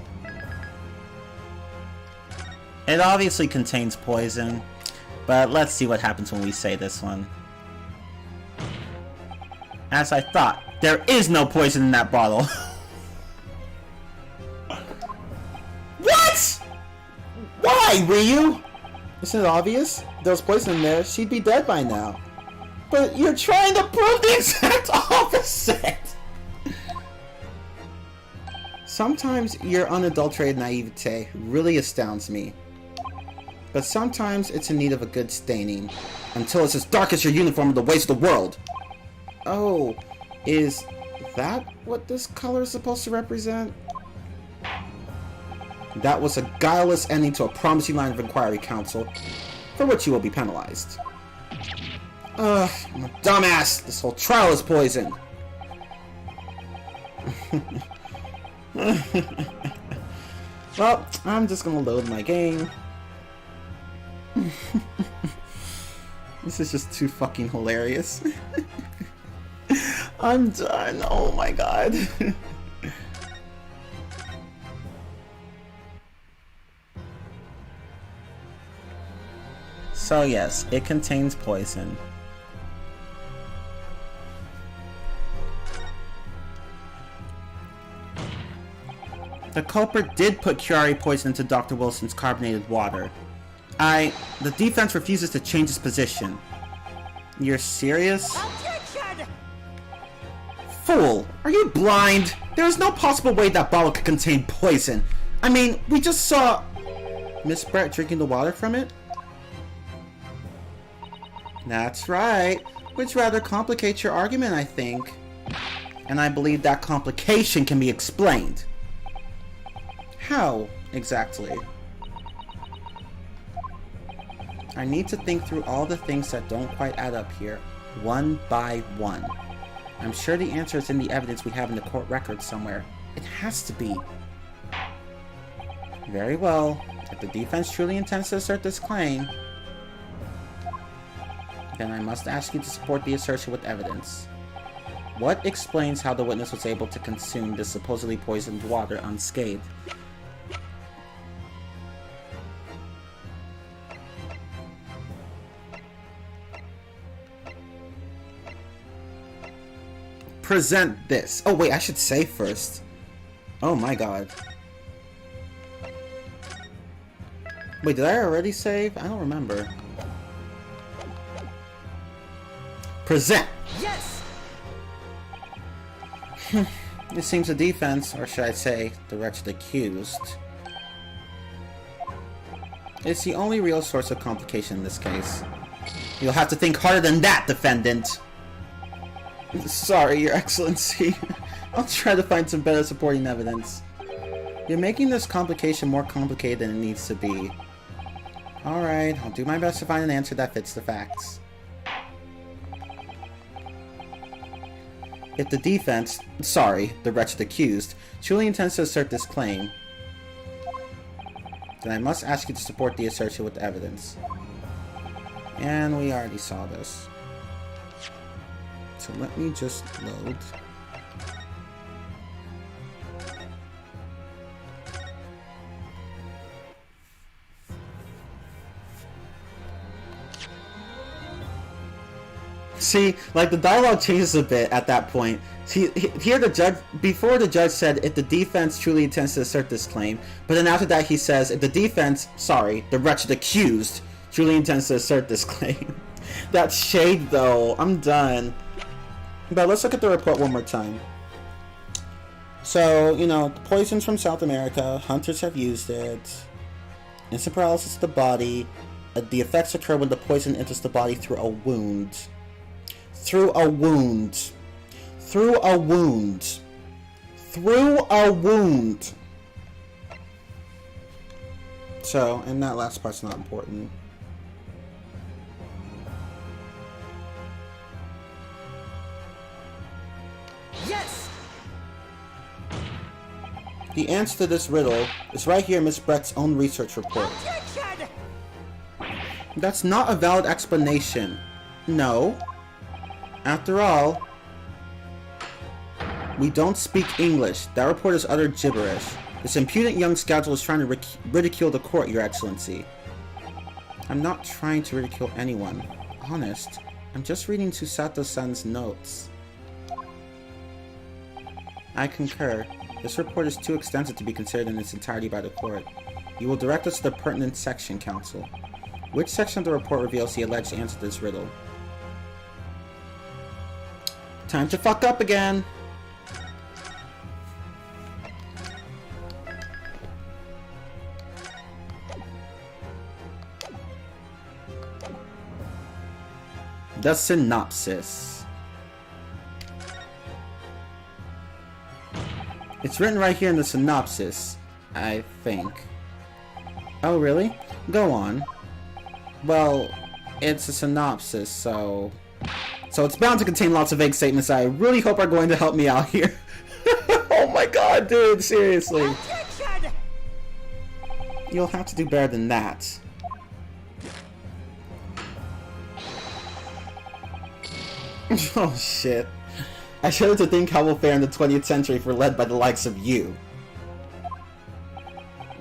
It obviously contains poison, but let's see what happens when we say this one. As I thought, there is no poison in that bottle. What? Why, Ryu? Isn't it obvious? If there was poison in there, she'd be dead by now. But you're trying to prove the exact opposite! Sometimes your unadulterated naivete really astounds me. But sometimes it's in need of a good staining. Until it's as dark as your uniform of the waste of the world! Oh, is that what this color is supposed to represent? That was a guileless ending to a promising line of inquiry, Counsel, for which you will be penalized. Ugh, I'm a dumbass! This whole trial is poisoned! Well, I'm just gonna load my game. This is just too fucking hilarious. I'm done. Oh my god. So yes, it contains poison. The culprit did put curare poison into Dr. Wilson's carbonated water. The defense refuses to change its position. You're serious? Objection! Fool! Are you blind? There is no possible way that bottle could contain poison. I mean, we just saw Miss Brett drinking the water from it? That's right. Which rather complicates your argument, I think. And I believe that complication can be explained. How, exactly? I need to think through all the things that don't quite add up here, one by one. I'm sure the answer is in the evidence we have in the court record somewhere. It has to be. Very well. If the defense truly intends to assert this claim, then I must ask you to support the assertion with evidence. What explains how the witness was able to consume this supposedly poisoned water unscathed? present this. Oh wait, I should say first. Oh my god. Wait, did I already save? I don't remember. Present! Yes! It seems the defense, or should I say, the wretched accused, is the only real source of complication in this case. You'll have to think harder than that, defendant! Sorry, Your Excellency. I'll try to find some better supporting evidence. You're making this complication more complicated than it needs to be. Alright, I'll do my best to find an answer that fits the facts. If the defense, sorry, the wretched accused, truly intends to assert this claim, then I must ask you to support the assertion with evidence. And we already saw this. So let me just load. See, like, the dialogue changes a bit at that point. See, here the judge, before the judge said, if the defense truly intends to assert this claim, but then after that he says, if the defense, sorry, the wretched accused, truly intends to assert this claim. That shade, though. I'm done. But let's look at the report one more time. So, you know, the poison's from South America. Hunters have used it. Instant paralysis of the body. The effects occur when the poison enters the body through a wound. Through a wound. Through a wound. Through a wound. So, and that last part's not important. Yes! The answer to this riddle is right here in Miss Brett's own research report. Objection! That's not a valid explanation. No. After all, we don't speak English. That report is utter gibberish. This impudent young scoundrel is trying to ridicule the court, Your Excellency. I'm not trying to ridicule anyone. Honest. I'm just reading Susato-san's notes. I concur. This report is too extensive to be considered in its entirety by the court. You will direct us to the pertinent section, Counsel. Which section of the report reveals the alleged answer to this riddle? Time to fuck up again! The synopsis. It's written right here in the synopsis, I think. Oh, really? Go on. Well, it's a synopsis, so it's bound to contain lots of vague statements I really hope are going to help me out here. Oh my god, dude, seriously. Objection! You'll have to do better than that. Oh shit. I shudder to think how we'll fare in the 20th century if we're led by the likes of you.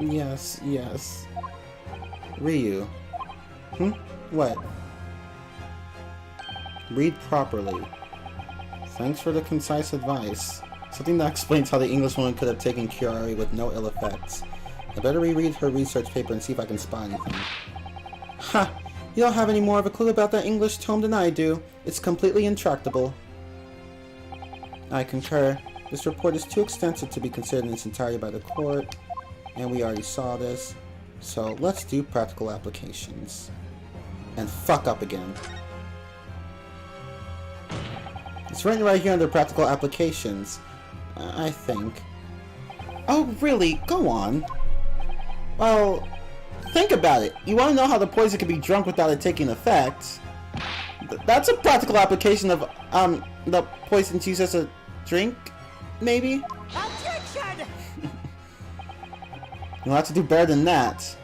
Yes, yes. Ryu. What? Read properly. Thanks for the concise advice. Something that explains how the Englishwoman could have taken Kiari with no ill effects. I better reread her research paper and see if I can spot anything. Ha! You don't have any more of a clue about that English tome than I do. It's completely intractable. I concur. This report is too extensive to be considered in its entirety by the court, and we already saw this. So let's do practical applications. And fuck up again. It's written right here under practical applications, I think. Oh, really? Go on. Well, think about it. You want to know how the poison can be drunk without it taking effect? That's a practical application of, the poison's used as a drink, maybe? Objection! You'll have to do better than that.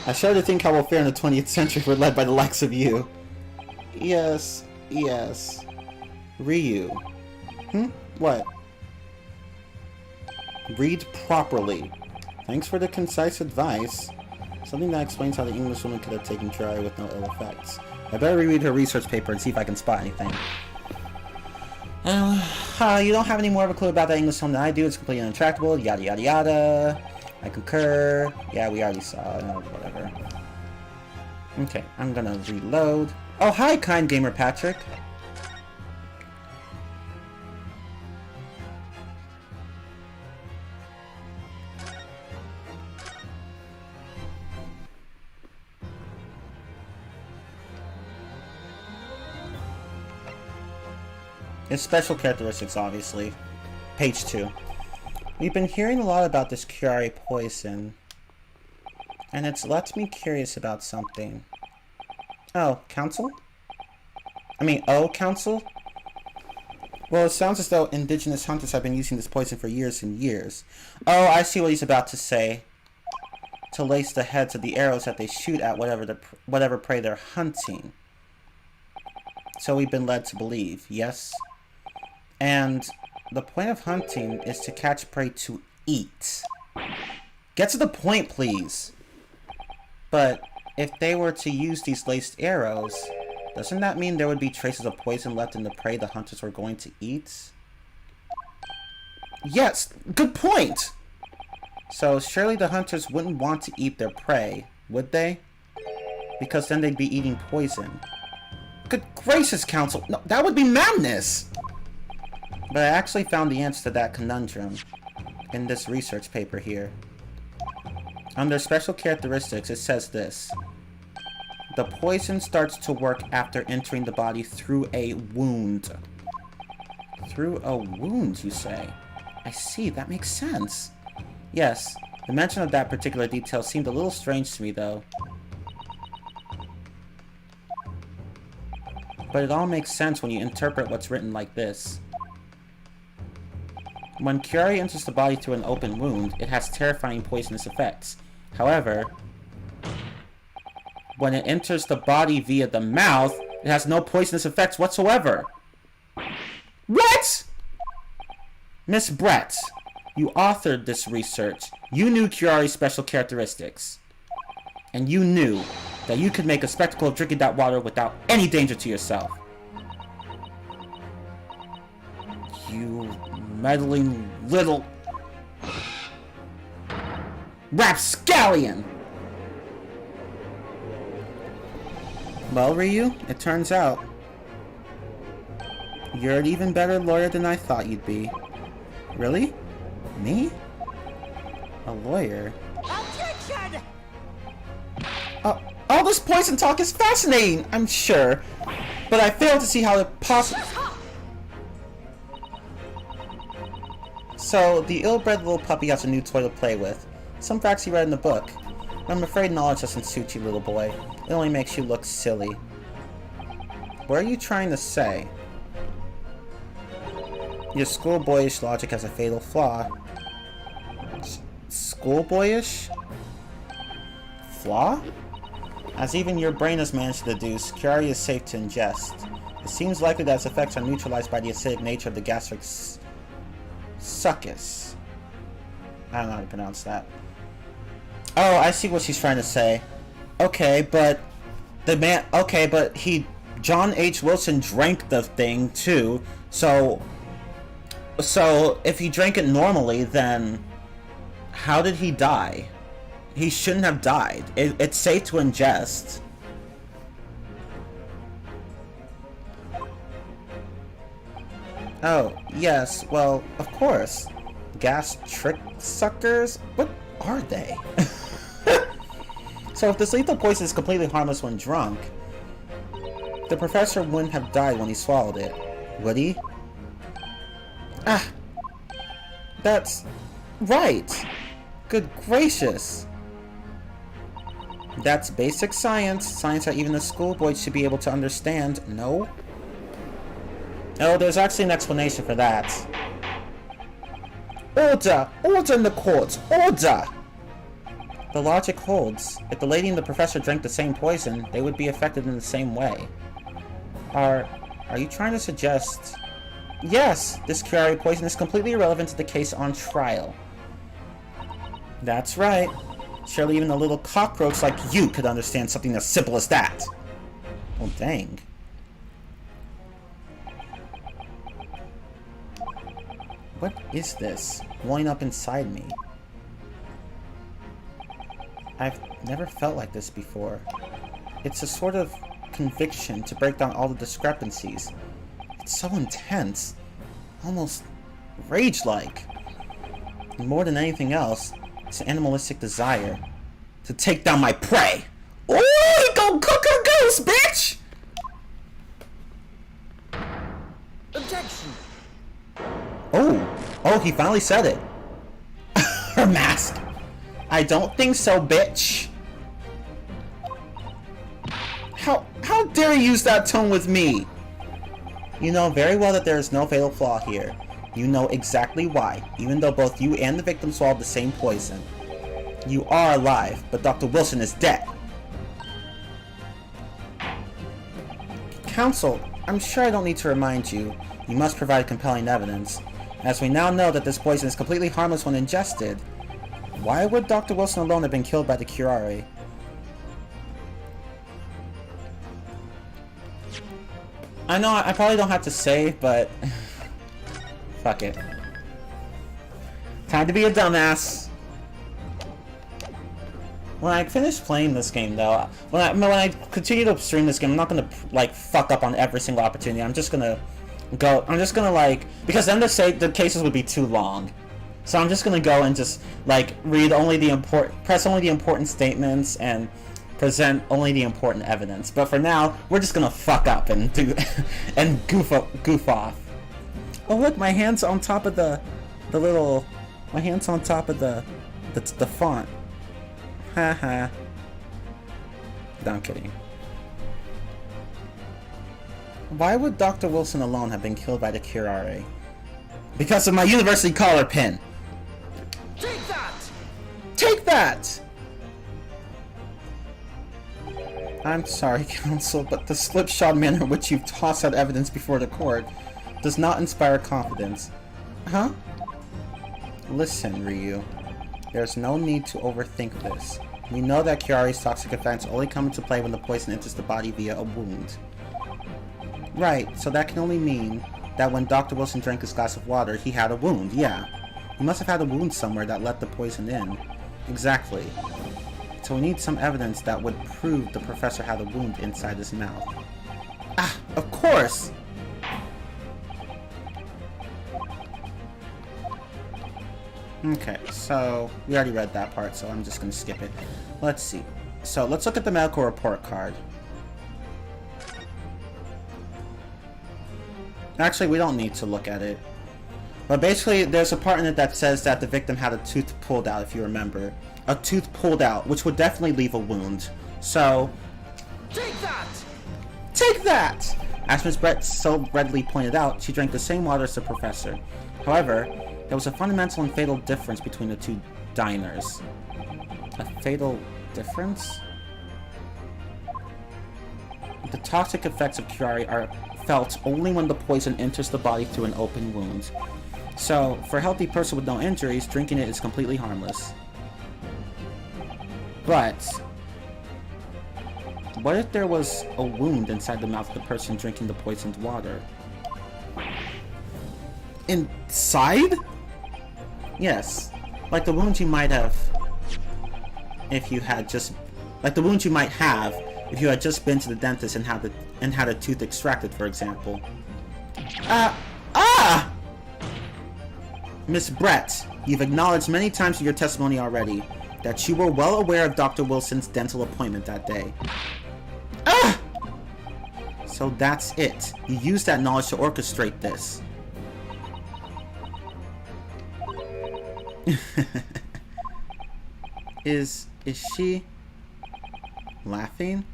I shudder to think how we'll fare in the 20th century if we're led by the likes of you. Yes, yes. Ryu. What? Read properly. Thanks for the concise advice. Something that explains how the Englishwoman could have taken Kiari with no ill effects. I better reread her research paper and see if I can spot anything. You don't have any more of a clue about that English home than I do. It's completely unattractable. Yada yada yada. I concur. Yeah, we already saw it. Whatever. Okay, I'm gonna reload. Oh, hi, kind gamer Patrick. Its special characteristics, obviously. Page 2. We've been hearing a lot about this curare poison, and it's left me curious about something. Oh, council? Council? Well, it sounds as though indigenous hunters have been using this poison for years and years. Oh, I see what he's about to say. To lace the heads of the arrows that they shoot at whatever prey they're hunting. So we've been led to believe, yes? And the point of hunting is to catch prey to eat. Get to the point, please. But if they were to use these laced arrows, doesn't that mean there would be traces of poison left in the prey the hunters were going to eat? Yes, good point! So surely the hunters wouldn't want to eat their prey, would they? Because then they'd be eating poison. Good gracious, Council! No, that would be madness! But I actually found the answer to that conundrum in this research paper here. Under special characteristics, it says this. The poison starts to work after entering the body through a wound. Through a wound, you say? I see, that makes sense. Yes, the mention of that particular detail seemed a little strange to me, though. But it all makes sense when you interpret what's written like this. When curare enters the body through an open wound, it has terrifying poisonous effects. However, when it enters the body via the mouth, it has no poisonous effects whatsoever. What? Miss Brett, you authored this research. You knew curare's special characteristics. And you knew that you could make a spectacle of drinking that water without any danger to yourself. You meddling little rapscallion! Well, Ryu, it turns out you're an even better lawyer than I thought you'd be. Really? Me? A lawyer? Objection! All this poison talk is fascinating, I'm sure, but I fail to see how it possibly... So, the ill-bred little puppy has a new toy to play with. Some facts he read in the book. I'm afraid knowledge doesn't suit you, little boy. It only makes you look silly. What are you trying to say? Your schoolboyish logic has a fatal flaw. Schoolboyish? Flaw? As even your brain has managed to deduce, curare is safe to ingest. It seems likely that its effects are neutralized by the acidic nature of the gastric succus. I don't know how to pronounce that. Oh, I see what she's trying to say. Okay, but John H. Wilson drank the thing too, so if he drank it normally, then how did he die? He shouldn't have died. It's safe to ingest. Oh, yes, well, of course. Gastric suckers? What are they? So if this lethal poison is completely harmless when drunk, the professor wouldn't have died when he swallowed it, would he? Ah! That's... right! Good gracious! That's basic science. Science that even a schoolboy should be able to understand, no? Oh, there's actually an explanation for that. Order! Order in the court! Order! The logic holds. If the lady and the professor drank the same poison, they would be affected in the same way. Are you trying to suggest... Yes, this curare poison is completely irrelevant to the case on trial. That's right. Surely even a little cockroach like you could understand something as simple as that. Oh, dang. What is this welling up inside me? I've never felt like this before. It's a sort of conviction to break down all the discrepancies. It's so intense, almost rage-like. And more than anything else, it's an animalistic desire to take down my prey. Ooh, go cook a goose, bitch! Objection! Oh, he finally said it. Her mask. I don't think so, bitch. How dare you use that tone with me? You know very well that there is no fatal flaw here. You know exactly why, even though both you and the victim swallowed the same poison. You are alive, but Dr. Wilson is dead. Counsel, I'm sure I don't need to remind you. You must provide compelling evidence. As we now know that this poison is completely harmless when ingested, why would Dr. Wilson alone have been killed by the curare? I know I probably don't have to say, but fuck it. Time to be a dumbass. When I finish playing this game, though, when I continue to stream this game, I'm not gonna like fuck up on every single opportunity. I'm just gonna like, because then the cases would be too long. So I'm just gonna go and just like read only the press only the important statements and present only the important evidence. But for now, we're just gonna fuck up and do and goof off. Oh look, my hand's on top of the font. Haha. No, I'm kidding. Why would Dr. Wilson alone have been killed by the curare? Because of my university collar pin. Take that! Take that! I'm sorry, counsel, but the slipshod manner in which you've tossed out evidence before the court does not inspire confidence. Huh? Listen, Ryu. There's no need to overthink this. We know that Kirare's toxic effects only come into play when the poison enters the body via a wound. Right, so that can only mean that when Dr. Wilson drank his glass of water, he had a wound, yeah. He must have had a wound somewhere that let the poison in. Exactly. So we need some evidence that would prove the professor had a wound inside his mouth. Ah, of course! Okay, so we already read that part, so I'm just gonna skip it. Let's see. So let's look at the medical report card. Actually, we don't need to look at it. But basically, there's a part in it that says that the victim had a tooth pulled out, if you remember. A tooth pulled out, which would definitely leave a wound. So... Take that! Take that! As Ms. Brett so readily pointed out, she drank the same water as the professor. However, there was a fundamental and fatal difference between the two diners. A fatal difference? The toxic effects of curare are felt only when the poison enters the body through an open wound. So, for a healthy person with no injuries, drinking it is completely harmless. But, what if there was a wound inside the mouth of the person drinking the poisoned water? Inside? Yes. Like the wound you might have if you had just... Like the wound you might have if you had just been to the dentist and had a tooth extracted, for example. Miss Brett, you've acknowledged many times in your testimony already that you were well aware of Dr. Wilson's dental appointment that day. So that's it. You used that knowledge to orchestrate this. Is she laughing?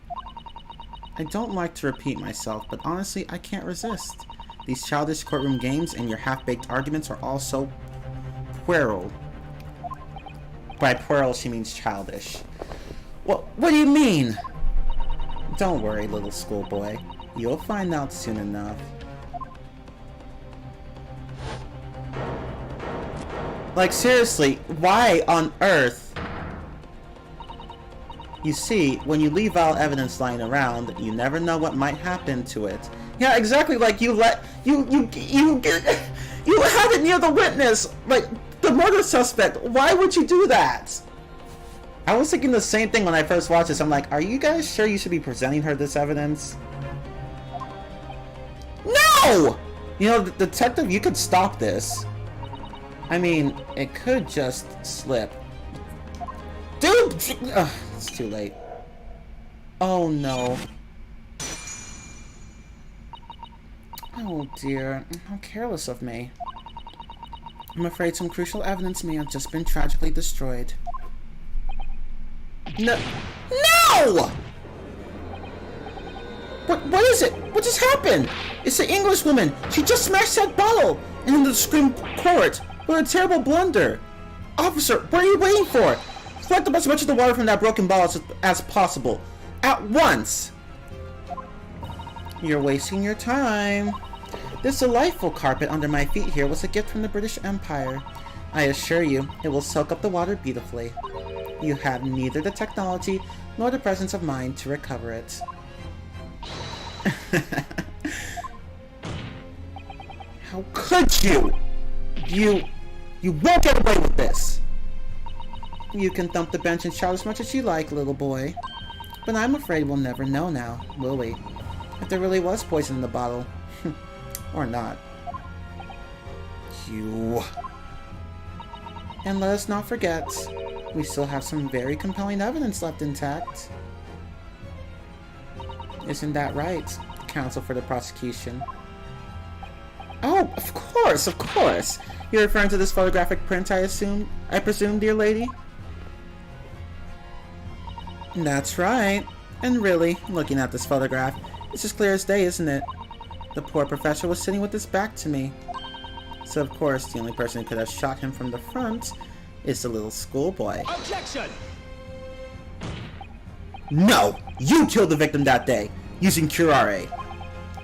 I don't like to repeat myself, but honestly, I can't resist. These childish courtroom games and your half-baked arguments are all so puerile. By puerile, she means childish. What do you mean? Don't worry, little schoolboy. You'll find out soon enough. Like, seriously, why on earth? You see, when you leave out evidence lying around, you never know what might happen to it. Yeah, exactly, like, you You had it near the witness, like the murder suspect. Why would you do that? I was thinking the same thing when I first watched this. I'm like, are you guys sure you should be presenting her this evidence? No! You know, detective, you could stop this. I mean, it could just slip. Dude! Ugh, it's too late. Oh no. Oh dear, how careless of me. I'm afraid some crucial evidence may have just been tragically destroyed. No! No! What is it? What just happened? It's the English woman. She just smashed that bottle into the Supreme Court. What a terrible blunder. Officer, what are you waiting for? Collect as much of the water from that broken bottle as possible. At once! You're wasting your time. This delightful carpet under my feet here was a gift from the British Empire. I assure you, it will soak up the water beautifully. You have neither the technology nor the presence of mind to recover it. How could you? You won't get away with this! You can thump the bench and shout as much as you like, little boy. But I'm afraid we'll never know now, will we? If there really was poison in the bottle. Or not. You... And let us not forget, we still have some very compelling evidence left intact. Isn't that right, counsel for the prosecution? Oh, of course, of course! You're referring to this photographic print, I presume, dear lady? That's right. And really, looking at this photograph, it's as clear as day, isn't it? The poor professor was sitting with his back to me. So of course, the only person who could have shot him from the front is the little schoolboy. Objection! No! You killed the victim that day, using curare.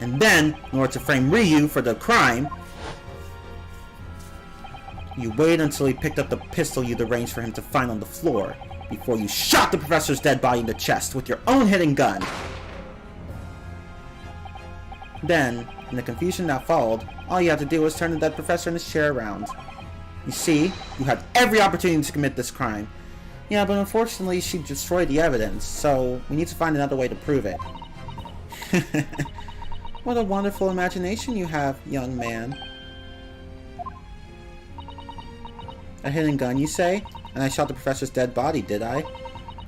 And then, in order to frame Ryu for the crime, you waited until he picked up the pistol you'd arranged for him to find on the floor, before you shot the professor's dead body in the chest with your own hidden gun. Then, in the confusion that followed, all you had to do was turn the dead professor in his chair around. You see, you had every opportunity to commit this crime. Yeah, but unfortunately she destroyed the evidence, so we need to find another way to prove it. What a wonderful imagination you have, young man. A hidden gun, you say? And I shot the professor's dead body, did I?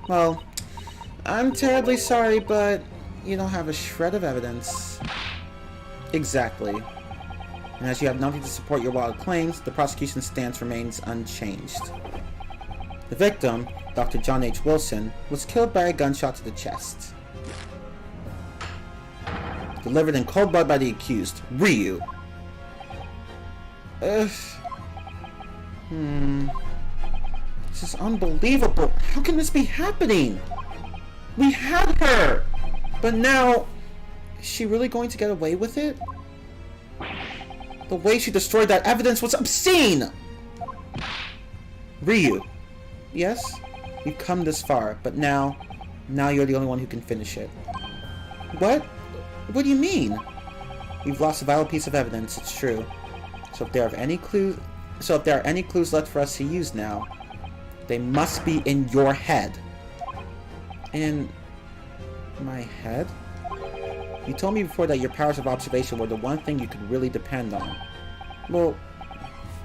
Well, I'm terribly sorry, but you don't have a shred of evidence. Exactly. And as you have nothing to support your wild claims, the prosecution's stance remains unchanged. The victim, Dr. John H. Wilson, was killed by a gunshot to the chest. Delivered in cold blood by the accused, Ryu. This is unbelievable. How can this be happening? We had her! But now, is she really going to get away with it? The way she destroyed that evidence was obscene! Ryu. Yes? You've come this far, but now you're the only one who can finish it. What? What do you mean? You've lost a vital piece of evidence, it's true. So if there are any clues left for us to use now, they must be in your head. In my head? You told me before that your powers of observation were the one thing you could really depend on. Well,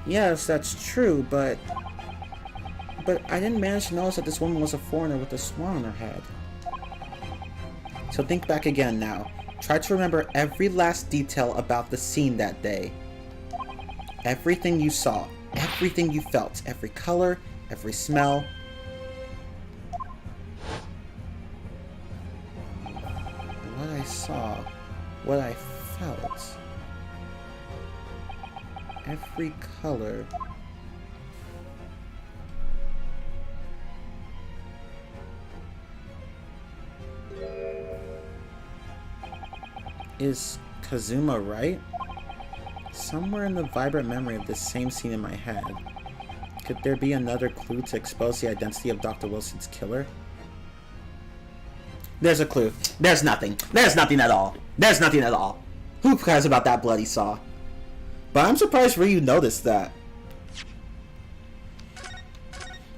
yes, that's true, but I didn't manage to notice that this woman was a foreigner with a swan on her head. So think back again now. Try to remember every last detail about the scene that day. Everything you saw, everything you felt, every color, every smell. What I saw, what I felt. Every color. Is Kazuma right? Somewhere in the vibrant memory of this same scene in my head. Could there be another clue to expose the identity of Dr. Wilson's killer? There's a clue. There's nothing. There's nothing at all. There's nothing at all. Who cares about that bloody saw? But I'm surprised Ryu noticed that.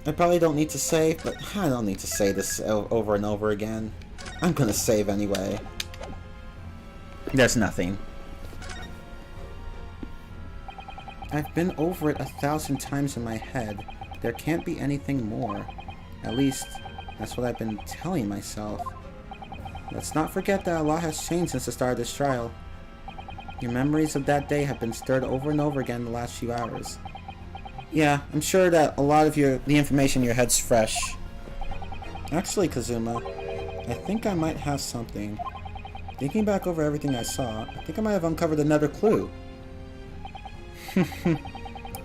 I probably don't need to save, but I don't need to say this over and over again. I'm gonna save anyway. There's nothing. I've been over it 1,000 times in my head. There can't be anything more. At least, that's what I've been telling myself. Let's not forget that a lot has changed since the start of this trial. Your memories of that day have been stirred over and over again in the last few hours. Yeah, I'm sure that a lot of the information in your head's fresh. Actually, Kazuma, I think I might have something. Thinking back over everything I saw, I think I might have uncovered another clue.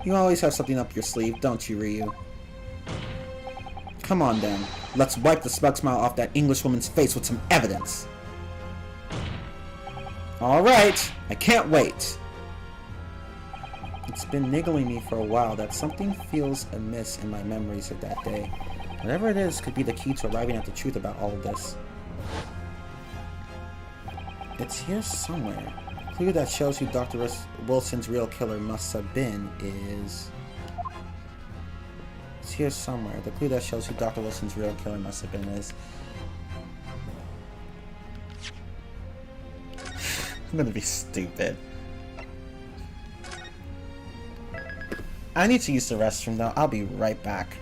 You always have something up your sleeve, don't you, Ryu? Come on then, let's wipe the smug smile off that Englishwoman's face with some evidence. Alright, I can't wait. It's been niggling me for a while that something feels amiss in my memories of that day. Whatever it is could be the key to arriving at the truth about all of this. It's here somewhere. The clue that shows who Dr. Wilson's real killer must have been is... It's here somewhere. The clue that shows who Dr. Wilson's real killer must have been is... I'm gonna be stupid. I need to use the restroom though. I'll be right back.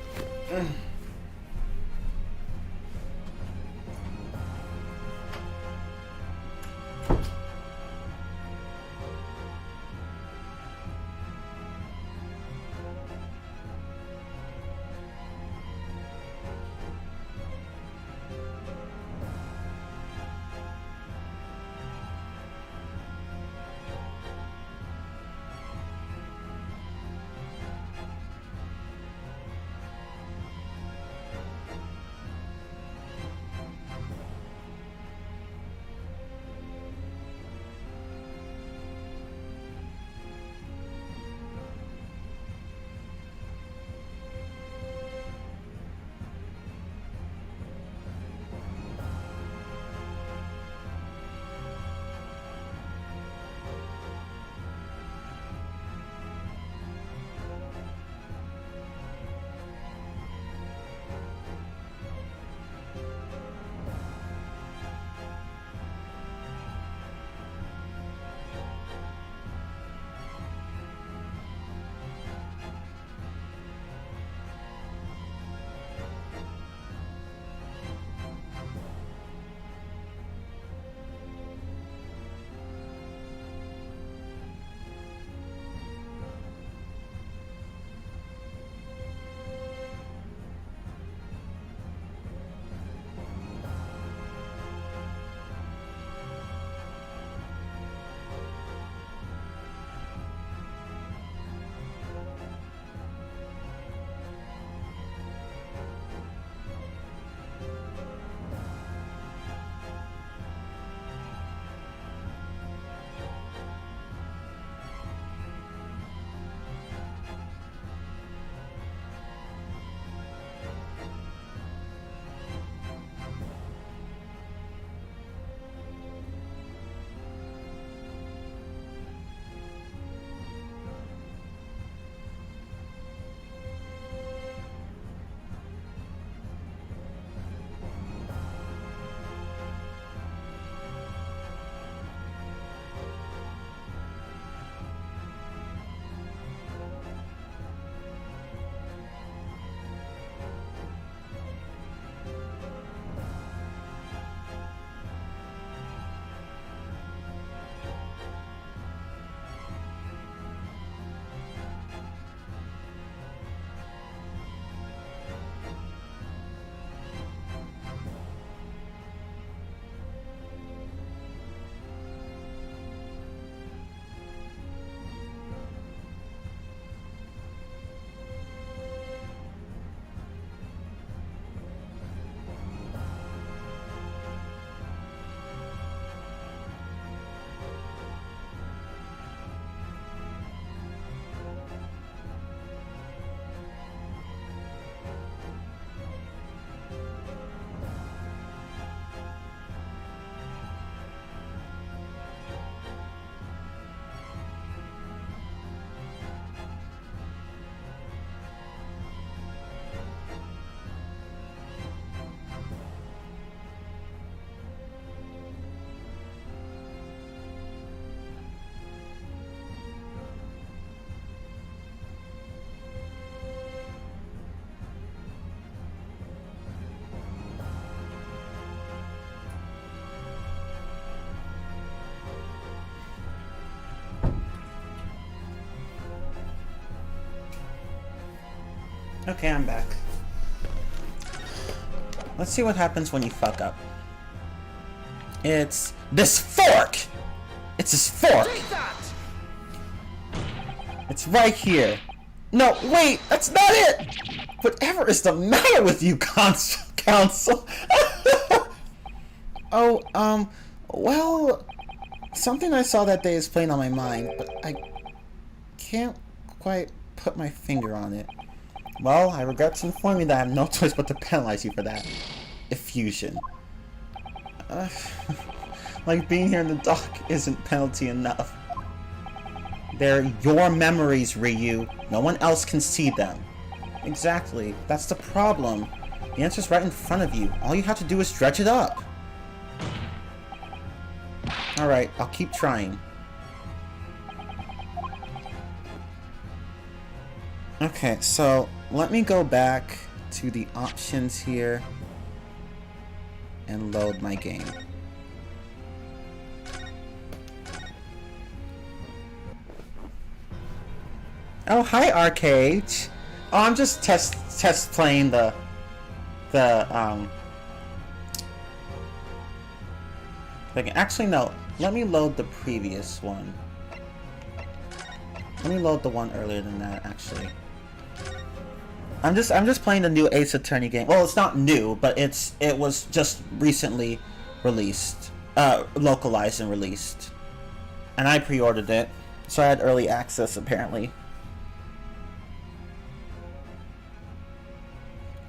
Okay, I'm back. Let's see what happens when you fuck up. It's this fork! It's this fork! Take that! It's right here. No, wait, that's not it! Whatever is the matter with you, Council? Oh, well, something I saw that day is playing on my mind, but I can't quite put my finger on it. Well, I regret to inform you that I have no choice but to penalize you for that. Effusion. Like being here in the dock isn't penalty enough. They're your memories, Ryu. No one else can see them. Exactly. That's the problem. The answer's right in front of you. All you have to do is stretch it up. Alright, I'll keep trying. Okay, so let me go back to the options here and load my game. Oh, hi, Arcade. Oh, I'm just test playing the like, actually, no. Let me load the previous one. Let me load the one earlier than that, actually. I'm just playing the new Ace Attorney game. Well, it's not new, but it was just recently released, localized and released, and I pre-ordered it, so I had early access apparently.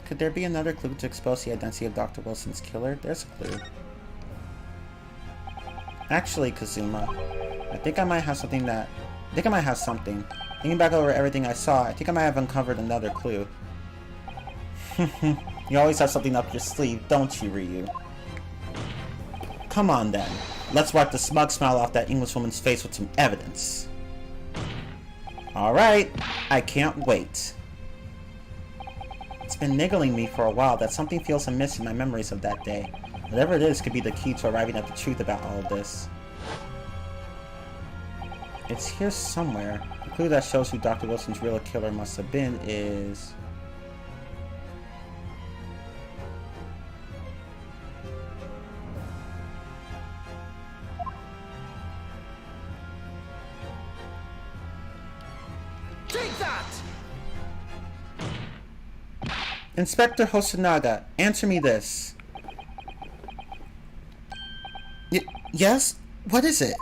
Could there be another clue to expose the identity of Dr. Wilson's killer? There's a clue. Actually, Kazuma, I think I might have something that... I think I might have something. Thinking back over everything I saw, I think I might have uncovered another clue. You always have something up your sleeve, don't you, Ryu? Come on then. Let's wipe the smug smile off that Englishwoman's face with some evidence. Alright, I can't wait. It's been niggling me for a while that something feels amiss in my memories of that day. Whatever it is could be the key to arriving at the truth about all of this. It's here somewhere. The clue that shows who Dr. Wilson's real killer must have been is... Take that! Inspector Hosonaga, answer me this. Yes? What is it?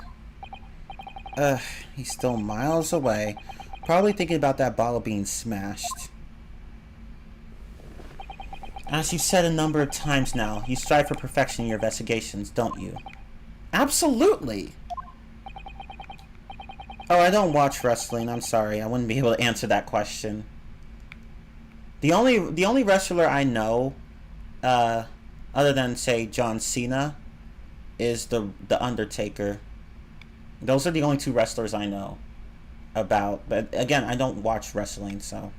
He's still miles away. Probably thinking about that bottle being smashed. As you've said a number of times now, you strive for perfection in your investigations, don't you? Absolutely! Oh, I don't watch wrestling. I'm sorry. I wouldn't be able to answer that question. The only wrestler I know, other than, say, John Cena, is the Undertaker. Those are the only two wrestlers I know about. But again, I don't watch wrestling, so.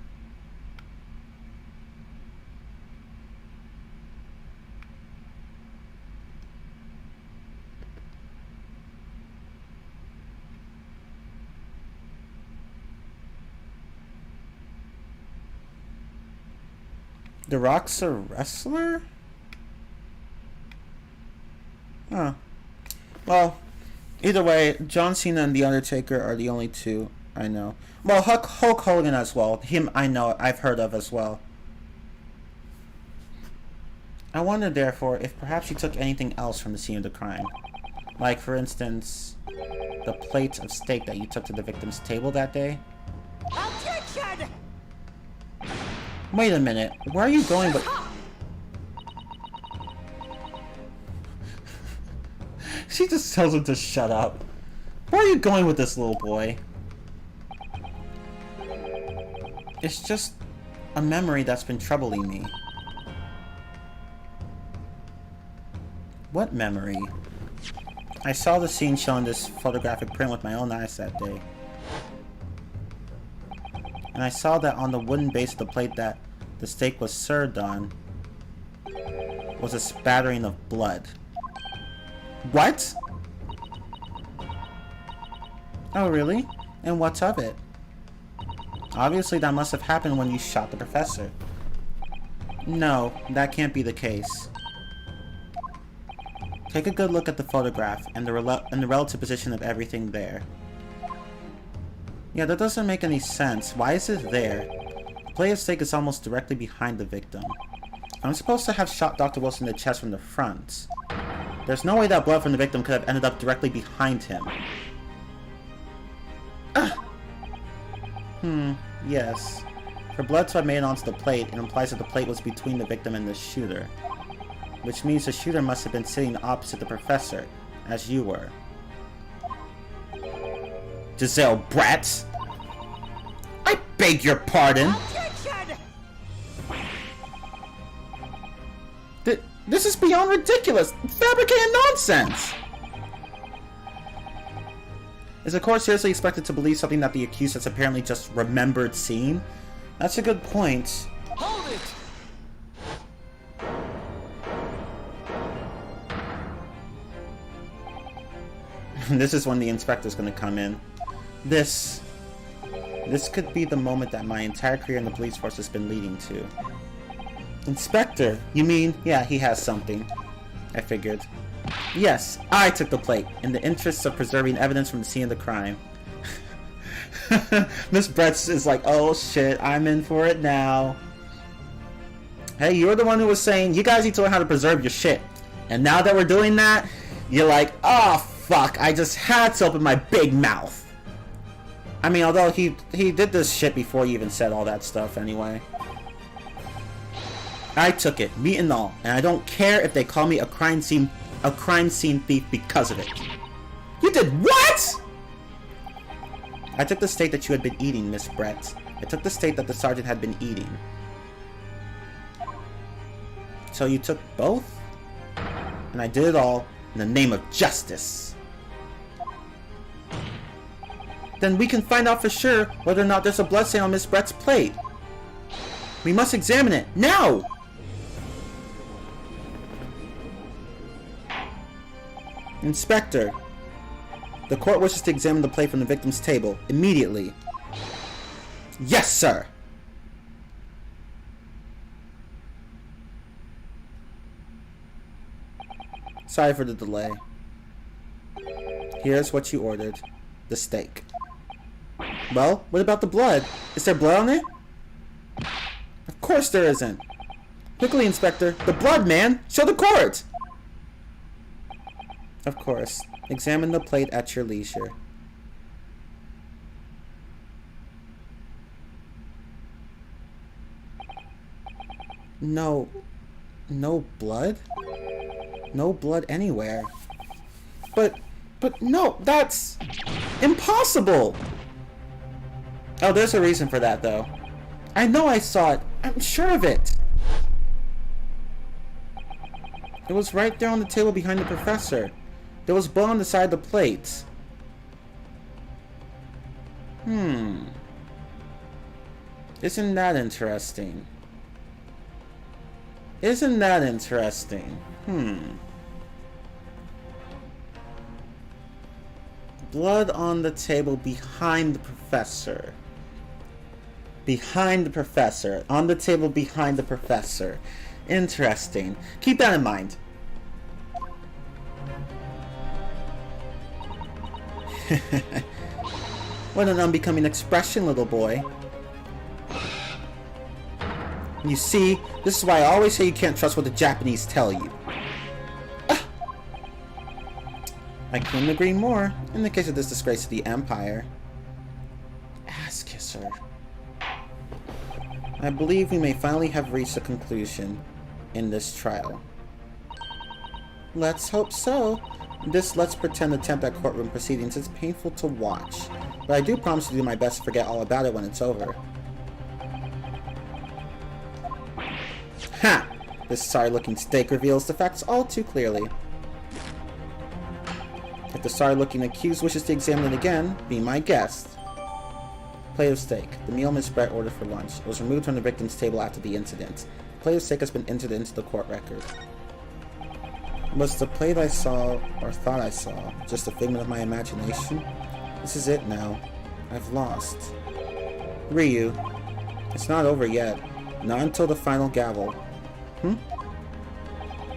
The Rock's a wrestler? Huh. Well, either way, John Cena and The Undertaker are the only two I know. Well, Hulk Hogan as well. Him I know, I've heard of as well. I wonder, therefore, if perhaps you took anything else from the scene of the crime. Like, for instance, the plate of steak that you took to the victim's table that day. Objection! Wait a minute. Where are you going with... She just tells him to shut up. Where are you going with this, little boy? It's just a memory that's been troubling me. What memory? I saw the scene shown in this photographic print with my own eyes that day. And I saw that on the wooden base of the plate that the steak was served on was a spattering of blood. What? Oh, really? And what's of it? Obviously, that must have happened when you shot the professor. No, that can't be the case. Take a good look at the photograph and the relative position of everything there. Yeah, that doesn't make any sense. Why is it there? The plate of steak is almost directly behind the victim. I'm supposed to have shot Dr. Wilson in the chest from the front. There's no way that blood from the victim could have ended up directly behind him. Yes. For blood to have made it onto the plate, it implies that the plate was between the victim and the shooter. Which means the shooter must have been sitting opposite the professor, as you were. Giselle Bratz! I beg your pardon! This is beyond ridiculous! Fabricated nonsense! Is the court seriously expected to believe something that the accused has apparently just remembered seeing? That's a good point. Hold it! This is when the inspector's gonna come in. This could be the moment that my entire career in the police force has been leading to. Inspector? You mean, yeah, he has something. I figured. Yes, I took the plate, in the interests of preserving evidence from the scene of the crime. Miss Bretz is like, oh shit, I'm in for it now. Hey, you're the one who was saying, you guys need to learn how to preserve your shit. And now that we're doing that, you're like, oh fuck, I just had to open my big mouth. I mean, although he did this shit before he even said all that stuff anyway. I took it, meat and all, and I don't care if they call me a crime scene thief because of it. You did what? I took the steak that you had been eating, Miss Brett. I took the steak that the sergeant had been eating. So you took both? And I did it all in the name of justice. Then we can find out for sure whether or not there's a bloodstain on Miss Brett's plate. We must examine it, now! Inspector, the court wishes to examine the plate from the victim's table, immediately. Yes, sir! Sorry for the delay. Here's what you ordered. The steak. Well, what about the blood? Is there blood on it? Of course there isn't. Quickly, Inspector. The blood, man! Show the court! Of course. Examine the plate at your leisure. No blood? No blood anywhere. But no, that's impossible! Oh, there's a reason for that, though. I know I saw it. I'm sure of it. It was right there on the table behind the professor. There was blood on the side of the plate. Isn't that interesting? Isn't that interesting? Blood on the table behind the professor. Behind the professor. On the table behind the professor. Interesting. Keep that in mind. What an unbecoming expression, little boy. You see, this is why I always say you can't trust what the Japanese tell you. I couldn't agree more. In the case of this disgrace to the Empire. Ass kisser. I believe we may finally have reached a conclusion in this trial. Let's hope so. This let's pretend attempt at courtroom proceedings is painful to watch, but I do promise to do my best to forget all about it when it's over. Ha! This sorry-looking steak reveals the facts all too clearly. If the sorry-looking accused wishes to examine it again, be my guest. Plate of steak. The meal Miss Brett ordered for lunch. It was removed from the victim's table after the incident. The plate of steak has been entered into the court record. Was the plate I saw, or thought I saw, just a figment of my imagination? This is it now. I've lost. Ryu, it's not over yet. Not until the final gavel.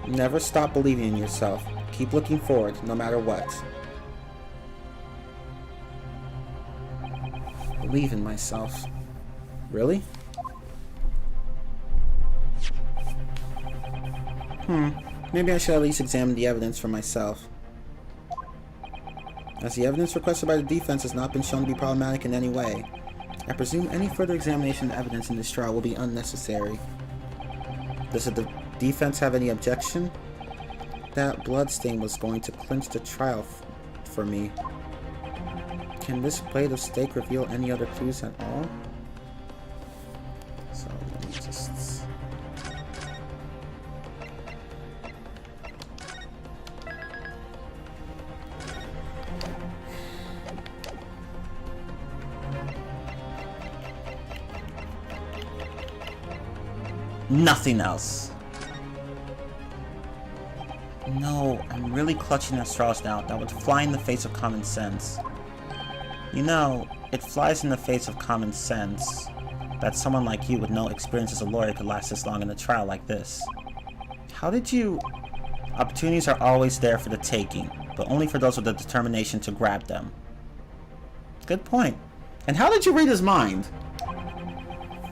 Never stop believing in yourself. Keep looking forward, no matter what. Believe in myself. Really? Maybe I should at least examine the evidence for myself. As the evidence requested by the defense has not been shown to be problematic in any way, I presume any further examination of evidence in this trial will be unnecessary. Does the defense have any objection? That bloodstain was going to clinch the trial for me. Can this plate of steak reveal any other clues at all? So, let me just... Nothing else. No, I'm really clutching at straws now. That would fly in the face of common sense. You know, it flies in the face of common sense that someone like you with no experience as a lawyer could last this long in a trial like this. How did you... Opportunities are always there for the taking, but only for those with the determination to grab them. Good point. And how did you read his mind?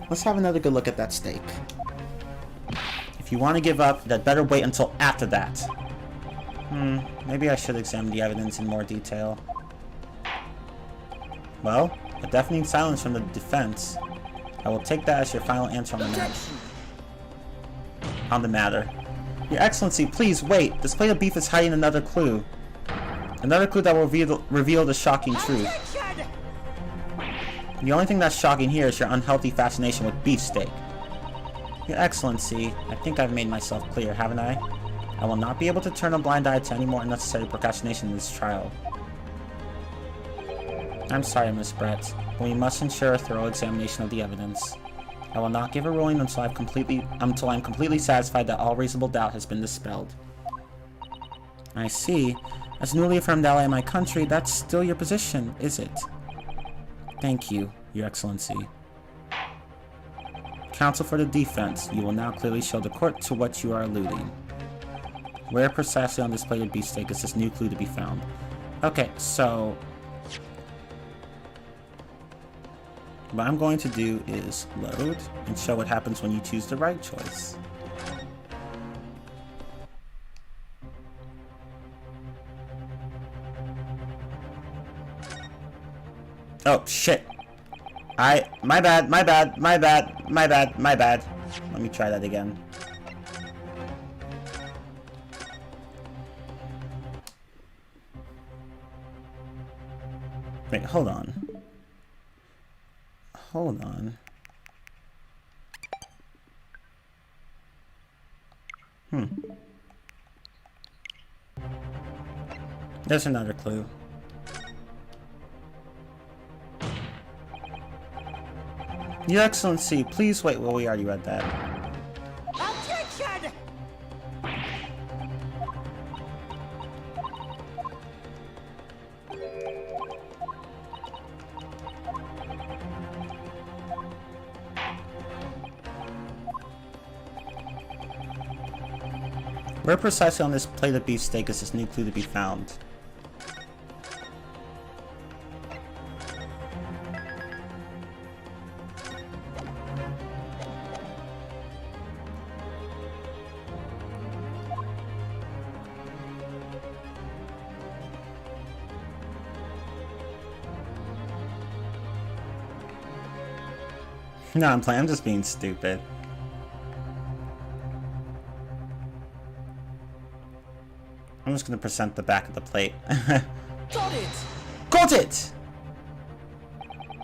Let's have another good look at that steak. If you want to give up, that better wait until after that. Maybe I should examine the evidence in more detail. Well, a deafening silence from the defense. I will take that as your final answer on the matter. Your Excellency, please wait. This plate of beef is hiding another clue. Another clue that will reveal the shocking truth. The only thing that's shocking here is your unhealthy fascination with beefsteak. Your Excellency, I think I've made myself clear, haven't I? I will not be able to turn a blind eye to any more unnecessary procrastination in this trial. I'm sorry, Miss Brett, but we must ensure a thorough examination of the evidence. I will not give a ruling until I'm completely satisfied that all reasonable doubt has been dispelled. I see. As newly affirmed ally of my country, that's still your position, is it? Thank you, Your Excellency. Counsel for the defense, you will now clearly show the court to what you are alluding. Where precisely on this plate of beefsteak is this new clue to be found? Okay, so... what I'm going to do is load and show what happens when you choose the right choice. Oh, shit. My bad. Let me try that again. Wait, hold on. There's another clue. Your Excellency, please wait. Well, we already read that. Objection! Where precisely on this plate of beefsteak is this new clue to be found? No, I'm playing. I'm just being stupid. I'm just gonna present the back of the plate. Got it! Got it!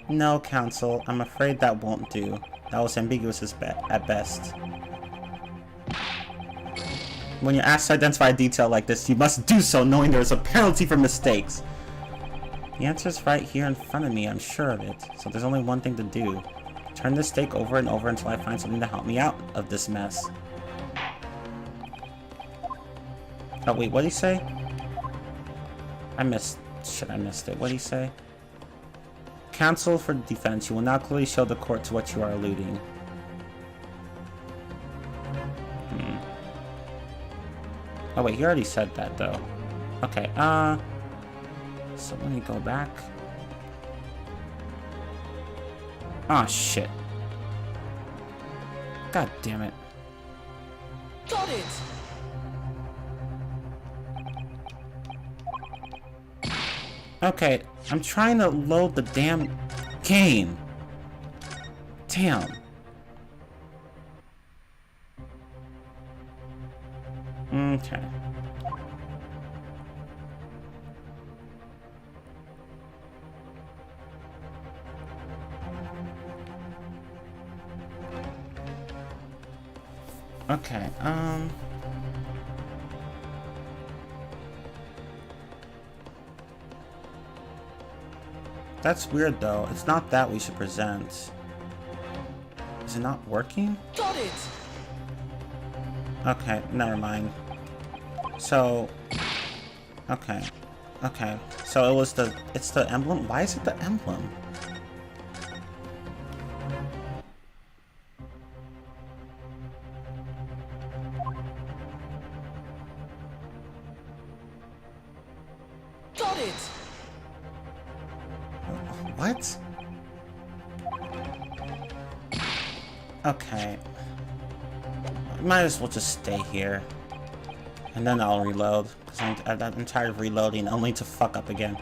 No, Counsel. I'm afraid that won't do. That was ambiguous at best. When you're asked to identify a detail like this, you must do so knowing there is a penalty for mistakes. The answer's right here in front of me, I'm sure of it. So there's only one thing to do. Turn this steak over and over until I find something to help me out of this mess. Oh, wait, what'd he say? I missed it. What'd he say? Cancel for defense. You will now clearly show the court to what you are alluding. Oh wait, he already said that though. Okay, so let me go back. Oh shit. God damn it. Got it! Okay, I'm trying to load the damn game. Damn. Okay. Okay, that's weird though. It's not that we should present. Is it not working? Got it! Okay, never mind. So, okay, okay. So it was it's the emblem? Why is it the emblem? Got it! What? Okay. Might as well just stay here. And then I'll reload. Because I'm tired of reloading only to fuck up again.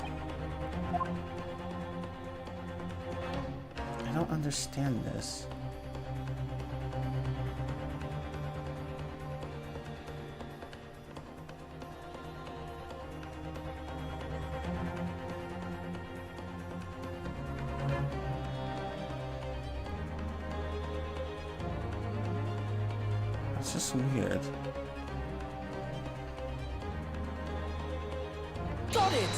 I don't understand this. It's just weird. Got it!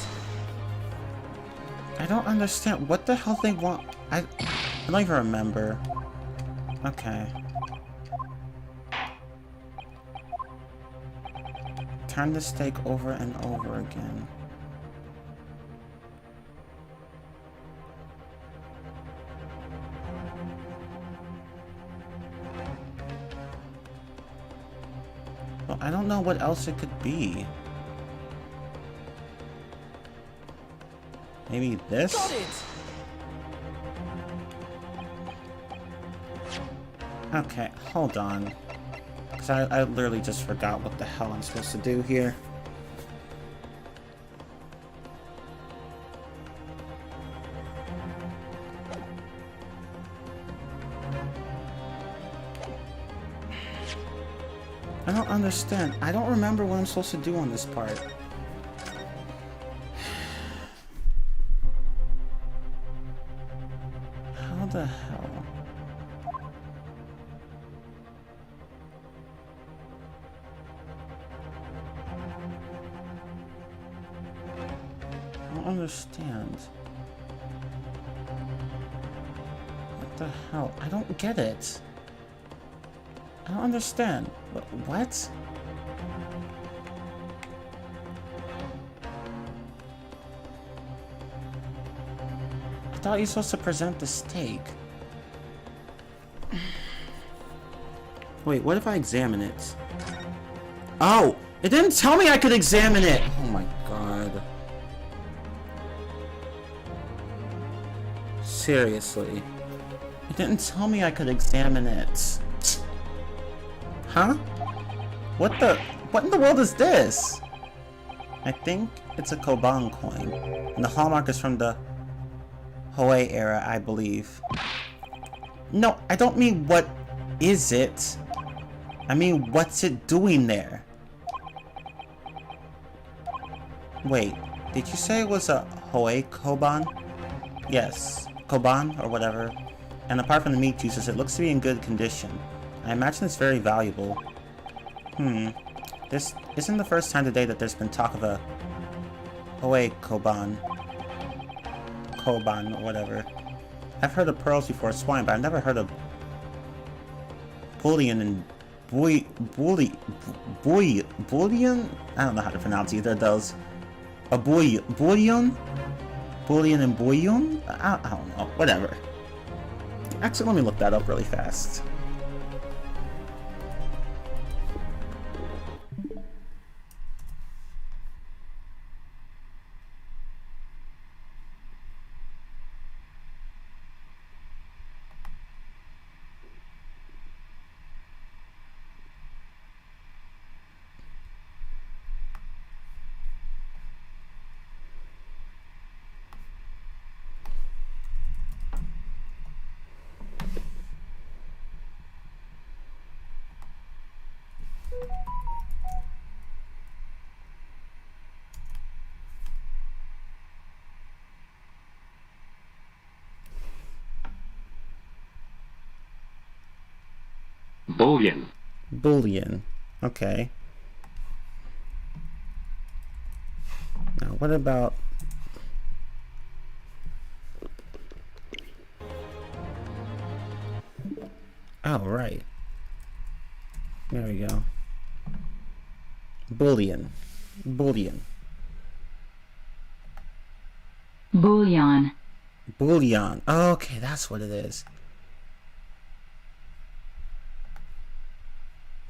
I don't understand. What the hell they want? I don't even remember. Okay. Turn the stake over and over again. Well, I don't know what else it could be. Maybe this? Got it! Okay, hold on. Because I literally just forgot what the hell I'm supposed to do here. I don't understand. I don't remember what I'm supposed to do on this part. How the hell? I don't understand. What the hell? I don't get it. I don't understand. What? I thought you were supposed to present the stake. Wait, what if I examine it? Oh! It didn't tell me I could examine it! Oh my god. Seriously. It didn't tell me I could examine it. Huh? What in the world is this? I think it's a Koban coin. And the hallmark is from the Hoei era, I believe. No, I don't mean what is it. I mean, what's it doing there? Wait, did you say it was a Hoei Koban? Yes, Koban or whatever. And apart from the meat juices, it looks to be in good condition. I imagine it's very valuable. This isn't the first time today that there's been talk of a Hoei Koban. Koban or whatever. I've heard of pearls before swine, but I've never heard of bullion and bullion? I don't know how to pronounce either of those. A bullion? Bullion and bouillon? I don't know. Whatever. Actually, let me look that up really fast. Bullion. Bullion. Okay. Now, what about... Oh, right. There we go. Bullion. Bullion. Bouillon. Bullion. Okay, that's what it is.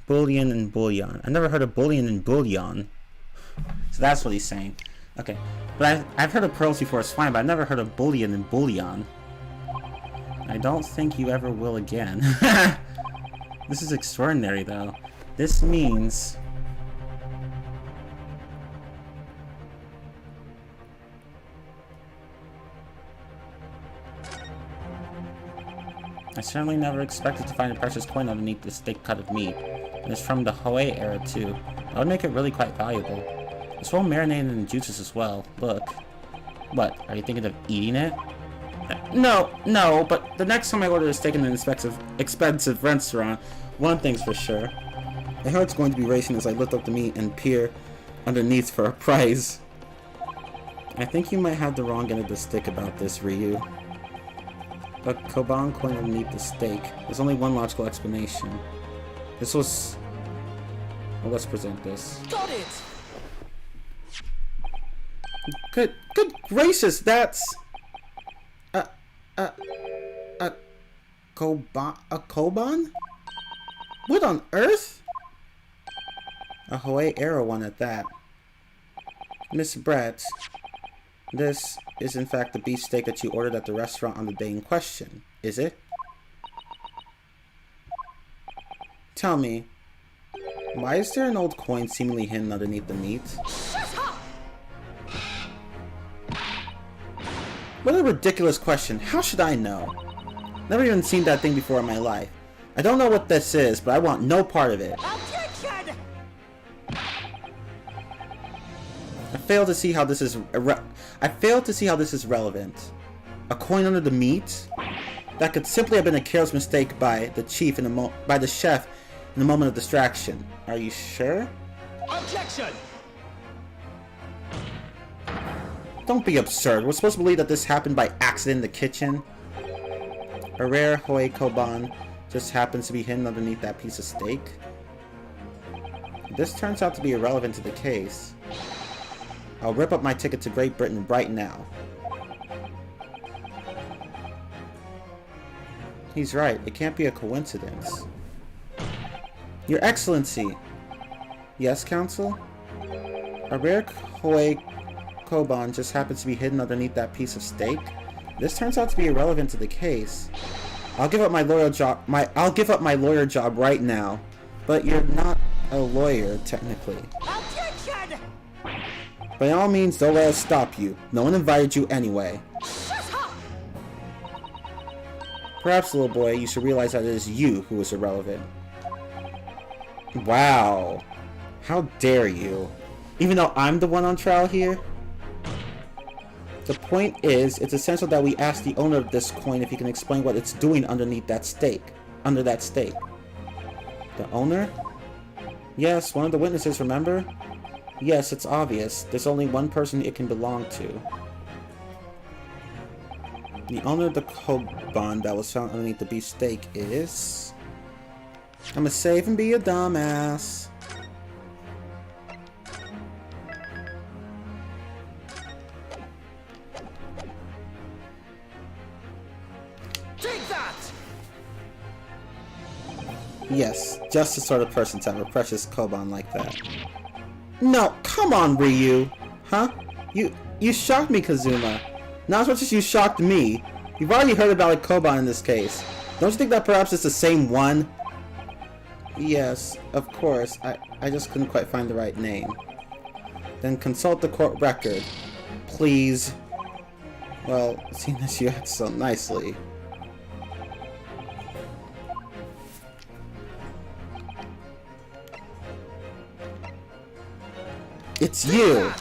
Bullion and bouillon. I never heard of bullion and bouillon. So that's what he's saying. Okay. But I've heard of pearls before, it's fine, but I've never heard of bullion and bouillon. I don't think you ever will again. This is extraordinary, though. This means... I certainly never expected to find a precious coin underneath this thick cut of meat. And it's from the Hoei era, too. That would make it really quite valuable. It's well marinated in juices as well. Look. What, are you thinking of eating it? No, but the next time I order a steak in an expensive restaurant, one thing's for sure. My heart's going to be racing as I lift up the meat and peer underneath for a prize. I think you might have the wrong end of the stick about this, Ryu. A Koban coin underneath the steak. There's only one logical explanation. This was... Well, let's present this. Got it! Good gracious, that's... A Koban? What on earth? A Hoei era one at that. Miss Brett, this is in fact the beefsteak that you ordered at the restaurant on the day in question, is it? Tell me, why is there an old coin seemingly hidden underneath the meat? What a ridiculous question. How should I know? Never even seen that thing before in my life. I don't know what this is, but I want no part of it. Objection! I fail to see how this is relevant. A coin under the meat? That could simply have been a careless mistake by the chief by the chef in a moment of distraction. Are you sure? Objection! Don't be absurd. We're supposed to believe that this happened by accident in the kitchen. A rare Hoei Koban just happens to be hidden underneath that piece of steak. This turns out to be irrelevant to the case. I'll rip up my ticket to Great Britain right now. He's right. It can't be a coincidence. Your Excellency. Yes, Counsel? A rare Hoei Koban just happens to be hidden underneath that piece of steak. This turns out to be irrelevant to the case. I'll give up my lawyer job. I'll give up my lawyer job right now. But you're not a lawyer, technically. Objection! By all means, don't let us stop you. No one invited you anyway. Shut up! Perhaps, little boy, you should realize that it is you who is irrelevant. Wow. How dare you? Even though I'm the one on trial here? The point is, it's essential that we ask the owner of this coin if he can explain what it's doing underneath that steak. Under that steak. The owner? Yes, one of the witnesses, remember? Yes, it's obvious. There's only one person it can belong to. The owner of the Koban that was found underneath the beef steak is... I'ma save and be a dumbass. Take that! Yes, just the sort of person to have a precious koban like that. No, come on, Ryu! Huh? You shocked me, Kazuma. Not as much as you shocked me. You've already heard about a koban in this case. Don't you think that perhaps it's the same one? Yes, of course. I just couldn't quite find the right name. Then consult the court record. Please. Well, seeing as you act so nicely. It's you!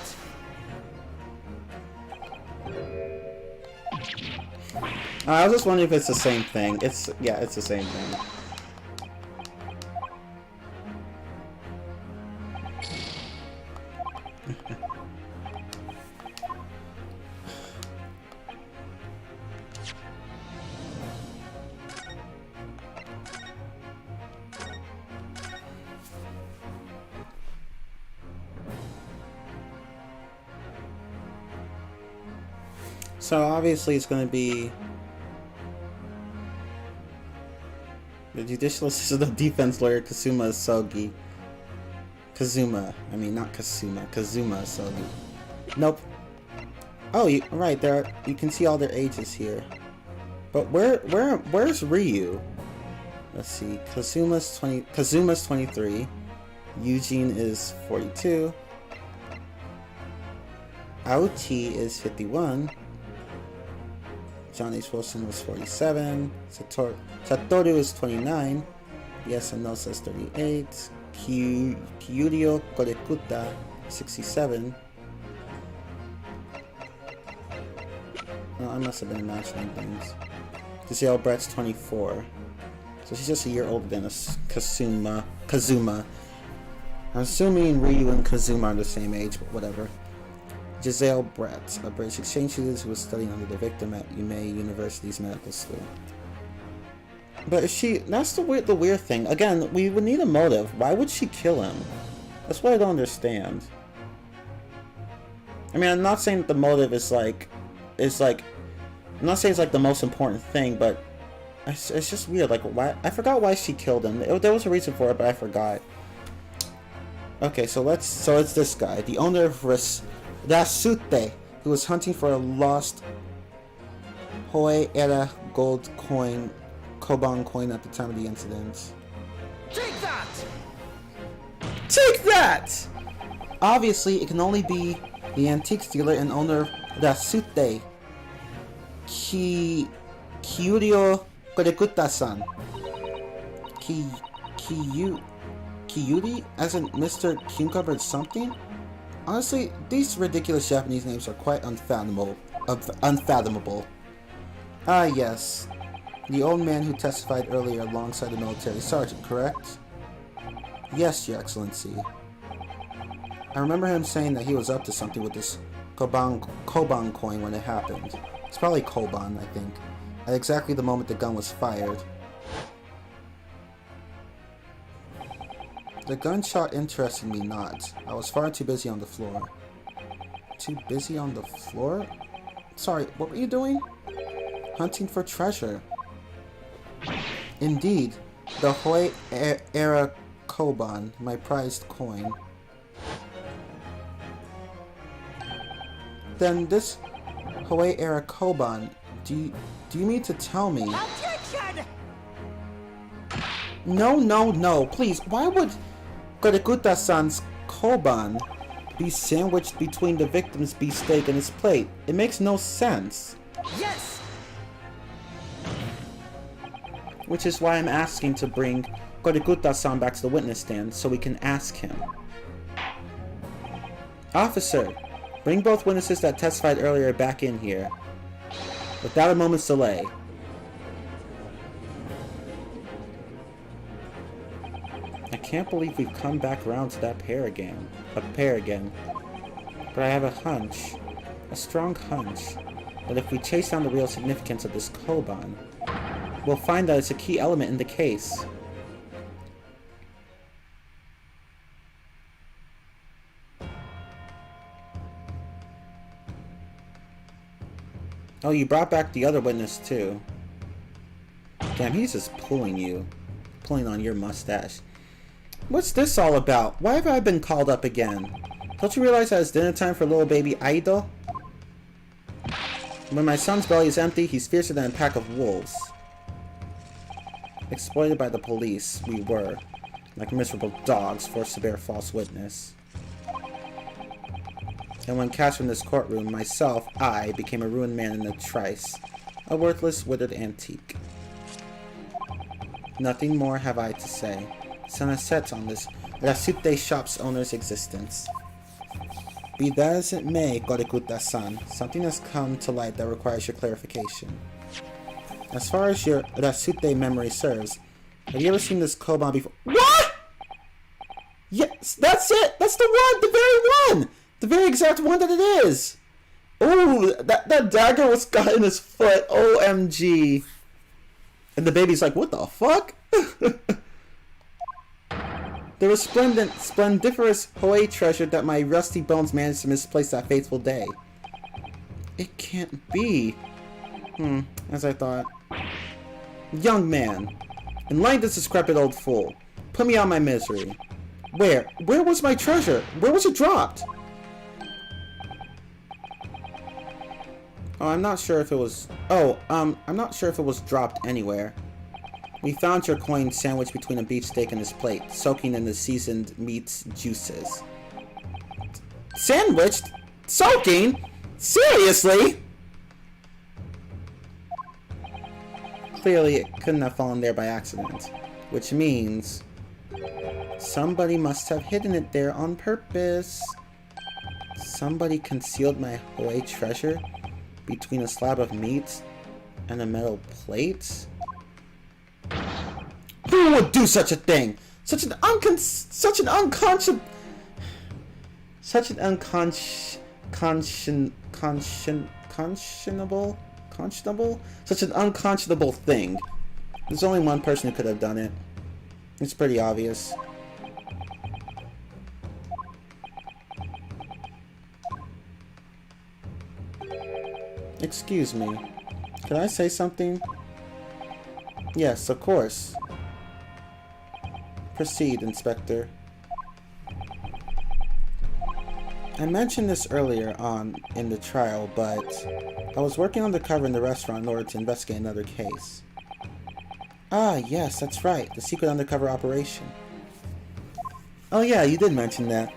I was just wondering if it's the same thing. Yeah, it's the same thing. So obviously it's going to be the judicial assistant of defense lawyer Kazuma Sogi. Kazuma. I mean, not Kasuma. Kazuma Sogi. Nope. Oh, right there. You can see all their ages here. But where's Ryu? Let's see. Kazuma's 23. Eugene is 42. Aochi is 51. Johnny Wilson was 47. Satoru is 29. Yasuno is 38. Kyuryo Korekuta, 67. Oh, I must have been imagining things. Giselle Brett's 24. So she's just a year older than Kazuma. I'm assuming Ryu and Kazuma are the same age, but whatever. Giselle Brett, a British exchange student who was studying under the victim at Yumei University's medical school. But that's the weird thing. Again, we would need a motive. Why would she kill him? That's what I don't understand. I mean, I'm not saying that the motive is like, I'm not saying it's like the most important thing, but it's just weird. Like, why? I forgot why she killed him. There was a reason for it, but I forgot. Okay, so it's this guy, the owner of Rasute, who was hunting for a lost Hoei Era gold coin, Koban coin at the time of the incident. Take that! Take that! Obviously, it can only be the antiques dealer and owner of Rasute, Kyuryo Korekuta-san. Kiyuri, as in Mr. Cucumber something? Honestly, these ridiculous Japanese names are quite unfathomable. Ah, yes. The old man who testified earlier alongside the military sergeant, correct? Yes, Your Excellency. I remember him saying that he was up to something with this Koban coin when it happened. It's probably Koban, I think. At exactly the moment the gun was fired. The gunshot interested me not. I was far too busy on the floor. Too busy on the floor? Sorry, what were you doing? Hunting for treasure. Indeed, the Hoei Era Koban, my prized coin. Then this Hoei Era Koban, do you mean to tell me? Objection! No, please, why would Korekuta-san's Koban be sandwiched between the victim's beefsteak and his plate? It makes no sense. Yes! Which is why I'm asking to bring Korekuta-san back to the witness stand so we can ask him. Officer, bring both witnesses that testified earlier back in here. Without a moment's delay. I can't believe we've come back around to that pair again. But I have a hunch, a strong hunch, that if we chase down the real significance of this Koban, we'll find that it's a key element in the case. Oh, you brought back the other witness too. Damn, he's just pulling on your mustache. What's this all about? Why have I been called up again? Don't you realize that it's dinner time for little baby Aido? When my son's belly is empty, he's fiercer than a pack of wolves. Exploited by the police, we were. Like miserable dogs forced to bear false witness. And when cast from this courtroom, I became a ruined man in a trice. A worthless, withered antique. Nothing more have I to say. Sun has set on this Rasute shop's owner's existence. Be that as it may, Gorikuta-san, something has come to light that requires your clarification. As far as your Rasute memory serves, have you ever seen this Koban before? What?! Yes, that's it! That's the one! The very one! The very exact one that it is! Ooh, that dagger was got in his foot. OMG. And the baby's like, what the fuck? The splendiferous Hoei treasure that my rusty bones managed to misplace that fateful day. It can't be. As I thought. Young man. Enlighten this decrepit old fool. Put me out of my misery. Where? Where was my treasure? Where was it dropped? Oh, I'm not sure if it was... I'm not sure if it was dropped anywhere. We found your coin sandwiched between a beefsteak and his plate, soaking in the seasoned meat's juices. Sandwiched? Soaking? Seriously? Clearly, it couldn't have fallen there by accident. Which means... somebody must have hidden it there on purpose. Somebody concealed my Hoei treasure between a slab of meat and a metal plate? Who would do such a thing? Such an unconscionable, such an unconscionable thing. There's only one person who could have done it. It's pretty obvious. Excuse me. Can I say something? Yes, of course. Proceed, Inspector. I mentioned this earlier on in the trial, but I was working undercover in the restaurant in order to investigate another case. Ah, yes, that's right. The secret undercover operation. Oh yeah, you did mention that.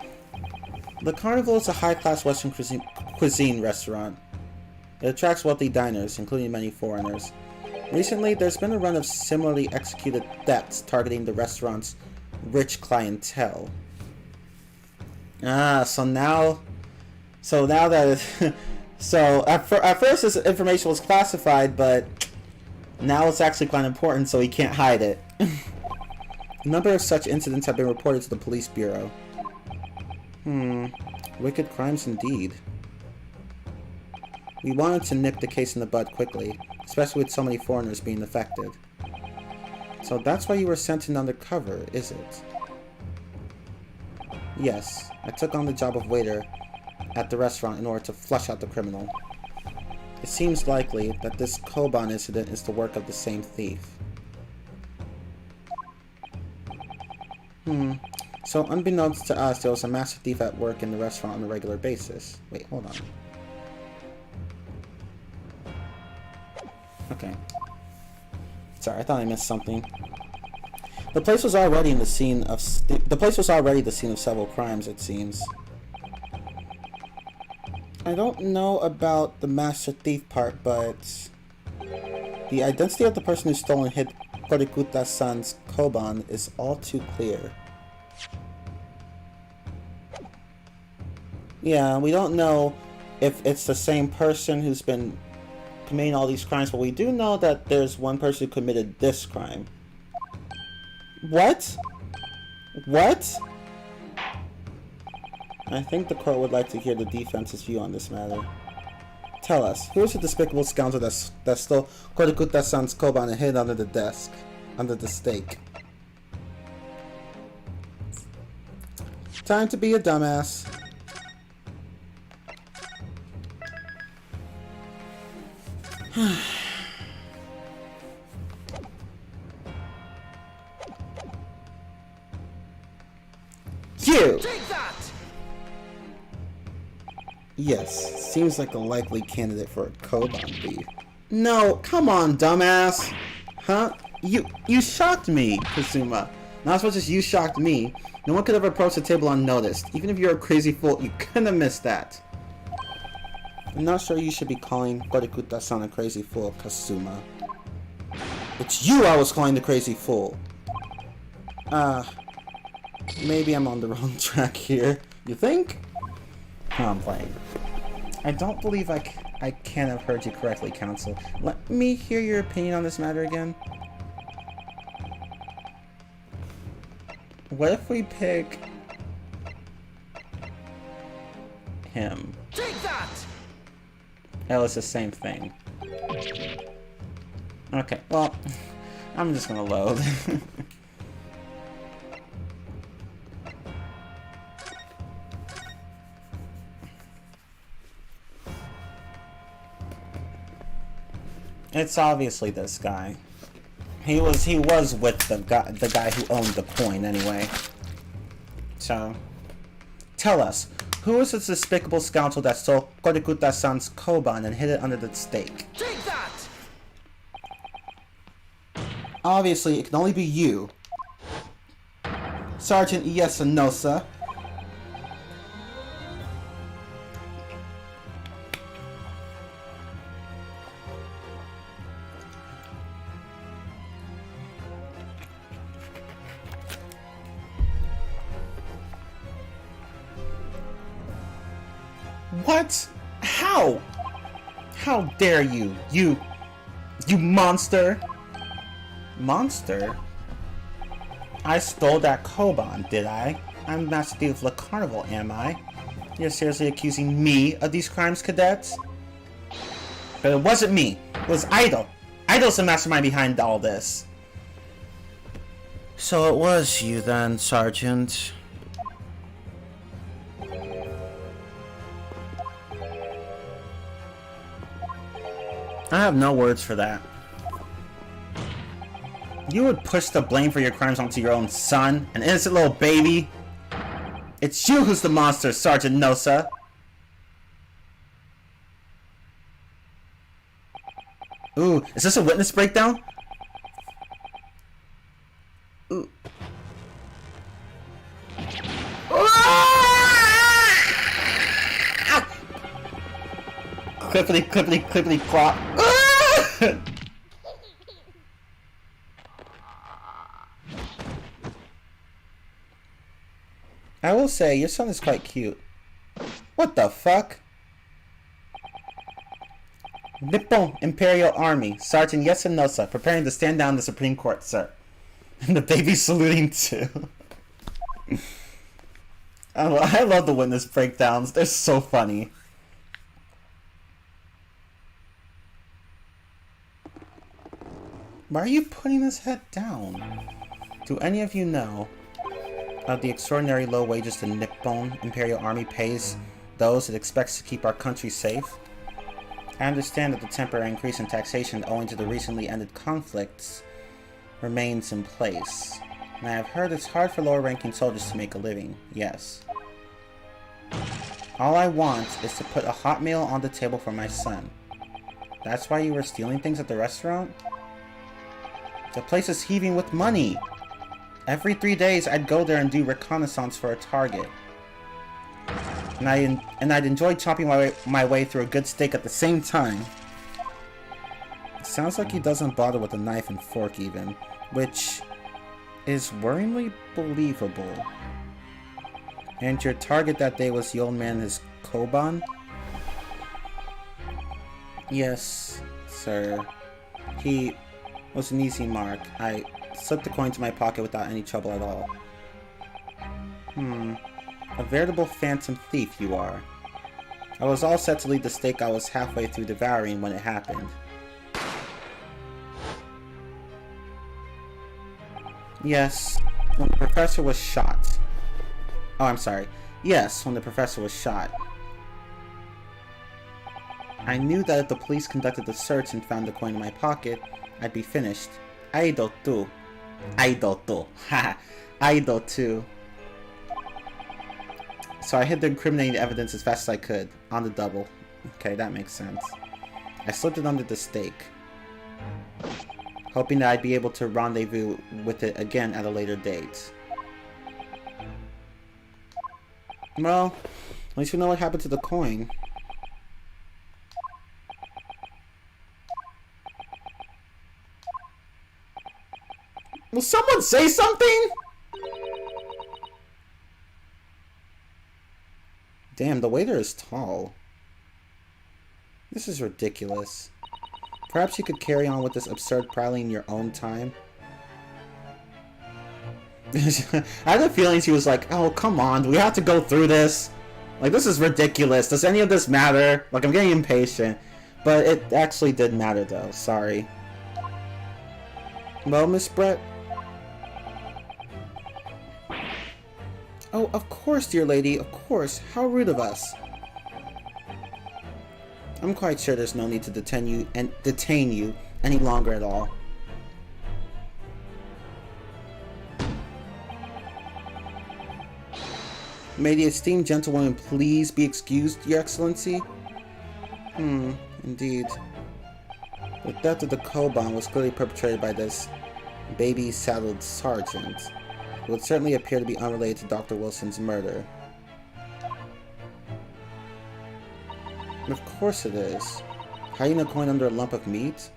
The Carnival is a high-class Western cuisine restaurant. It attracts wealthy diners, including many foreigners. Recently, there's been a run of similarly executed thefts targeting the restaurant's rich clientele. Ah, so now that so at first this information was classified, but now it's actually quite important, so he can't hide it. A number of such incidents have been reported to the police bureau. Wicked crimes indeed. We wanted to nip the case in the bud quickly, especially with so many foreigners being affected. So that's why you were sent in undercover, is it? Yes, I took on the job of waiter at the restaurant in order to flush out the criminal. It seems likely that this Koban incident is the work of the same thief. So unbeknownst to us, there was a master thief at work in the restaurant on a regular basis. Wait, hold on. Okay. Sorry, I thought I missed something. The place was already the scene of several crimes, it seems. I don't know about the master thief part, but the identity of the person who stole and hid Korikuta-san's Koban is all too clear. Yeah, we don't know if it's the same person who's been committing all these crimes, but we do know that there's one person who committed this crime. What? What? I think the court would like to hear the defense's view on this matter. Tell us, who is the despicable scoundrel that stole Korikuta-san's Koban and hid under the desk, under the stake? Time to be a dumbass. you! Take that! Yes, seems like a likely candidate for a Koban thief. No, come on, dumbass! Huh? You shocked me, Kazuma. Not as much as you shocked me. No one could ever approach the table unnoticed. Even if you're a crazy fool, you couldn't have missed that. I'm not sure you should be calling Horikuta-san a crazy fool, Kazuma. It's you I was calling the crazy fool. Maybe I'm on the wrong track here. You think? No, I'm playing. I don't believe I can have heard you correctly, Counsel. Let me hear your opinion on this matter again. What if we pick him? Take that! Oh, it's the same thing. Okay, well, I'm just gonna load. It's obviously this guy. He was with the guy who owned the coin anyway. So, tell us, who is this despicable scoundrel that stole Horikuta-san's Koban and hid it under the stake? Take that! Obviously, it can only be you, Sergeant Yasunosa. What? How? How dare you? You monster! Monster? I stole that Koban, did I? I'm Master Thief of the Carnival, am I? You're seriously accusing me of these crimes, cadets? But it wasn't me. It was Idol. Idol's the mastermind behind all this. So it was you then, Sergeant. I have no words for that. You would push the blame for your crimes onto your own son, an innocent little baby? It's you who's the monster, Sergeant Nosa! Ooh, is this a witness breakdown? Ooh. Clippity, clippity, clippity, clop. I will say, your son is quite cute. What the fuck? Nippon Imperial Army, Sergeant Yasunosa, preparing to stand down the Supreme Court, sir. And the baby's saluting too. I love the witness breakdowns, they're so funny. Why are you putting his head down? Do any of you know of the extraordinary low wages the Nippon Imperial Army pays those it expects to keep our country safe? I understand that the temporary increase in taxation owing to the recently ended conflicts remains in place. And I have heard it's hard for lower-ranking soldiers to make a living. Yes. All I want is to put a hot meal on the table for my son. That's why you were stealing things at the restaurant? The place is heaving with money. Every 3 days, I'd go there and do reconnaissance for a target. And I'd enjoy chopping my way through a good steak at the same time. It sounds like he doesn't bother with a knife and fork even, which is worryingly believable. And your target that day was the old man, his Koban? Yes, sir. He was an easy mark. I slipped the coin into my pocket without any trouble at all. A veritable phantom thief you are. I was all set to leave the steak I was halfway through devouring when it happened. Yes, when the professor was shot. Oh, I'm sorry. Yes, when the professor was shot. I knew that if the police conducted the search and found the coin in my pocket, I'd be finished. Aido too. Aido too. Haha. Aido too. So I hid the incriminating evidence as fast as I could. On the double. Okay, that makes sense. I slipped it under the stake, hoping that I'd be able to rendezvous with it again at a later date. Well, at least we know what happened to the coin. Will someone say something? Damn, the waiter is tall. This is ridiculous. Perhaps you could carry on with this absurd prowling in your own time. I had a feeling she was like, oh, come on, do we have to go through this? Like, this is ridiculous. Does any of this matter? Like, I'm getting impatient. But it actually did matter, though. Sorry. Well, Miss Brett? Oh, of course, dear lady, of course. How rude of us. I'm quite sure there's no need to detain you any longer at all. May the esteemed gentlewoman please be excused, Your Excellency? Indeed. The theft of the Koban was clearly perpetrated by this baby-saddled sergeant. It would certainly appear to be unrelated to Dr. Wilson's murder. Of course it is. Hiding a coin under a lump of meat?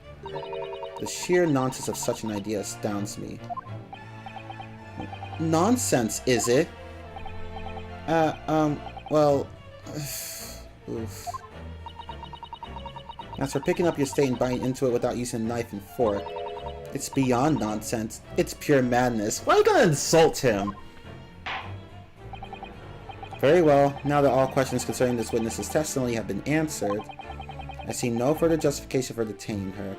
The sheer nonsense of such an idea astounds me. Nonsense, is it? Well... Oof. As for picking up your steak and biting into it without using a knife and fork, it's beyond nonsense. It's pure madness. Why are you gonna insult him? Very well. Now that all questions concerning this witness's testimony have been answered, I see no further justification for detaining her.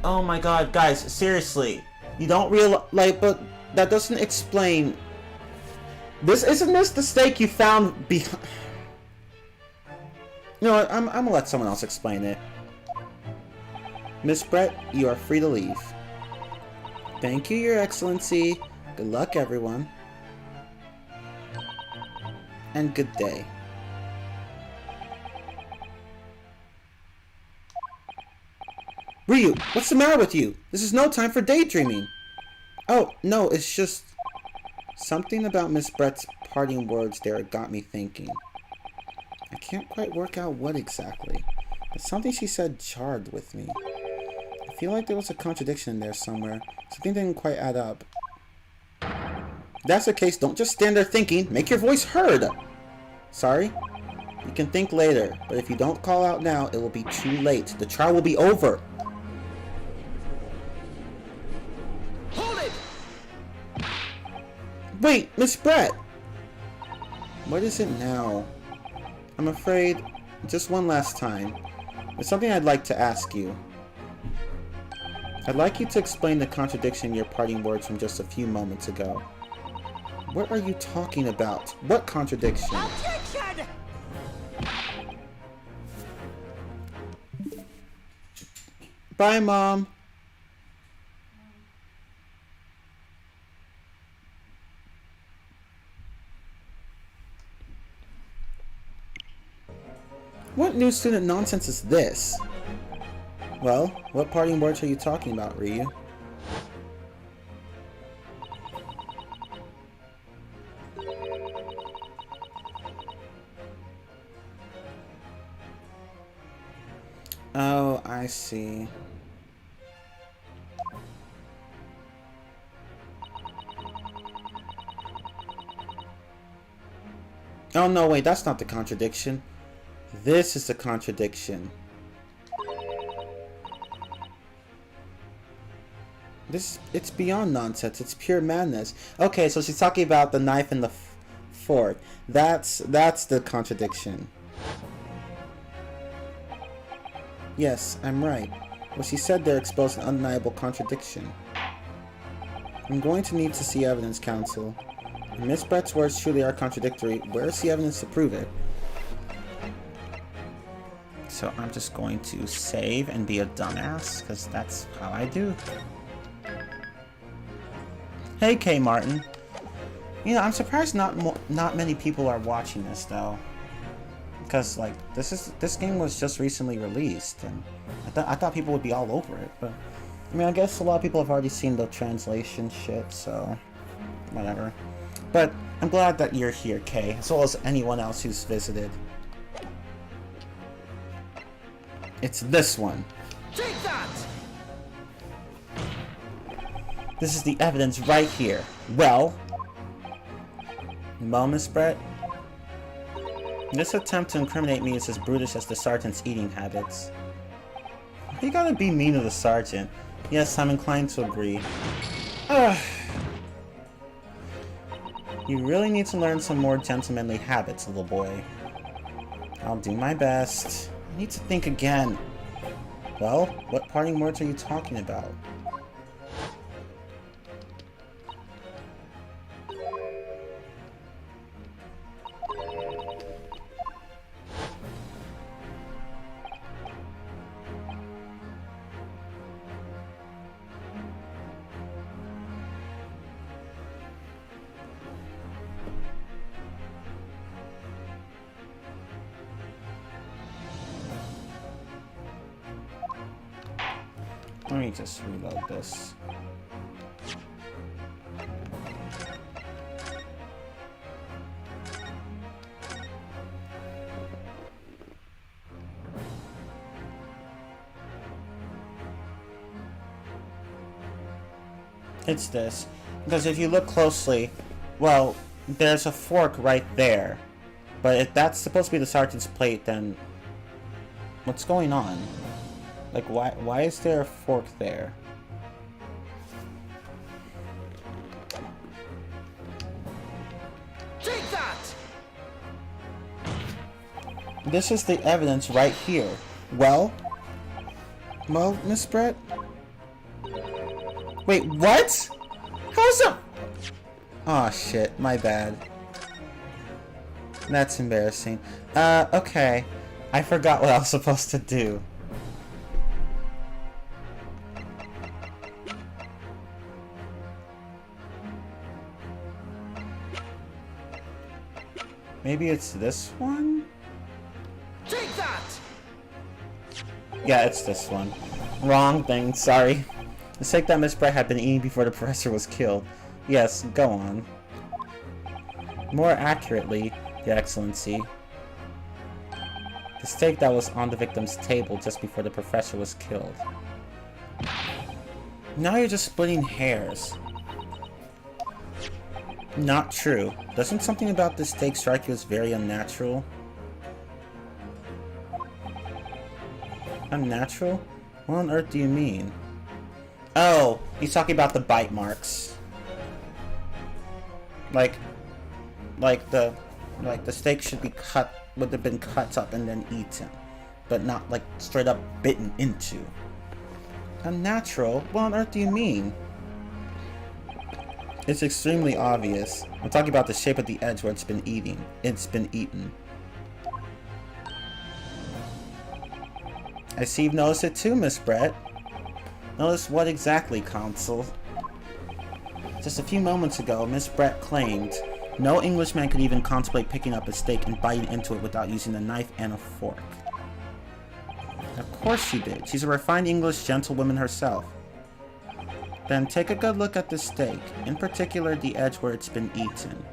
Oh my god, guys, seriously. You don't realize, like, but that doesn't explain... Isn't this the stake you found behind... You know what, I'm gonna let someone else explain it. Miss Brett, you are free to leave. Thank you, Your Excellency. Good luck, everyone. And good day. Ryu, what's the matter with you? This is no time for daydreaming. Oh, no, it's just... Something about Miss Brett's parting words there got me thinking. I can't quite work out what exactly, but something she said jarred with me. I feel like there was a contradiction in there somewhere. Something didn't quite add up. If that's the case, don't just stand there thinking. Make your voice heard! Sorry? You can think later, but if you don't call out now, it will be too late. The trial will be over. Hold it! Wait, Miss Brett! What is it now? I'm afraid, just one last time, there's something I'd like to ask you. I'd like you to explain the contradiction in your parting words from just a few moments ago. What are you talking about? What contradiction? Objection! Bye, Mom. What new student nonsense is this? Well, what parting words are you talking about, Ryu? Oh, I see. Oh no, wait, that's not the contradiction. This is the contradiction. It's beyond nonsense. It's pure madness. Okay, so she's talking about the knife and the fork. That's the contradiction. Yes, I'm right. What she said there exposed an undeniable contradiction. I'm going to need to see evidence, counsel. If Miss Brett's words truly are contradictory, where's the evidence to prove it? So I'm just going to save and be a dumbass, because that's how I do. Hey, K. Martin. You know, I'm surprised not many people are watching this though, because like this game was just recently released, and I thought people would be all over it. But I mean, I guess a lot of people have already seen the translation shit, so whatever. But I'm glad that you're here, Kay, as well as anyone else who's visited. It's this one. Take that! This is the evidence right here. Well, Miss Brett, this attempt to incriminate me is as brutish as the sergeant's eating habits. You gotta be mean to the sergeant. Yes, I'm inclined to agree. You really need to learn some more gentlemanly habits, little boy. I'll do my best. I need to think again. Well, what parting words are you talking about? Let me just reload this. It's this. Because if you look closely, well, there's a fork right there. But if that's supposed to be the sergeant's plate, then what's going on? Like, why is there a fork there? Take that! This is the evidence right here. Well, Miss Brett? Wait, what? How's up? Aw, shit, my bad. That's embarrassing. Okay. I forgot what I was supposed to do. Maybe it's this one? Take that! Yeah, it's this one. Wrong thing, sorry. The steak that Miss Brett had been eating before the professor was killed. Yes, go on. More accurately, Your Excellency. The steak that was on the victim's table just before the professor was killed. Now you're just splitting hairs. Not true. Doesn't something about this steak strike you as very unnatural? Unnatural? What on earth do you mean? Oh, he's talking about the bite marks. Like the steak should be would have been cut up and then eaten, but not like straight up bitten into. Unnatural? What on earth do you mean? It's extremely obvious. I'm talking about the shape of the edge where it's been eaten. I see you've noticed it too, Miss Brett. Notice what exactly, Consul? Just a few moments ago, Miss Brett claimed no Englishman could even contemplate picking up a steak and biting into it without using a knife and a fork. Of course she did. She's a refined English gentlewoman herself. Then take a good look at the steak, in particular the edge where it's been eaten.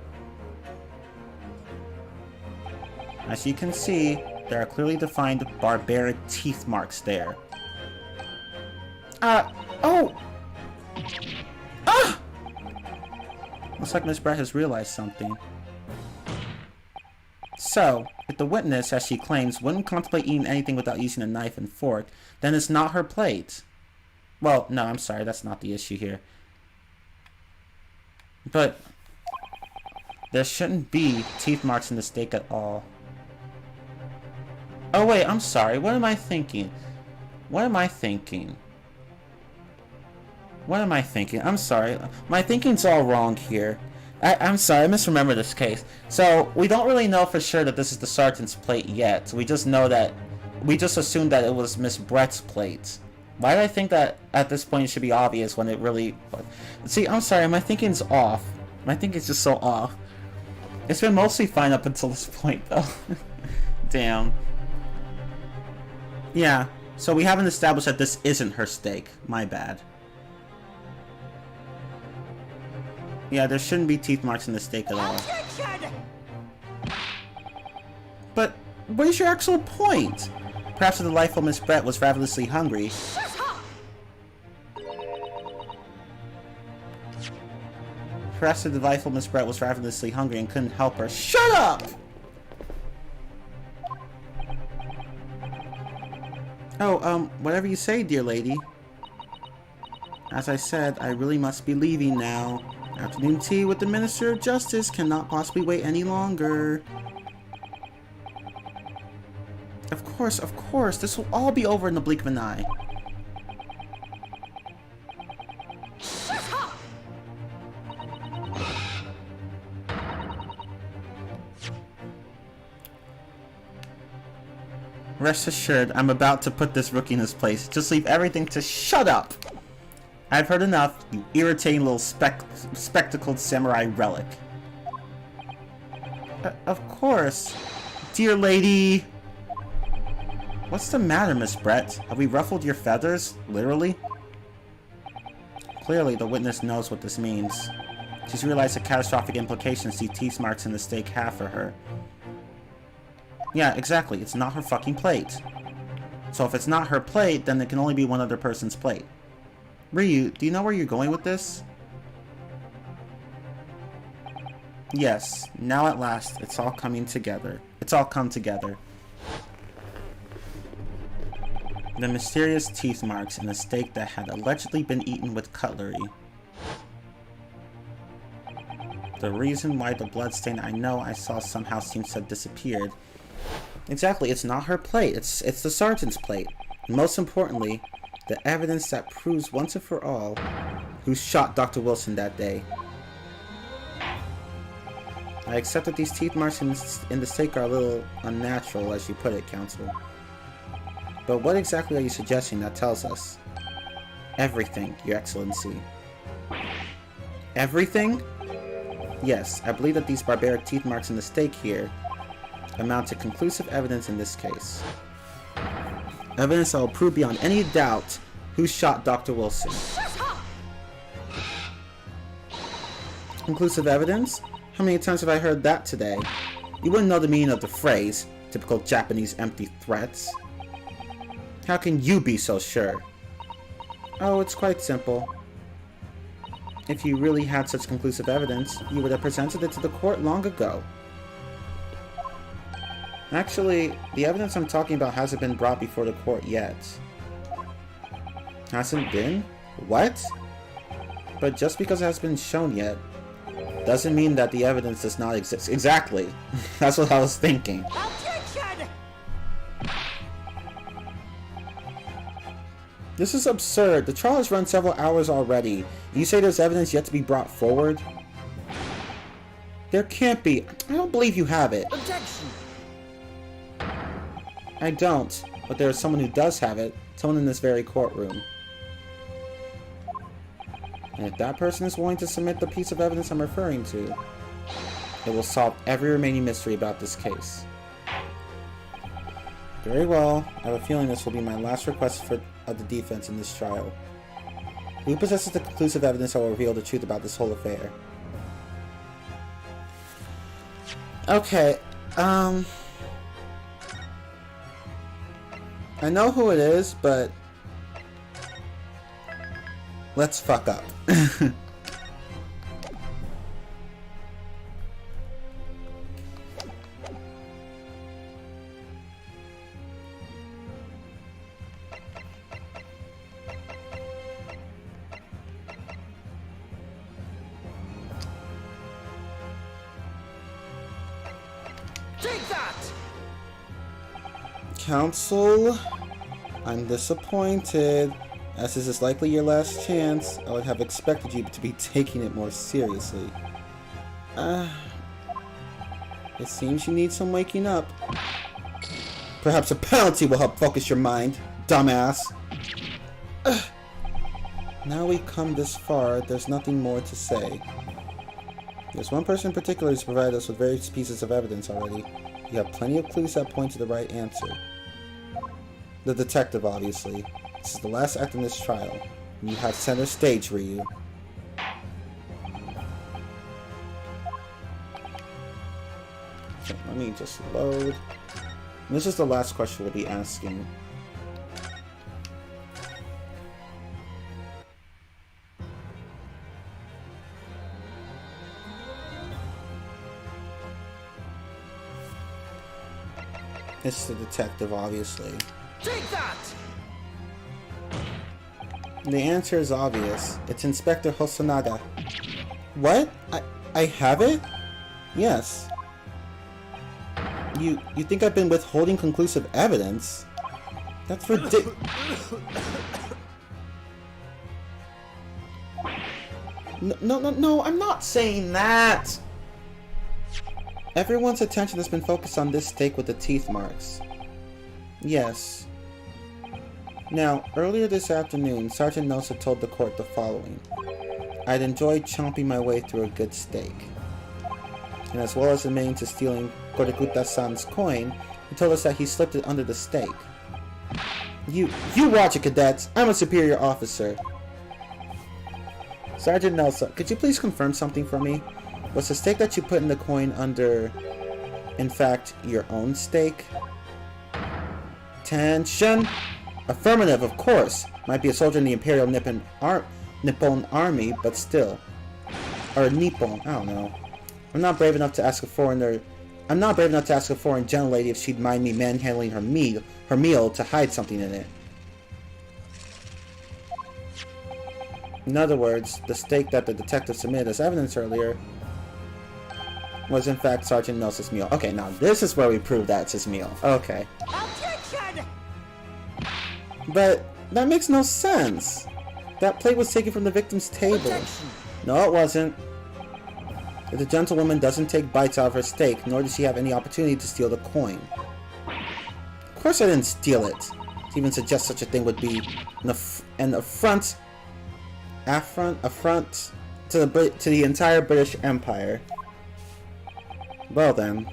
As you can see, there are clearly defined barbaric teeth marks there. Oh! Ah! Looks like Miss Brett has realized something. So, if the witness, as she claims, wouldn't contemplate eating anything without using a knife and fork, then it's not her plate. Well, no, I'm sorry, that's not the issue here. But there shouldn't be teeth marks in the steak at all. Oh wait, I'm sorry, what am I thinking? I'm sorry, my thinking's all wrong here. I'm sorry, I misremember this case. So, we don't really know for sure that this is the sergeant's plate yet. We just assumed that it was Miss Brett's plate. Why did I think that at this point it should be obvious when it really... See, I'm sorry, my thinking's off. I think it's just so off. It's been mostly fine up until this point, though. Damn. Yeah, so we haven't established that this isn't her steak. My bad. Yeah, there shouldn't be teeth marks in the steak at all. But what is your actual point? Perhaps the delightful Miss Brett was ravenously hungry. Perhaps the delightful Miss Brett was ravenously hungry and couldn't help her. Shut up! Oh, whatever you say, dear lady. As I said, I really must be leaving now. Afternoon tea with the Minister of Justice cannot possibly wait any longer. Of course, this will all be over in the blink of an eye. Rest assured, I'm about to put this rookie in his place. Just leave everything to shut up! I've heard enough, you irritating little spectacled samurai relic. Of course. Dear lady! What's the matter, Miss Brett? Have we ruffled your feathers? Literally? Clearly, the witness knows what this means. She's realized the catastrophic implications these teeth marks in the steak have for her. Yeah, exactly. It's not her fucking plate. So if it's not her plate, then it can only be one other person's plate. Ryu, do you know where you're going with this? Yes, now at last, it's all coming together. It's all come together. The mysterious teeth marks in a steak that had allegedly been eaten with cutlery. The reason why the bloodstain I know I saw somehow seems to have disappeared. Exactly, it's not her plate, it's the sergeant's plate. And most importantly, the evidence that proves once and for all who shot Dr. Wilson that day. I accept that these teeth marks in the steak are a little unnatural, as you put it, Counsel. But what exactly are you suggesting that tells us? Everything, Your Excellency. Everything? Yes, I believe that these barbaric teeth marks in the steak here amount to conclusive evidence in this case. Evidence that will prove beyond any doubt who shot Dr. Wilson. Conclusive evidence? How many times have I heard that today? You wouldn't know the meaning of the phrase, typical Japanese empty threats. How can you be so sure? Oh, it's quite simple. If you really had such conclusive evidence, you would have presented it to the court long ago. Actually, the evidence I'm talking about hasn't been brought before the court yet. Hasn't been? What? But just because it hasn't been shown yet, doesn't mean that the evidence does not exist. Exactly. That's what I was thinking. Objection! This is absurd. The trial has run several hours already. You say there's evidence yet to be brought forward? There can't be. I don't believe you have it. Objection! I don't, but there is someone who does have it. Someone in this very courtroom. And if that person is willing to submit the piece of evidence I'm referring to, it will solve every remaining mystery about this case. Very well. I have a feeling this will be my last request of the defense in this trial. Who possesses the conclusive evidence that will reveal the truth about this whole affair? Okay, I know who it is, but let's fuck up. Take that! Counsel, I'm disappointed. As this is likely your last chance, I would have expected you to be taking it more seriously. It seems you need some waking up. Perhaps a penalty will help focus your mind, dumbass. Now we've come this far, there's nothing more to say. There's one person in particular who's provided us with various pieces of evidence already. You have plenty of clues that point to the right answer. The detective, obviously. This is the last act in this trial. And you have center stage, Ryu. Okay, let me just load. And this is the last question we'll be asking. It's the detective, obviously. Take that! The answer is obvious. It's Inspector Hosonaga. What? I have it? Yes. You think I've been withholding conclusive evidence? That's ridiculous. No, I'm not saying that! Everyone's attention has been focused on this steak with the teeth marks. Yes. Now, earlier this afternoon, Sergeant Nosa told the court the following. I'd enjoyed chomping my way through a good steak. And as well as admitting to stealing Korikuta-san's coin, he told us that he slipped it under the steak. You watch it, cadets! I'm a superior officer! Sergeant Nosa, could you please confirm something for me? Was the steak that you put in the coin under, in fact, your own steak? Tension! Affirmative, of course. Might be a soldier in the Imperial Nippon Army, but still. Or Nippon, I don't know. I'm not brave enough to ask a foreign gentle lady if she'd mind me manhandling her meal to hide something in it. In other words, the steak that the detective submitted as evidence earlier was in fact Sergeant Nosa's meal. Okay, now this is where we prove that it's his meal. Okay. Objection! But that makes no sense. That plate was taken from the victim's table. Objection. No, it wasn't. The gentlewoman doesn't take bites out of her steak, nor does she have any opportunity to steal the coin. Of course I didn't steal it. To even suggest such a thing would be an affront to the entire British Empire. Well then,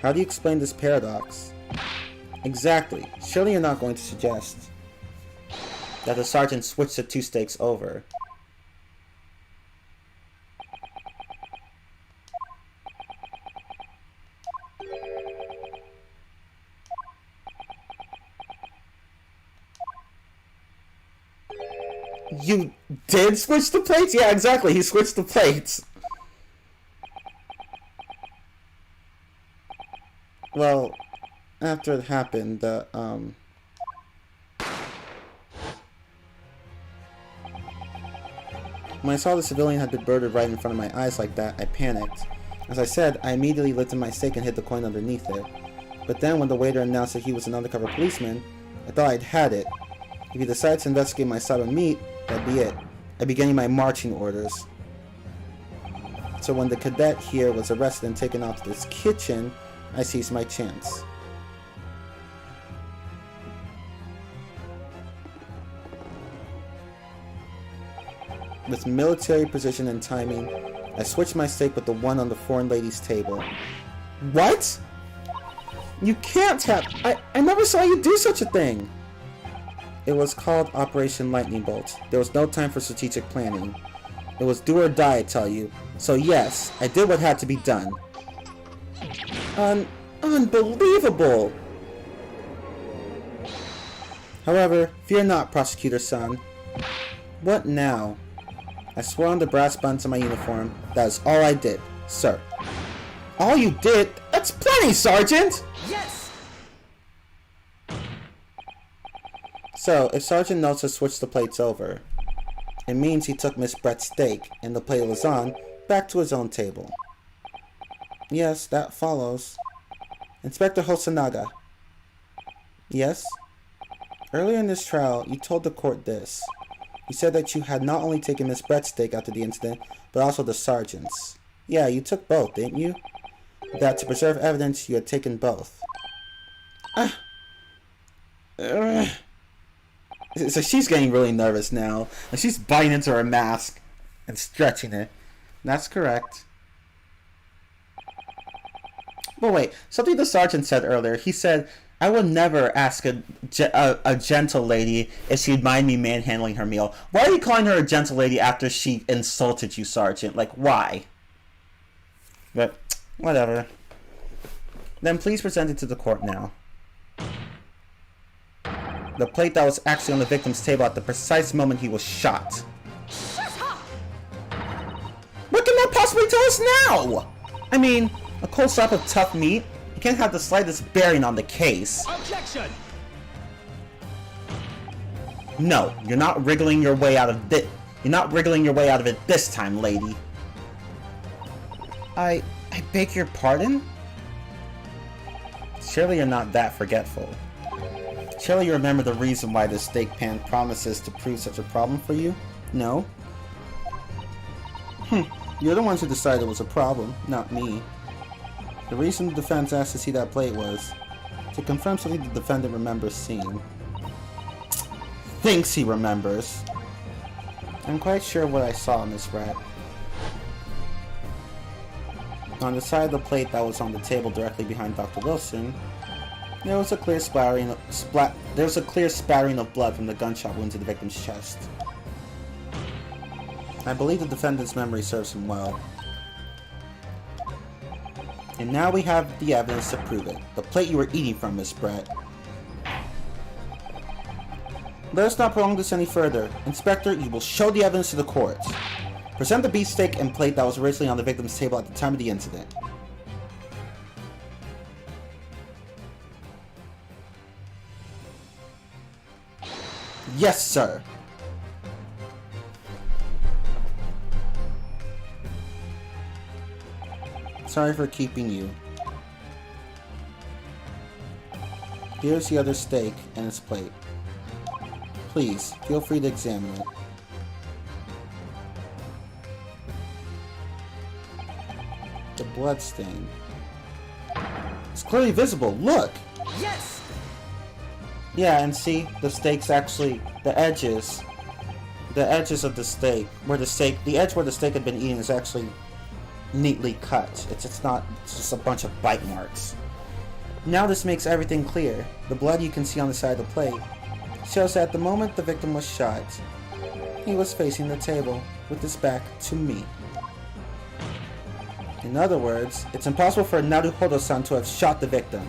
how do you explain this paradox? Exactly. Surely you're not going to suggest that the sergeant switched the two steaks over. You did switch the plates? Yeah, exactly. He switched the plates. Well, after it happened, when I saw the civilian had been murdered right in front of my eyes like that, I panicked. As I said, I immediately lifted my steak and hid the coin underneath it. But then when the waiter announced that he was an undercover policeman, I thought I'd had it. If he decides to investigate my side of meat, that'd be it. I'd be getting my marching orders. So when the cadet here was arrested and taken out to this kitchen, I seized my chance. With military precision and timing, I switched my steak with the one on the foreign lady's table. What? You can't have... I never saw you do such a thing! It was called Operation Lightning Bolt. There was no time for strategic planning. It was do or die, I tell you. So yes, I did what had to be done. Unbelievable! However, fear not, Prosecutor-san. What now? I swore on the brass buttons of my uniform. That is all I did, sir. All you did? That's plenty, Sergeant! Yes! So, if Sergeant Nosa switched the plates over, it means he took Miss Brett's steak and the plate it was on back to his own table. Yes, that follows. Inspector Hosonaga. Yes? Earlier in this trial, you told the court this. You said that you had not only taken Miss Brett's steak after the incident, but also the sergeant's. Yeah, you took both, didn't you? That to preserve evidence, you had taken both. So she's getting really nervous now, and she's biting into her mask and stretching it. That's correct. But wait, something the sergeant said earlier. He said, I would never ask a gentle lady if she'd mind me manhandling her meal. Why are you calling her a gentle lady after she insulted you, Sergeant? Like, why? But, whatever. Then please present it to the court now. The plate that was actually on the victim's table at the precise moment he was shot. Shut up! What can that possibly tell us now? I mean, a cold slap of tough meat? You can't have the slightest bearing on the case. Objection! No, you're not wriggling your way out of it. You're not wriggling your way out of it this time, lady. I beg your pardon? Surely you're not that forgetful. Surely you remember the reason why the steak pan promises to prove such a problem for you? No? You're the ones who decided it was a problem, not me. The reason the defense asked to see that plate was to confirm something the defendant remembers seeing. Thinks he remembers. I'm quite sure what I saw, Miss Rat. On the side of the plate that was on the table directly behind Dr. Wilson, there was a clear spattering of blood from the gunshot wound to the victim's chest. I believe the defendant's memory serves him well. And now we have the evidence to prove it. The plate you were eating from, Miss Brett. Let us not prolong this any further. Inspector, you will show the evidence to the court. Present the beefsteak and plate that was originally on the victim's table at the time of the incident. Yes, sir. Sorry for keeping you. Here's the other steak and its plate. Please, feel free to examine it. The blood stain. It's clearly visible. Look! Yes! Yeah, and see, the steak's actually the edges of the steak, the edge where the steak had been eaten is actually neatly cut. It's just a bunch of bite marks. Now this makes everything clear. The blood you can see on the side of the plate shows that at the moment the victim was shot, he was facing the table with his back to me. In other words, it's impossible for Naruhodo-san to have shot the victim.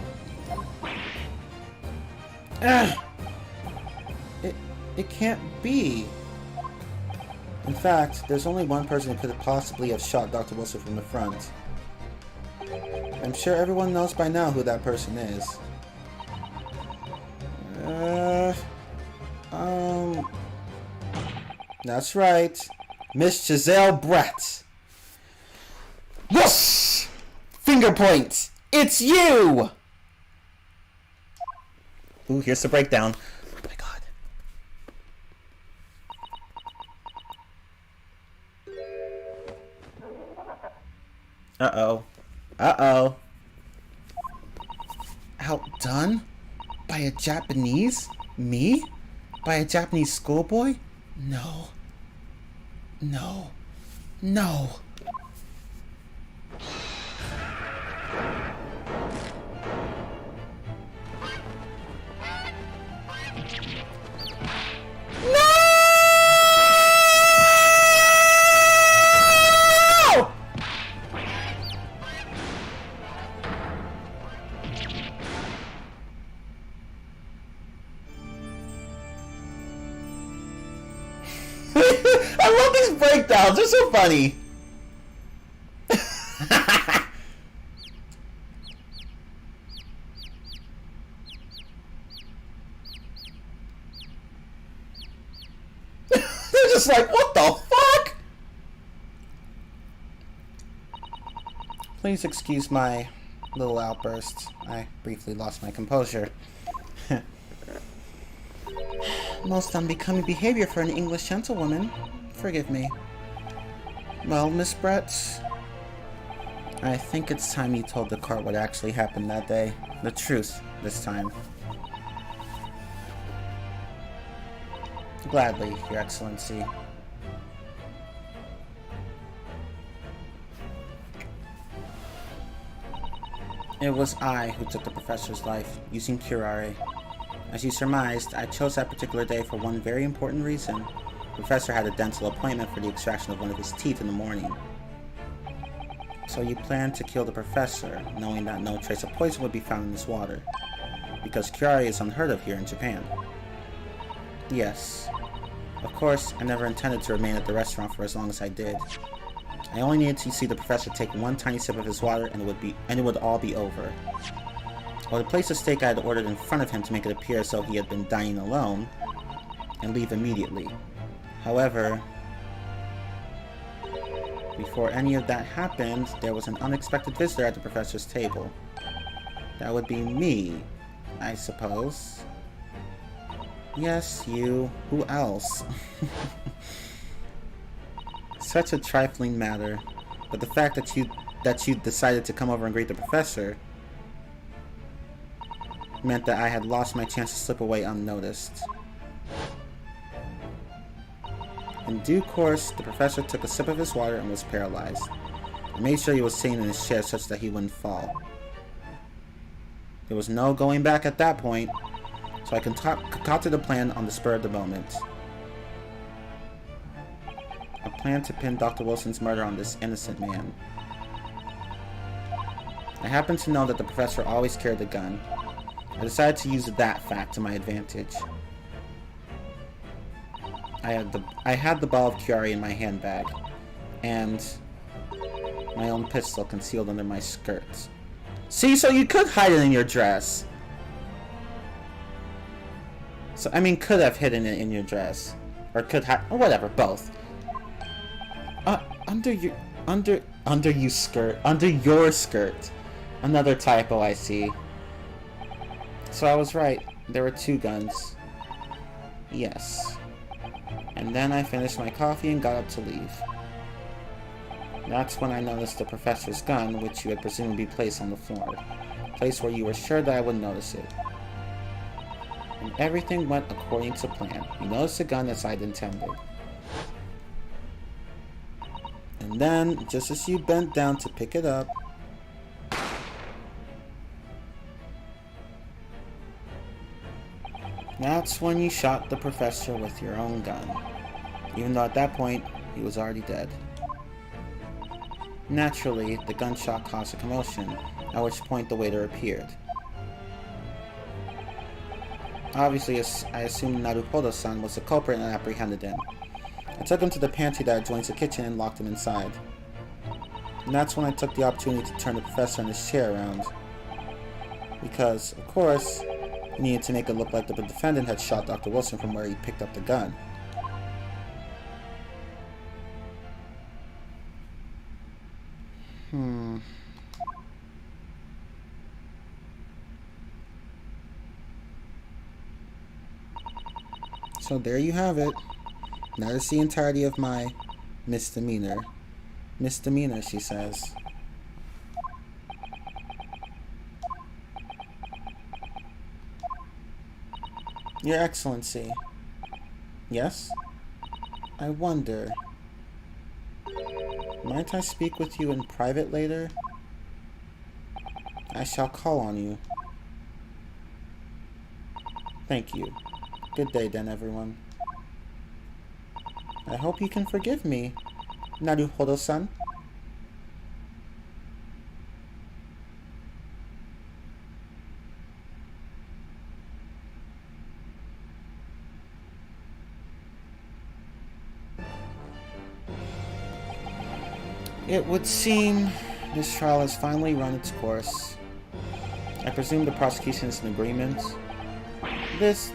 It can't be. In fact, there's only one person who could possibly have shot Dr. Wilson from the front. I'm sure everyone knows by now who that person is. That's right. Miss Giselle Brett. Yes! Finger point! It's you! Ooh, here's the breakdown. Oh my god. Uh-oh. Uh-oh. Outdone? By a Japanese? Me? By a Japanese schoolboy? No. No. No. I love these breakdowns. They're so funny. They're just like, what the fuck? Please excuse my little outburst. I briefly lost my composure. Most unbecoming behavior for an English gentlewoman. Forgive me. Well, Miss Brett, I think it's time you told the court what actually happened that day. The truth, this time. Gladly, Your Excellency. It was I who took the professor's life, using curare. As you surmised, I chose that particular day for one very important reason. The professor had a dental appointment for the extraction of one of his teeth in the morning. So you planned to kill the professor, knowing that no trace of poison would be found in his water. Because curare is unheard of here in Japan. Yes. Of course, I never intended to remain at the restaurant for as long as I did. I only needed to see the professor take one tiny sip of his water and it would all be over. I would place the steak I had ordered in front of him to make it appear as though he had been dining alone, and leave immediately. However, before any of that happened, there was an unexpected visitor at the professor's table. That would be me, I suppose. Yes, you. Who else? Such a trifling matter, but the fact that you decided to come over and greet the professor meant that I had lost my chance to slip away unnoticed. In due course, the professor took a sip of his water and was paralyzed. I made sure he was sitting in his chair such that he wouldn't fall. There was no going back at that point, so I concocted a plan on the spur of the moment. A plan to pin Dr. Wilson's murder on this innocent man. I happened to know that the professor always carried a gun. I decided to use that fact to my advantage. I had the ball of curare in my handbag, and my own pistol concealed under my skirt. See, so you could hide it in your dress. So, I mean, could have hidden it in your dress. Or could have, or whatever, both. Under your skirt. Another typo, I see. So I was right. There were two guns. Yes. And then I finished my coffee and got up to leave. That's when I noticed the professor's gun, which you had presumably placed on the floor. A place where you were sure that I would notice it. And everything went according to plan. You noticed the gun as I'd intended. And then, just as you bent down to pick it up, that's when you shot the professor with your own gun. Even though at that point, he was already dead. Naturally, the gunshot caused a commotion, at which point the waiter appeared. Obviously, I assumed Naruhodo-san was the culprit and apprehended him. I took him to the pantry that adjoins the kitchen and locked him inside. And that's when I took the opportunity to turn the professor in his chair around. Because, of course, he needed to make it look like the defendant had shot Dr. Wilson from where he picked up the gun. So there you have it. That is the entirety of my misdemeanor. Misdemeanor, she says. Your Excellency. Yes? I wonder. Might I speak with you in private later? I shall call on you. Thank you. Good day then, everyone. I hope you can forgive me, Naruhodo-san. It would seem this trial has finally run its course. I presume the prosecution is in agreement. This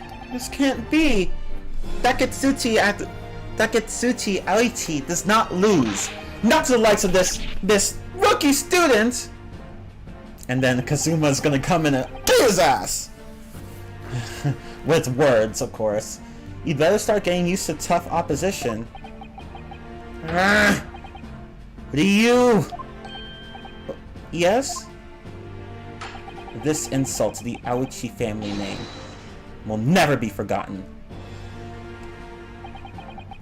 can't be! Taketsuchi Aoichi does not lose. Not to the likes of this rookie student! And then Kazuma's gonna come in and kill his ass! With words, of course. You'd better start getting used to tough opposition. Ryu! Yes? This insult to the Aoichi family name will never be forgotten.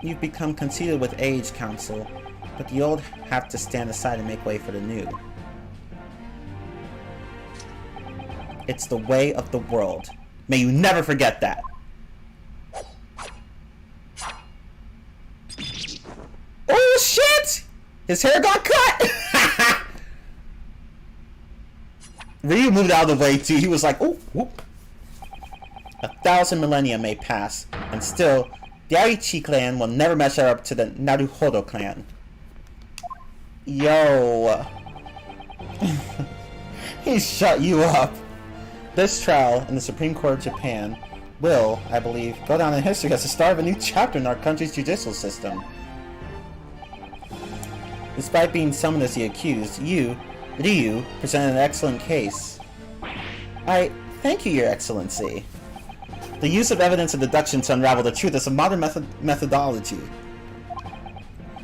You've become conceited with age, Counsel, but the old have to stand aside and make way for the new. It's the way of the world. May you never forget that. Oh shit! His hair got cut! Ryu moved out of the way too. He was like, oh, whoop. 1,000 millennia may pass, and still, the Aichi clan will never measure up to the Naruhodo clan. Yo. He shut you up. This trial in the Supreme Court of Japan will, I believe, go down in history as the start of a new chapter in our country's judicial system. Despite being summoned as the accused, you, Ryu, presented an excellent case. I thank you, Your Excellency. The use of evidence and deduction to unravel the truth is a modern methodology.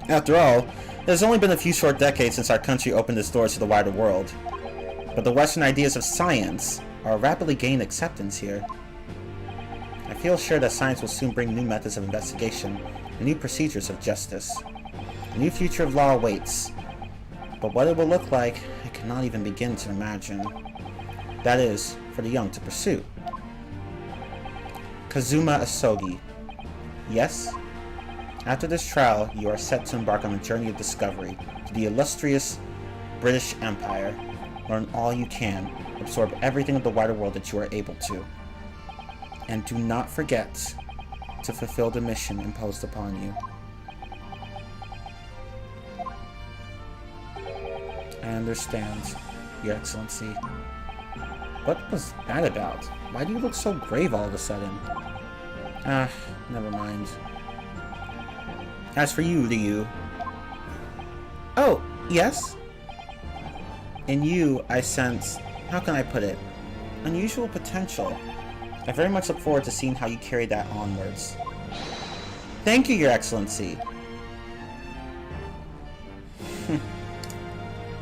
After all, it has only been a few short decades since our country opened its doors to the wider world. But the Western ideas of science are rapidly gaining acceptance here. I feel sure that science will soon bring new methods of investigation and new procedures of justice. A new future of law awaits. But what it will look like, I cannot even begin to imagine. That is, for the young to pursue. Kazuma Asogi. Yes? After this trial, you are set to embark on a journey of discovery to the illustrious British Empire. Learn all you can, absorb everything of the wider world that you are able to. And do not forget to fulfill the mission imposed upon you. I understand, Your Excellency. What was that about? Why do you look so grave all of a sudden? Ah, never mind. As for you, Ryu... Oh, yes? In you, I sense... How can I put it? Unusual potential. I very much look forward to seeing how you carry that onwards. Thank you, Your Excellency.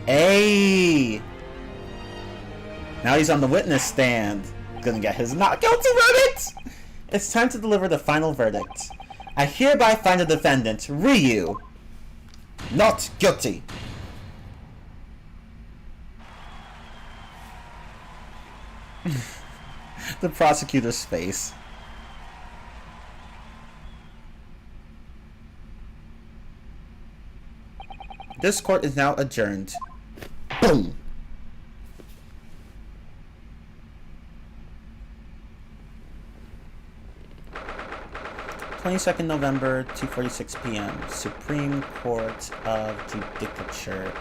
Hey! Now he's on the witness stand. Gonna get his not guilty verdict! It's time to deliver the final verdict. I hereby find the defendant, Ryu, not guilty. The prosecutor's face. This court is now adjourned. Boom! 22nd November, 2:46 p.m. Supreme Court of Judicature.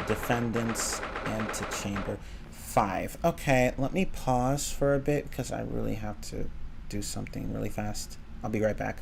Defendants antechamber 5. Okay, let me pause for a bit because I really have to do something really fast. I'll be right back.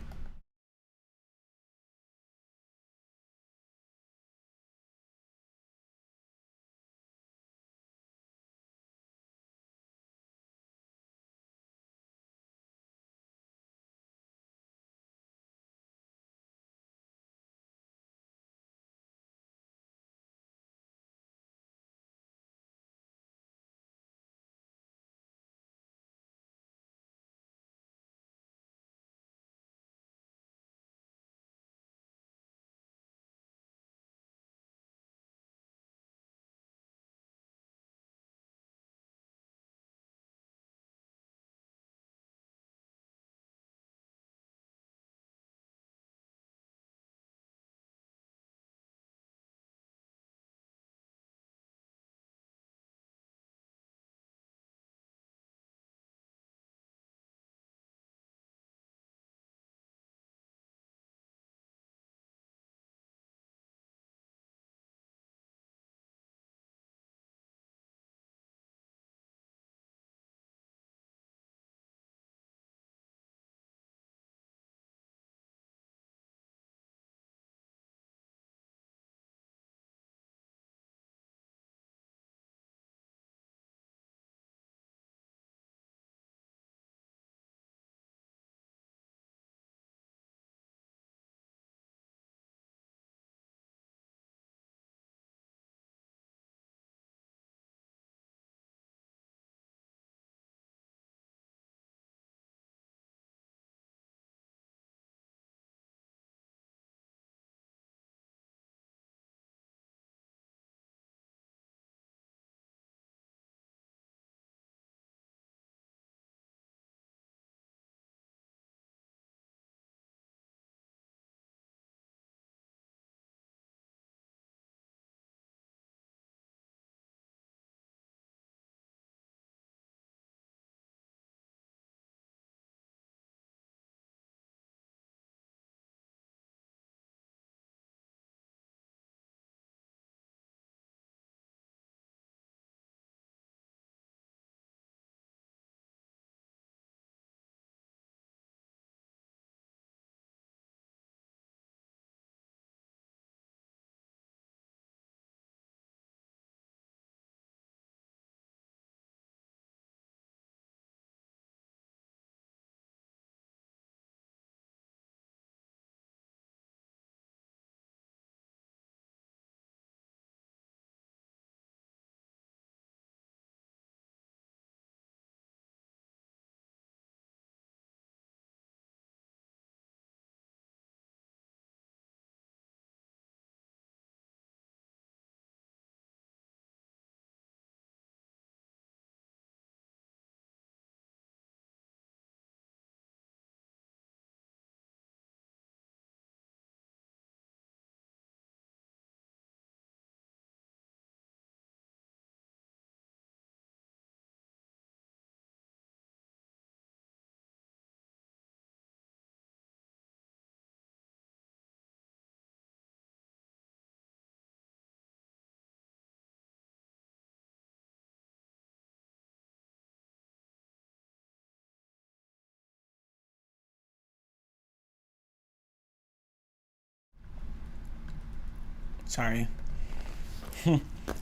Sorry.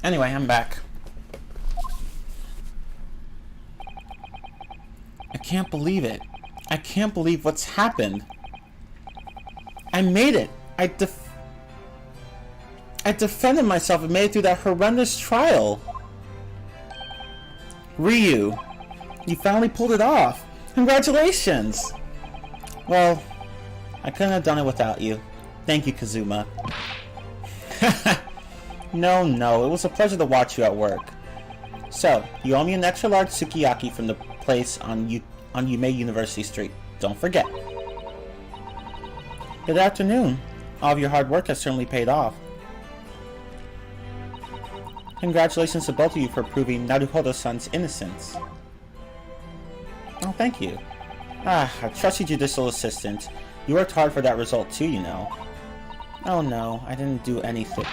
Anyway, I'm back. I can't believe it. I can't believe what's happened. I made it. I defended myself and made it through that horrendous trial. Ryu, you finally pulled it off. Congratulations. Well, I couldn't have done it without you. Thank you, Kazuma. No, it was a pleasure to watch you at work. So, you owe me an extra large sukiyaki from the place on Yume University Street. Don't forget. Good afternoon. All of your hard work has certainly paid off. Congratulations to both of you for proving Naruhodo-san's innocence. Oh, thank you. Ah, a trusty judicial assistant. You worked hard for that result too, you know. Oh no, I didn't do anything.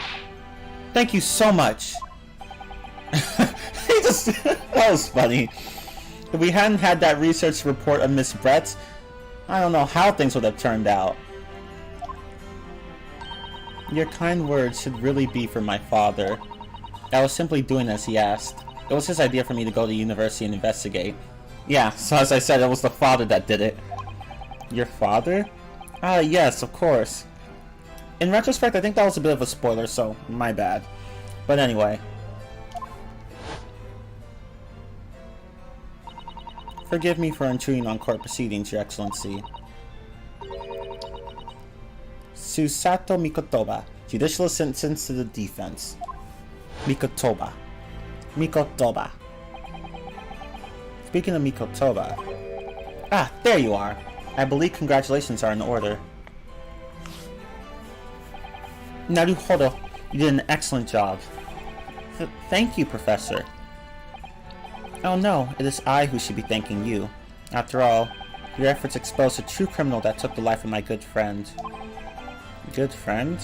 Thank you so much! That was funny. If we hadn't had that research report of Miss Brett, I don't know how things would have turned out. Your kind words should really be for my father. I was simply doing as he asked. It was his idea for me to go to university and investigate. Yeah, so as I said, it was the father that did it. Your father? Ah, yes, of course. In retrospect, I think that was a bit of a spoiler, so my bad. But anyway. Forgive me for intruding on court proceedings, Your Excellency. Susato Mikotoba, Judicial Assistant to the Defense. Mikotoba. Speaking of Mikotoba... Ah, there you are. I believe congratulations are in order. Naruhodo, you did an excellent job. Thank you, Professor. Oh no, it is I who should be thanking you. After all, your efforts exposed a true criminal that took the life of my good friend. Good friend?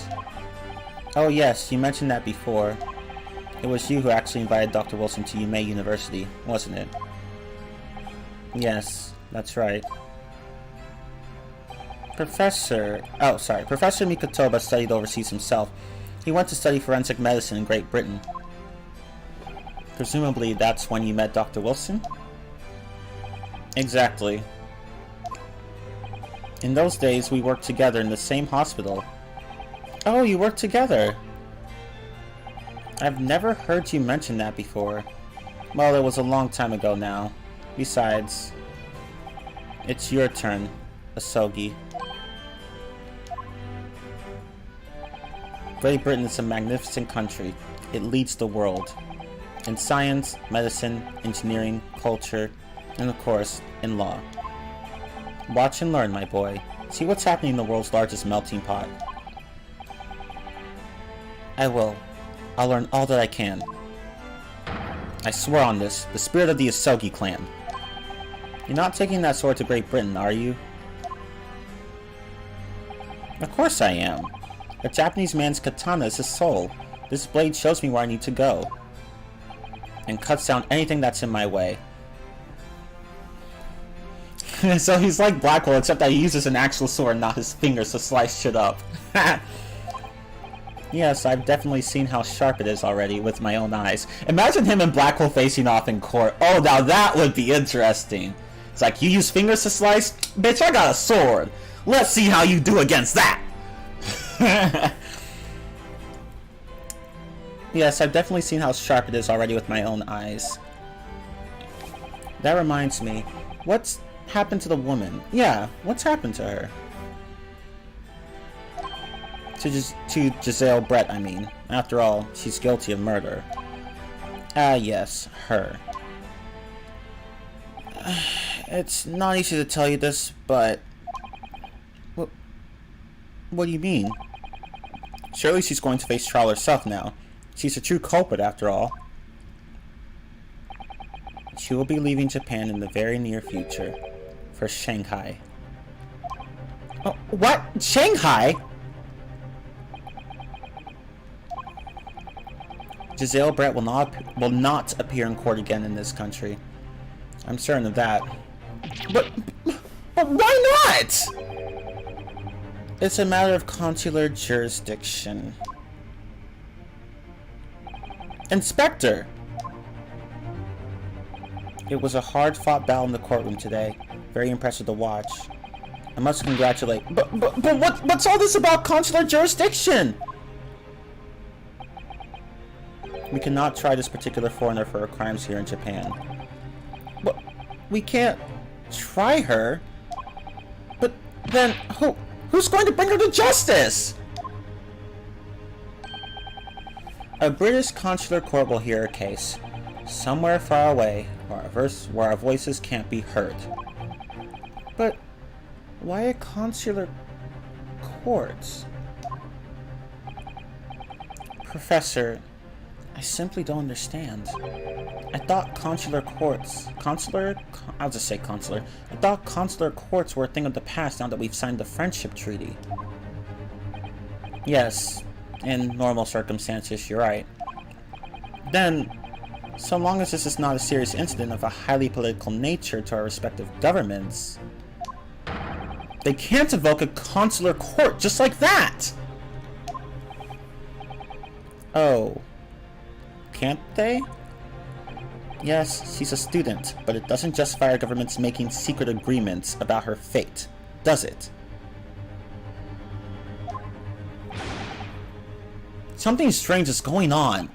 Oh yes, you mentioned that before. It was you who actually invited Dr. Wilson to Yume University, wasn't it? Yes, that's right. Professor Mikotoba studied overseas himself. He went to study forensic medicine in Great Britain. Presumably that's when you met Dr. Wilson? Exactly. In those days, we worked together in the same hospital. Oh, you worked together? I've never heard you mention that before. Well, it was a long time ago now. Besides, it's your turn, Asogi. Great Britain is a magnificent country. It leads the world. In science, medicine, engineering, culture, and of course, in law. Watch and learn, my boy. See what's happening in the world's largest melting pot. I will. I'll learn all that I can. I swear on this, the spirit of the Asogi clan. You're not taking that sword to Great Britain, are you? Of course I am. A Japanese man's katana is his soul. This blade shows me where I need to go. And cuts down anything that's in my way. So he's like Blackwell, except that he uses an actual sword, not his fingers, to slice shit up. Yes, I've definitely seen how sharp it is already with my own eyes. Imagine him and Blackwell facing off in court. Oh, now that would be interesting. It's like, you use fingers to slice? Bitch, I got a sword. Let's see how you do against that. Yes, I've definitely seen how sharp it is already with my own eyes. That reminds me, what's happened to the woman? Yeah, what's happened to her? To Giselle Brett, I mean. After all, she's guilty of murder. Ah, yes, her. It's not easy to tell you this, but... What do you mean? Surely she's going to face trial herself now. She's a true culprit, after all. She will be leaving Japan in the very near future. For Shanghai. Oh, what? Shanghai? Giselle Brett will not appear in court again in this country. I'm certain of that. But why not? It's a matter of consular jurisdiction. Inspector! It was a hard-fought battle in the courtroom today. Very impressive to watch. I must congratulate... But what's all this about consular jurisdiction? We cannot try this particular foreigner for her crimes here in Japan. But we can't try her? But then, who's going to bring her to justice? A British consular court will hear a case. Somewhere far away, where our voices can't be heard. But why a consular court? Professor, I simply don't understand. I thought consular courts... I'll just say consular. I thought consular courts were a thing of the past now that we've signed the friendship treaty. Yes, in normal circumstances, you're right. Then, so long as this is not a serious incident of a highly political nature to our respective governments, they can't invoke a consular court just like that! Oh. Can't they? Yes, she's a student, but it doesn't justify our government's making secret agreements about her fate, does it? Something strange is going on.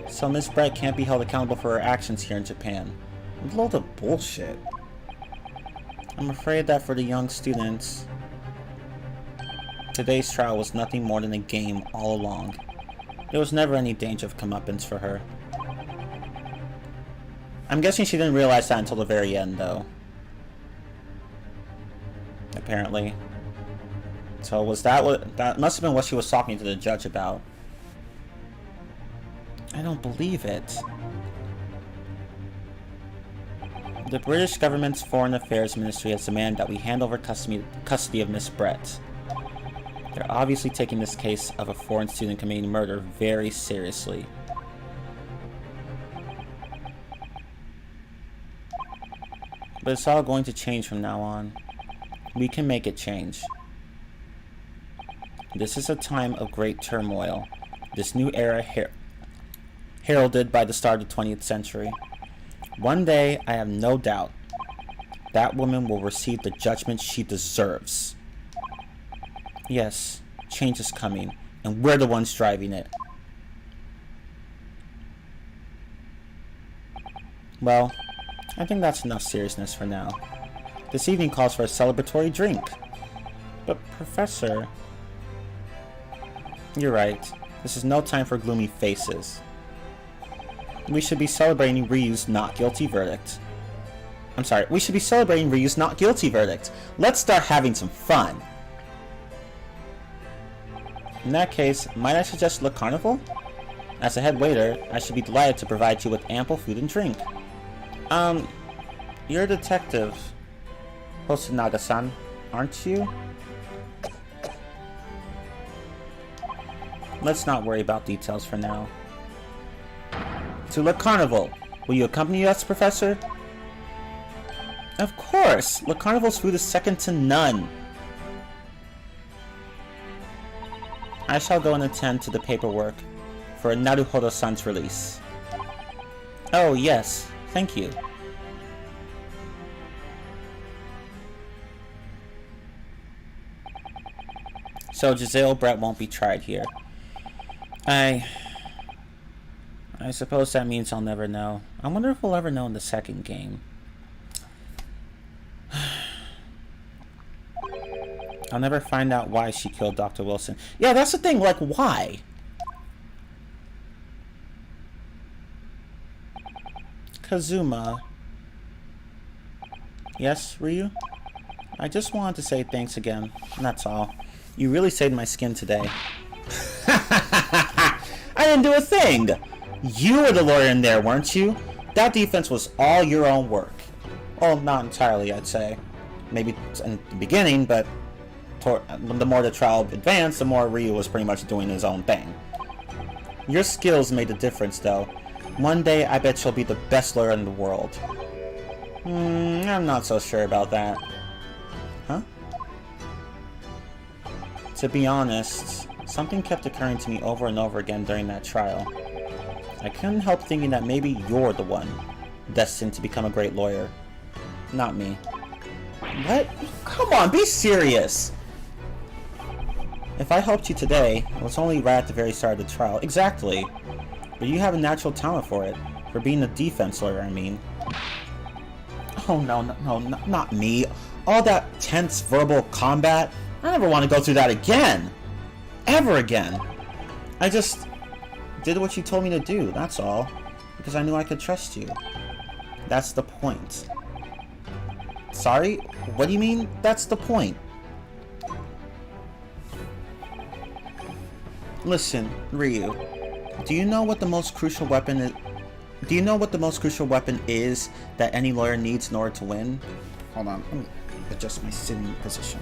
So Miss Brett can't be held accountable for her actions here in Japan. What a load of bullshit. I'm afraid that for the young students, today's trial was nothing more than a game all along. There was never any danger of comeuppance for her. I'm guessing she didn't realize that until the very end, though. Apparently. So was that what... That must have been what she was talking to the judge about. I don't believe it. The British government's Foreign Affairs Ministry has demanded that we hand over custody of Miss Brett. They're obviously taking this case of a foreign student committing murder very seriously. But it's all going to change from now on. We can make it change. This is a time of great turmoil. This new era heralded by the start of the 20th century. One day, I have no doubt, that woman will receive the judgment she deserves. Yes, change is coming, and we're the ones driving it. Well, I think that's enough seriousness for now. This evening calls for a celebratory drink. But, Professor... You're right. This is no time for gloomy faces. We should be celebrating Ryu's not guilty verdict. I'm sorry, we should be celebrating Ryu's not guilty verdict. Let's start having some fun. In that case, might I suggest Le Carnival? As a head waiter, I should be delighted to provide you with ample food and drink. You're a detective, Hosonaga-san, aren't you? Let's not worry about details for now. To Le Carnival! Will you accompany us, Professor? Of course! Le Carnival's food is second to none. I shall go and attend to the paperwork for Naruhodo-san's release. Oh, yes. Thank you. So Giselle Brett won't be tried here. I suppose that means I'll never know. I wonder if we'll ever know in the second game. I'll never find out why she killed Dr. Wilson. Yeah, that's the thing, like, why? Kazuma. Yes, Ryu? I just wanted to say thanks again, and that's all. You really saved my skin today. I didn't do a thing! You were the lawyer in there, weren't you? That defense was all your own work. Well, not entirely, I'd say. Maybe in the beginning, but the more the trial advanced, the more Ryu was pretty much doing his own thing. Your skills made a difference, though. One day, I bet you'll be the best lawyer in the world. I'm not so sure about that. Huh? To be honest, Something kept occurring to me over and over again during that trial. I couldn't help thinking that maybe you're the one destined to become a great lawyer. Not me. What? Come on, be serious! If I helped you today, it was only right at the very start of the trial. Exactly. But you have a natural talent for it. For being a defense lawyer, I mean. Oh no, not me. All that tense verbal combat. I never want to go through that again. Ever again. I just did what you told me to do, that's all. Because I knew I could trust you. That's the point. Sorry? What do you mean, that's the point? Listen, Ryu. Do you know what the most crucial weapon is? Do you know what the most crucial weapon is that any lawyer needs in order to win? Hold on, let me adjust my sitting position.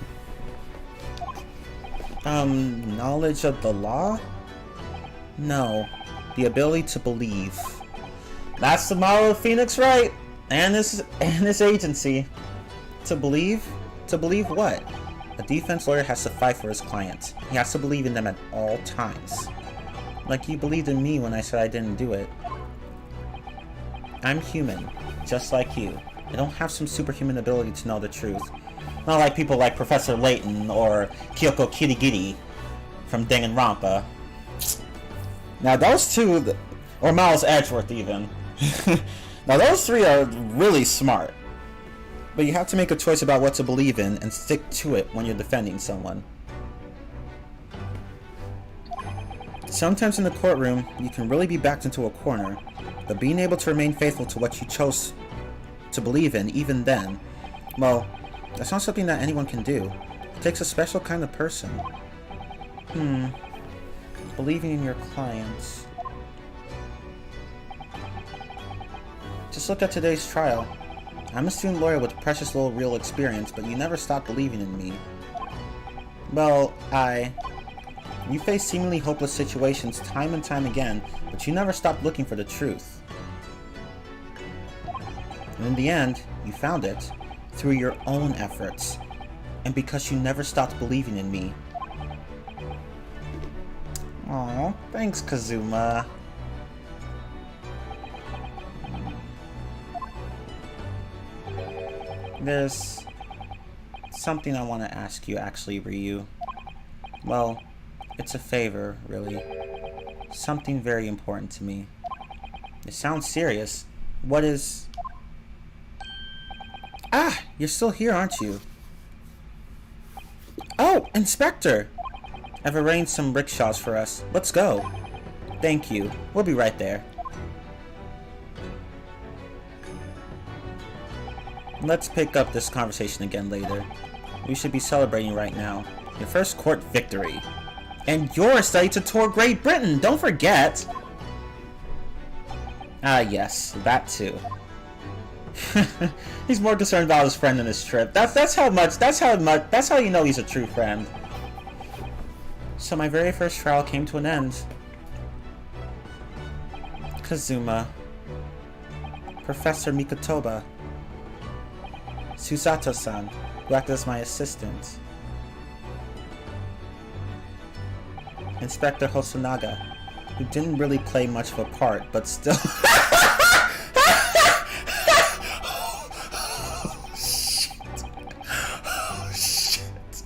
Knowledge of the law? No. The ability to believe. That's the motto of Phoenix Wright and this agency. To believe? To believe what? A defense lawyer has to fight for his client. He has to believe in them at all times. Like you believed in me when I said I didn't do it. I'm human, just like you. I don't have some superhuman ability to know the truth. Not like people like Professor Layton or Kyoko Kirigiri from Danganronpa. Now those two, or Miles Edgeworth even. Now those three are really smart. But you have to make a choice about what to believe in and stick to it when you're defending someone. Sometimes in the courtroom, you can really be backed into a corner, but being able to remain faithful to what you chose to believe in, even then, well, that's not something that anyone can do. It takes a special kind of person. Believing in your clients. Just look at today's trial. I'm a student lawyer with precious little real experience, but you never stopped believing in me. Well, you face seemingly hopeless situations time and time again, but you never stopped looking for the truth. And in the end, you found it through your own efforts, and because you never stopped believing in me. Aw, thanks, Kazuma. There's something I want to ask you, actually, Ryu. Well, it's a favor, really. Something very important to me. It sounds serious. What is... Ah! You're still here, aren't you? Oh! Inspector! I've arranged some rickshaws for us. Let's go. Thank you. We'll be right there. Let's pick up this conversation again later. We should be celebrating right now. Your first court victory. And your study to tour Great Britain, don't forget! Ah, yes, that too. He's more concerned about his friend than his trip. That's how you know he's a true friend. So my very first trial came to an end. Kazuma. Professor Mikotoba. Susato-san, who acted as my assistant. Inspector Hosonaga, who didn't really play much of a part, but still... Oh, shit. Oh, shit.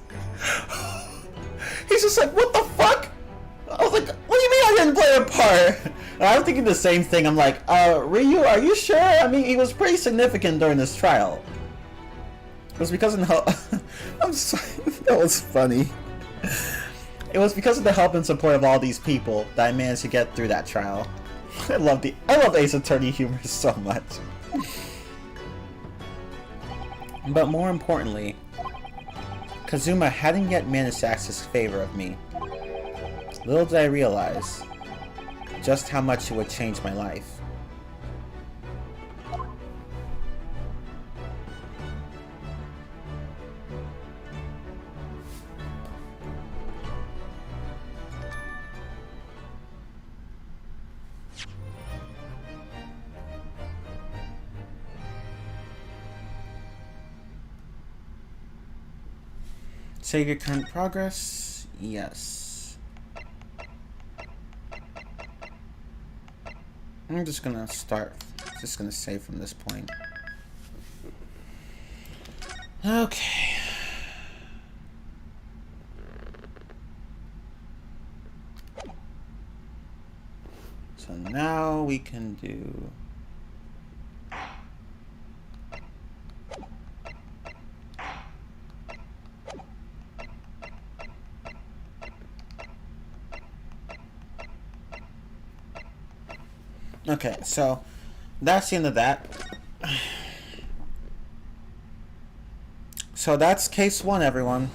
He's just like, what the fuck? I was like, what do you mean I didn't play a part? And I'm thinking the same thing. I'm like, Ryu, are you sure? I mean, he was pretty significant during this trial. It was because of the help. I'm sorry, that was funny. It was because of the help and support of all these people that I managed to get through that trial. I love Ace Attorney humor so much. But more importantly, Kazuma hadn't yet managed to ask his favor of me. Little did I realize just how much it would change my life. Save your current progress. Yes. I'm just gonna start. Just gonna save from this point. Okay. So now we can do. Okay, so that's the end of that. So that's case 1, everyone.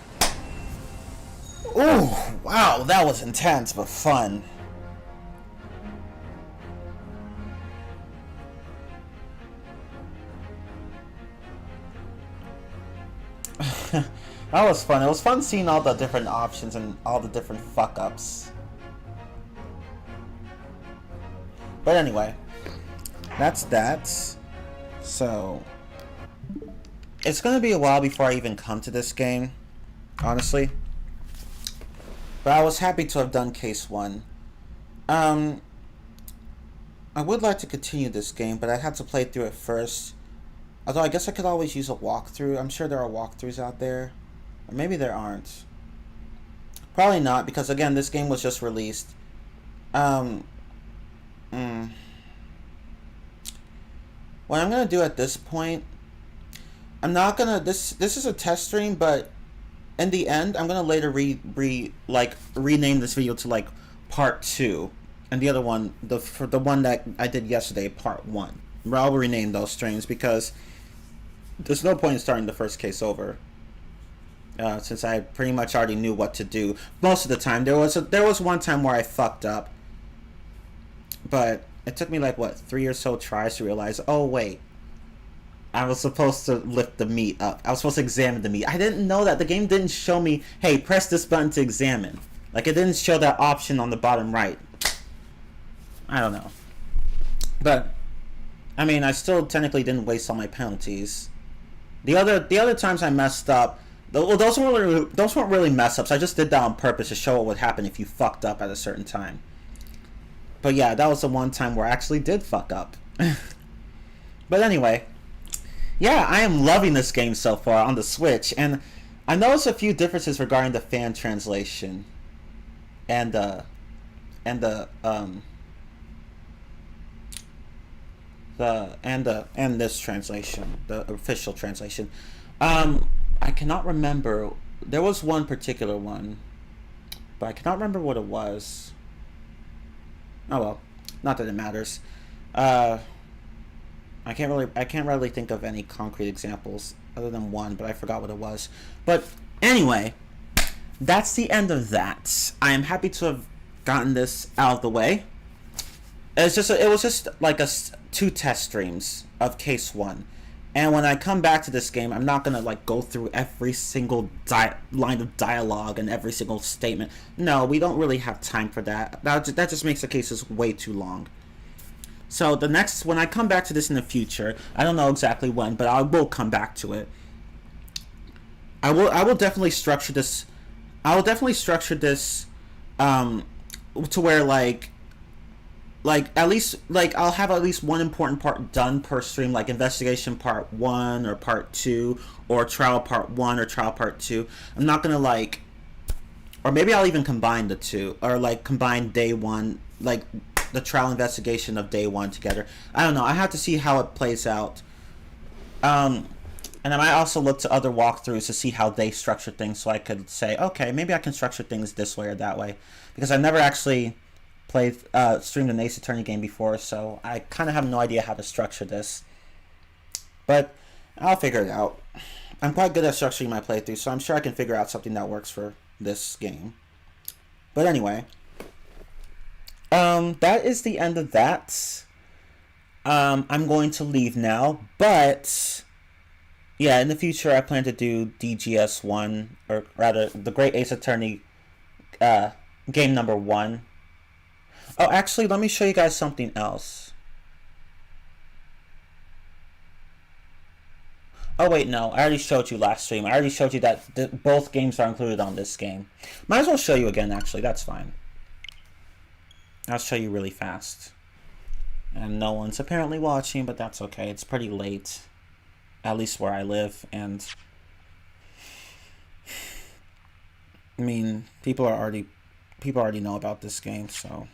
Ooh, wow, that was intense but fun. That was fun. It was fun seeing all the different options and all the different fuck-ups. But anyway, that's that. So, it's going to be a while before I even come to this game, honestly. But I was happy to have done case 1. I would like to continue this game, but I had to play through it first. Although I guess I could always use a walkthrough. I'm sure there are walkthroughs out there. Or maybe there aren't. Probably not, because again, this game was just released. What I'm gonna do at this point, I'm not gonna. This is a test stream, but in the end, I'm gonna later rename this video to like part 2, and the other one, for the one that I did yesterday, part 1. I'll rename those streams because there's no point in starting the first case over. Since I pretty much already knew what to do most of the time. There was one time where I fucked up, but it took me like what 3 or so tries to realize. Oh wait, I was supposed to lift the meat up. I was supposed to examine the meat. I didn't know that. The game didn't show me, hey, press this button to examine. Like it didn't show that option on the bottom right. I don't know, but I mean, I still technically didn't waste all my penalties. The other times I messed up. Well, those weren't really mess ups. I just did that on purpose to show what would happen if you fucked up at a certain time. But yeah, that was the one time where I actually did fuck up. But anyway, yeah, I am loving this game so far on the Switch, and I noticed a few differences regarding the fan translation and this translation, the official translation. I cannot remember. There was one particular one, but I cannot remember what it was. Oh well, not that it matters. I can't really think of any concrete examples other than one, but I forgot what it was. But anyway, that's the end of that. I am happy to have gotten this out of the way. It was just like 2 test streams of case 1. And when I come back to this game, I'm not gonna like go through every single line of dialogue and every single statement. No, we don't really have time for that. That just makes the cases way too long. So when I come back to this in the future, I don't know exactly when, but I will come back to it. I will definitely structure this. I will definitely structure this to where like at least I'll have at least one important part done per stream, like investigation part 1 or part 2, or trial part 1 or trial part 2. I'm not gonna or maybe I'll even combine the two, or like combine day 1, like the trial investigation of day 1 together. I don't know. I have to see how it plays out. And I might also look to other walkthroughs to see how they structure things, so I could say, okay, maybe I can structure things this way or that way, because I've never actually streamed an Ace Attorney game before, so I kind of have no idea how to structure this. But I'll figure it out. I'm quite good at structuring my playthrough, so I'm sure I can figure out something that works for this game. But anyway, that is the end of that. I'm going to leave now, but yeah, in the future I plan to do DGS1, or rather, the Great Ace Attorney game number 1. Oh, actually, let me show you guys something else. Oh, wait, no. I already showed you last stream. I already showed you that both games are included on this game. Might as well show you again, actually. That's fine. I'll show you really fast. and no one's apparently watching, but that's okay. It's pretty late, at least where I live, and I mean, people already know about this game, so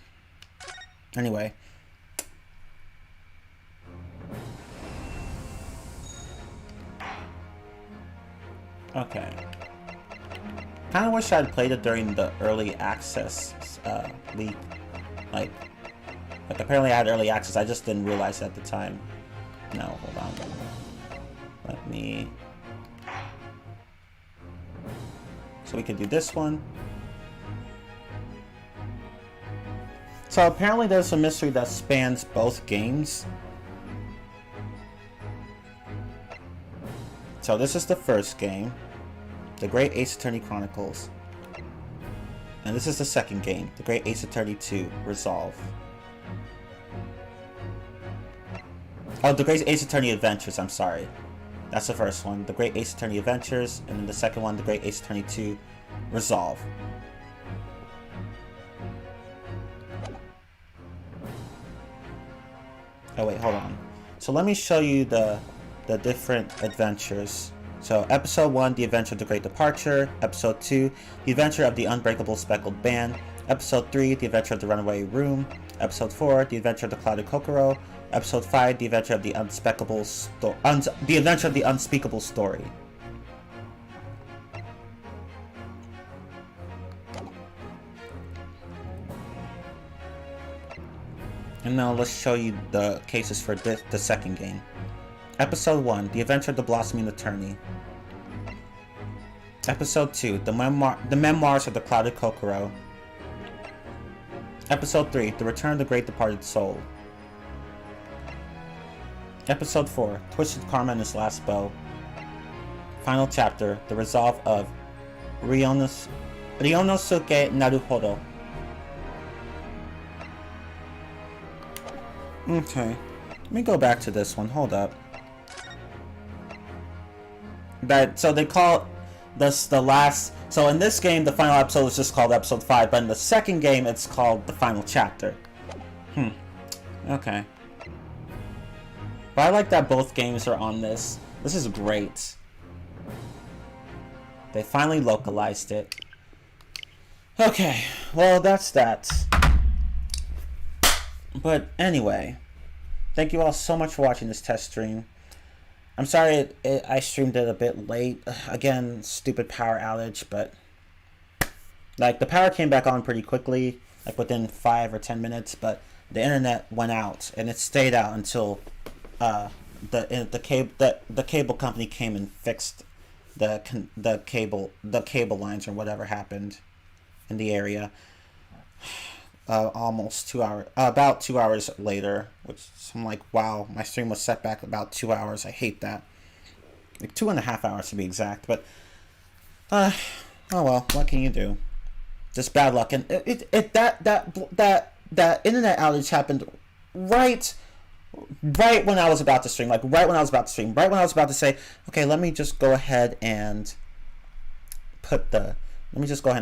anyway. Okay. Kind of wish I'd played it during the early access week. Like apparently I had early access. I just didn't realize at the time. No, hold on. Let me. So we can do this one. So apparently there's a mystery that spans both games. So this is the first game, The Great Ace Attorney Chronicles. And this is the second game, The Great Ace Attorney 2, Resolve. Oh, The Great Ace Attorney Adventures, I'm sorry. That's the first one, The Great Ace Attorney Adventures, and then the second one, The Great Ace Attorney 2, Resolve. Oh wait, hold on. So let me show you the different adventures. So episode 1, The Adventure of the Great Departure. Episode 2, The Adventure of the Unbreakable Speckled Band. Episode 3, The Adventure of the Runaway Room. Episode 4, The Adventure of the Clouded Kokoro. Episode 5, The Adventure of the The Adventure of the Unspeakable Story. And now let's show you the cases for the second game. Episode 1, The Adventure of the Blossoming Attorney. Episode 2, The Memoirs of the Clouded Kokoro. Episode 3, The Return of the Great Departed Soul. Episode 4, Twisted Karma and His Last Bow. Final chapter, The Resolve of Ryonosuke Naruhodo. Okay, let me go back to this one. Hold up. So they call this the last. So in this game, the final episode is just called Episode 5, but in the second game, it's called the final chapter. Okay. But I like that both games are on this. This is great. They finally localized it. Okay, well that's that. But anyway, thank you all so much for watching this test stream. I'm sorry I streamed it a bit late. Again, stupid power outage, but like the power came back on pretty quickly, like within 5 or 10 minutes, but the internet went out and it stayed out until the cable company came and fixed the cable lines or whatever happened in the area. Almost 2 hours, about 2 hours later, which I'm like, wow, my stream was set back about 2 hours. I hate that. Like 2.5 hours to be exact, but oh well, what can you do? Just bad luck. And that internet outage happened right when I was about to stream, right when I was about to say, okay, let me just go ahead and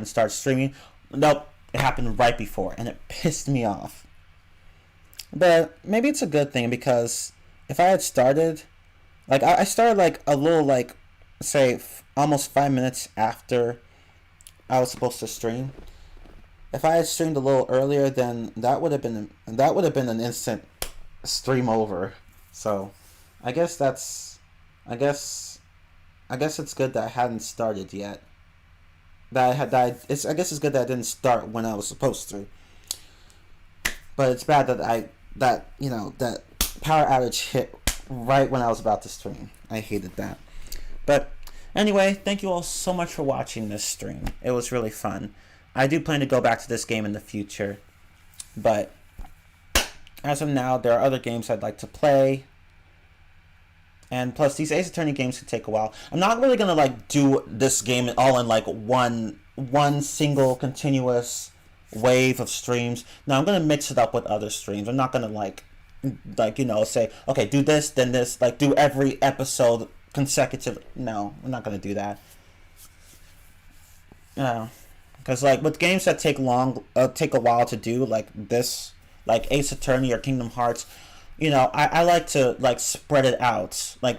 start streaming. Nope. It happened right before, and it pissed me off. But maybe it's a good thing, because if I had started, like, I started, like, a little, like, say, almost 5 minutes after I was supposed to stream. If I had streamed a little earlier, then that would have been an instant stream over. So, I guess it's good that I hadn't started yet. I guess it's good that I didn't start when I was supposed to. But it's bad that that power outage hit right when I was about to stream. I hated that. But anyway, thank you all so much for watching this stream. It was really fun. I do plan to go back to this game in the future. But as of now, there are other games I'd like to play. And plus, these Ace Attorney games can take a while. I'm not really gonna like do this game all in like one single continuous wave of streams. No, I'm gonna mix it up with other streams. I'm not gonna like say, okay, do this, then this, like do every episode consecutive. No, I'm not gonna do that. Because like with games that take a while to do, like this, like Ace Attorney or Kingdom Hearts, I like to like spread it out. Like,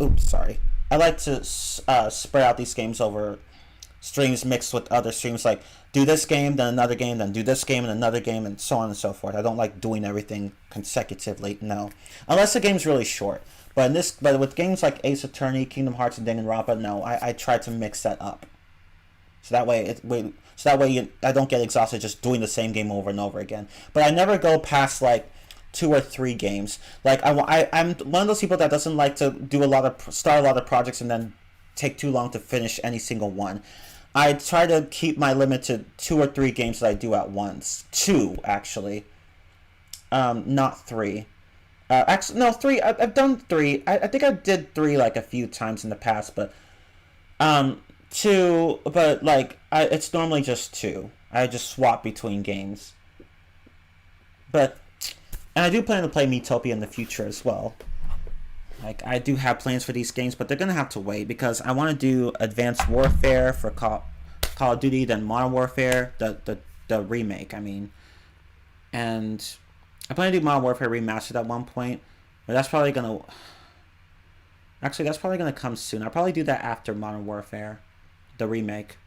oops, sorry. I like to spread out these games over streams mixed with other streams. Like, do this game, then another game, then do this game and another game, and so on and so forth. I don't like doing everything consecutively. No, unless the game's really short. But with games like Ace Attorney, Kingdom Hearts, and Danganronpa, no, I try to mix that up. So that way, I don't get exhausted just doing the same game over and over again. But I never go past like 2 or 3 games. Like I'm one of those people that doesn't like to start a lot of projects and then take too long to finish any single one. I try to keep my limit to 2 or 3 games that I do at once. 2 actually, not 3. Actually, no, 3. I've done 3. I think I did 3 like a few times in the past, but 2. But like, it's normally just 2. I just swap between games. And I do plan to play Miitopia in the future as well. Like, I do have plans for these games, but they're gonna have to wait because I want to do Advanced Warfare for Call of Duty, then Modern Warfare, the remake. I mean, and I plan to do Modern Warfare Remastered at one point, but that's probably gonna come soon. I'll probably do that after Modern Warfare, the remake.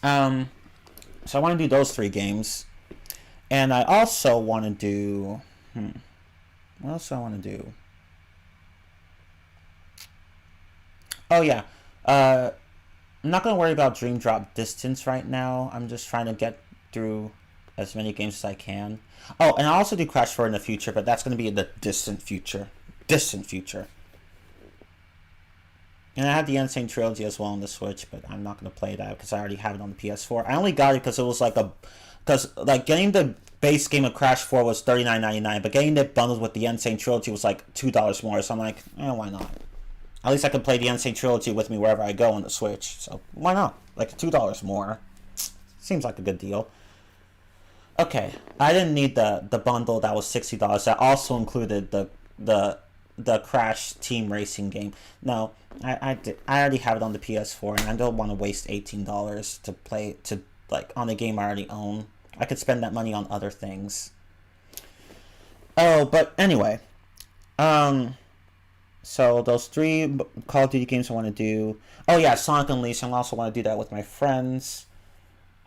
So I want to do those 3 games, and I also want to do. What else do I want to do? Oh yeah, I'm not gonna worry about Dream Drop Distance right now. I'm just trying to get through as many games as I can. Oh, and I'll also do Crash 4 in the future, but that's gonna be in the distant future. And I have the Insane Trilogy as well on the Switch, but I'm not gonna play that because I already have it on the PS4. I only got it because it was like getting the base game of Crash 4 was $39.99, but getting it bundled with the Insane Trilogy was like $2 more. So I'm like, why not? At least I can play the Insane Trilogy with me wherever I go on the Switch. So why not? Like $2 more. Seems like a good deal. Okay, I didn't need the bundle that was $60. That also included the Crash Team Racing game. No, I already have it on the PS4, and I don't want to waste $18 to play on a game I already own. I could spend that money on other things. Oh, but anyway, so those 3 Call of Duty games I want to do. Oh yeah, Sonic Unleashed. I also want to do that with my friends.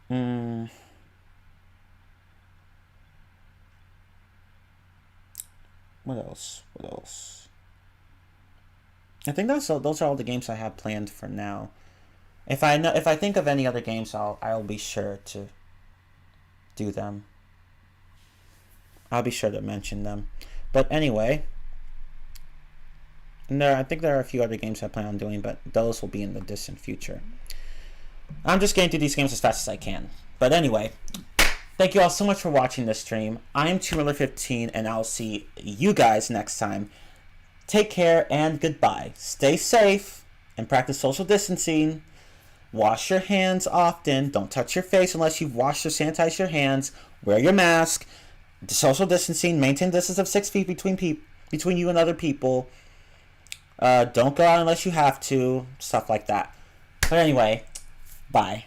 What else? I think those are all the games I have planned for now. If I think of any other games, I'll be sure to do them. I'll be sure to mention them. But anyway, I think there are a few other games I plan on doing, but those will be in the distant future. I'm just getting through these games as fast as I can. But anyway, thank you all so much for watching this stream. I'm Chronicles15, and I'll see you guys next time. Take care and goodbye. Stay safe and practice social distancing. Wash your hands often. Don't touch your face unless you've washed or sanitized your hands. Wear your mask. Social distancing. Maintain a distance of 6 feet between you and other people. Don't go out unless you have to. Stuff like that. But anyway, bye.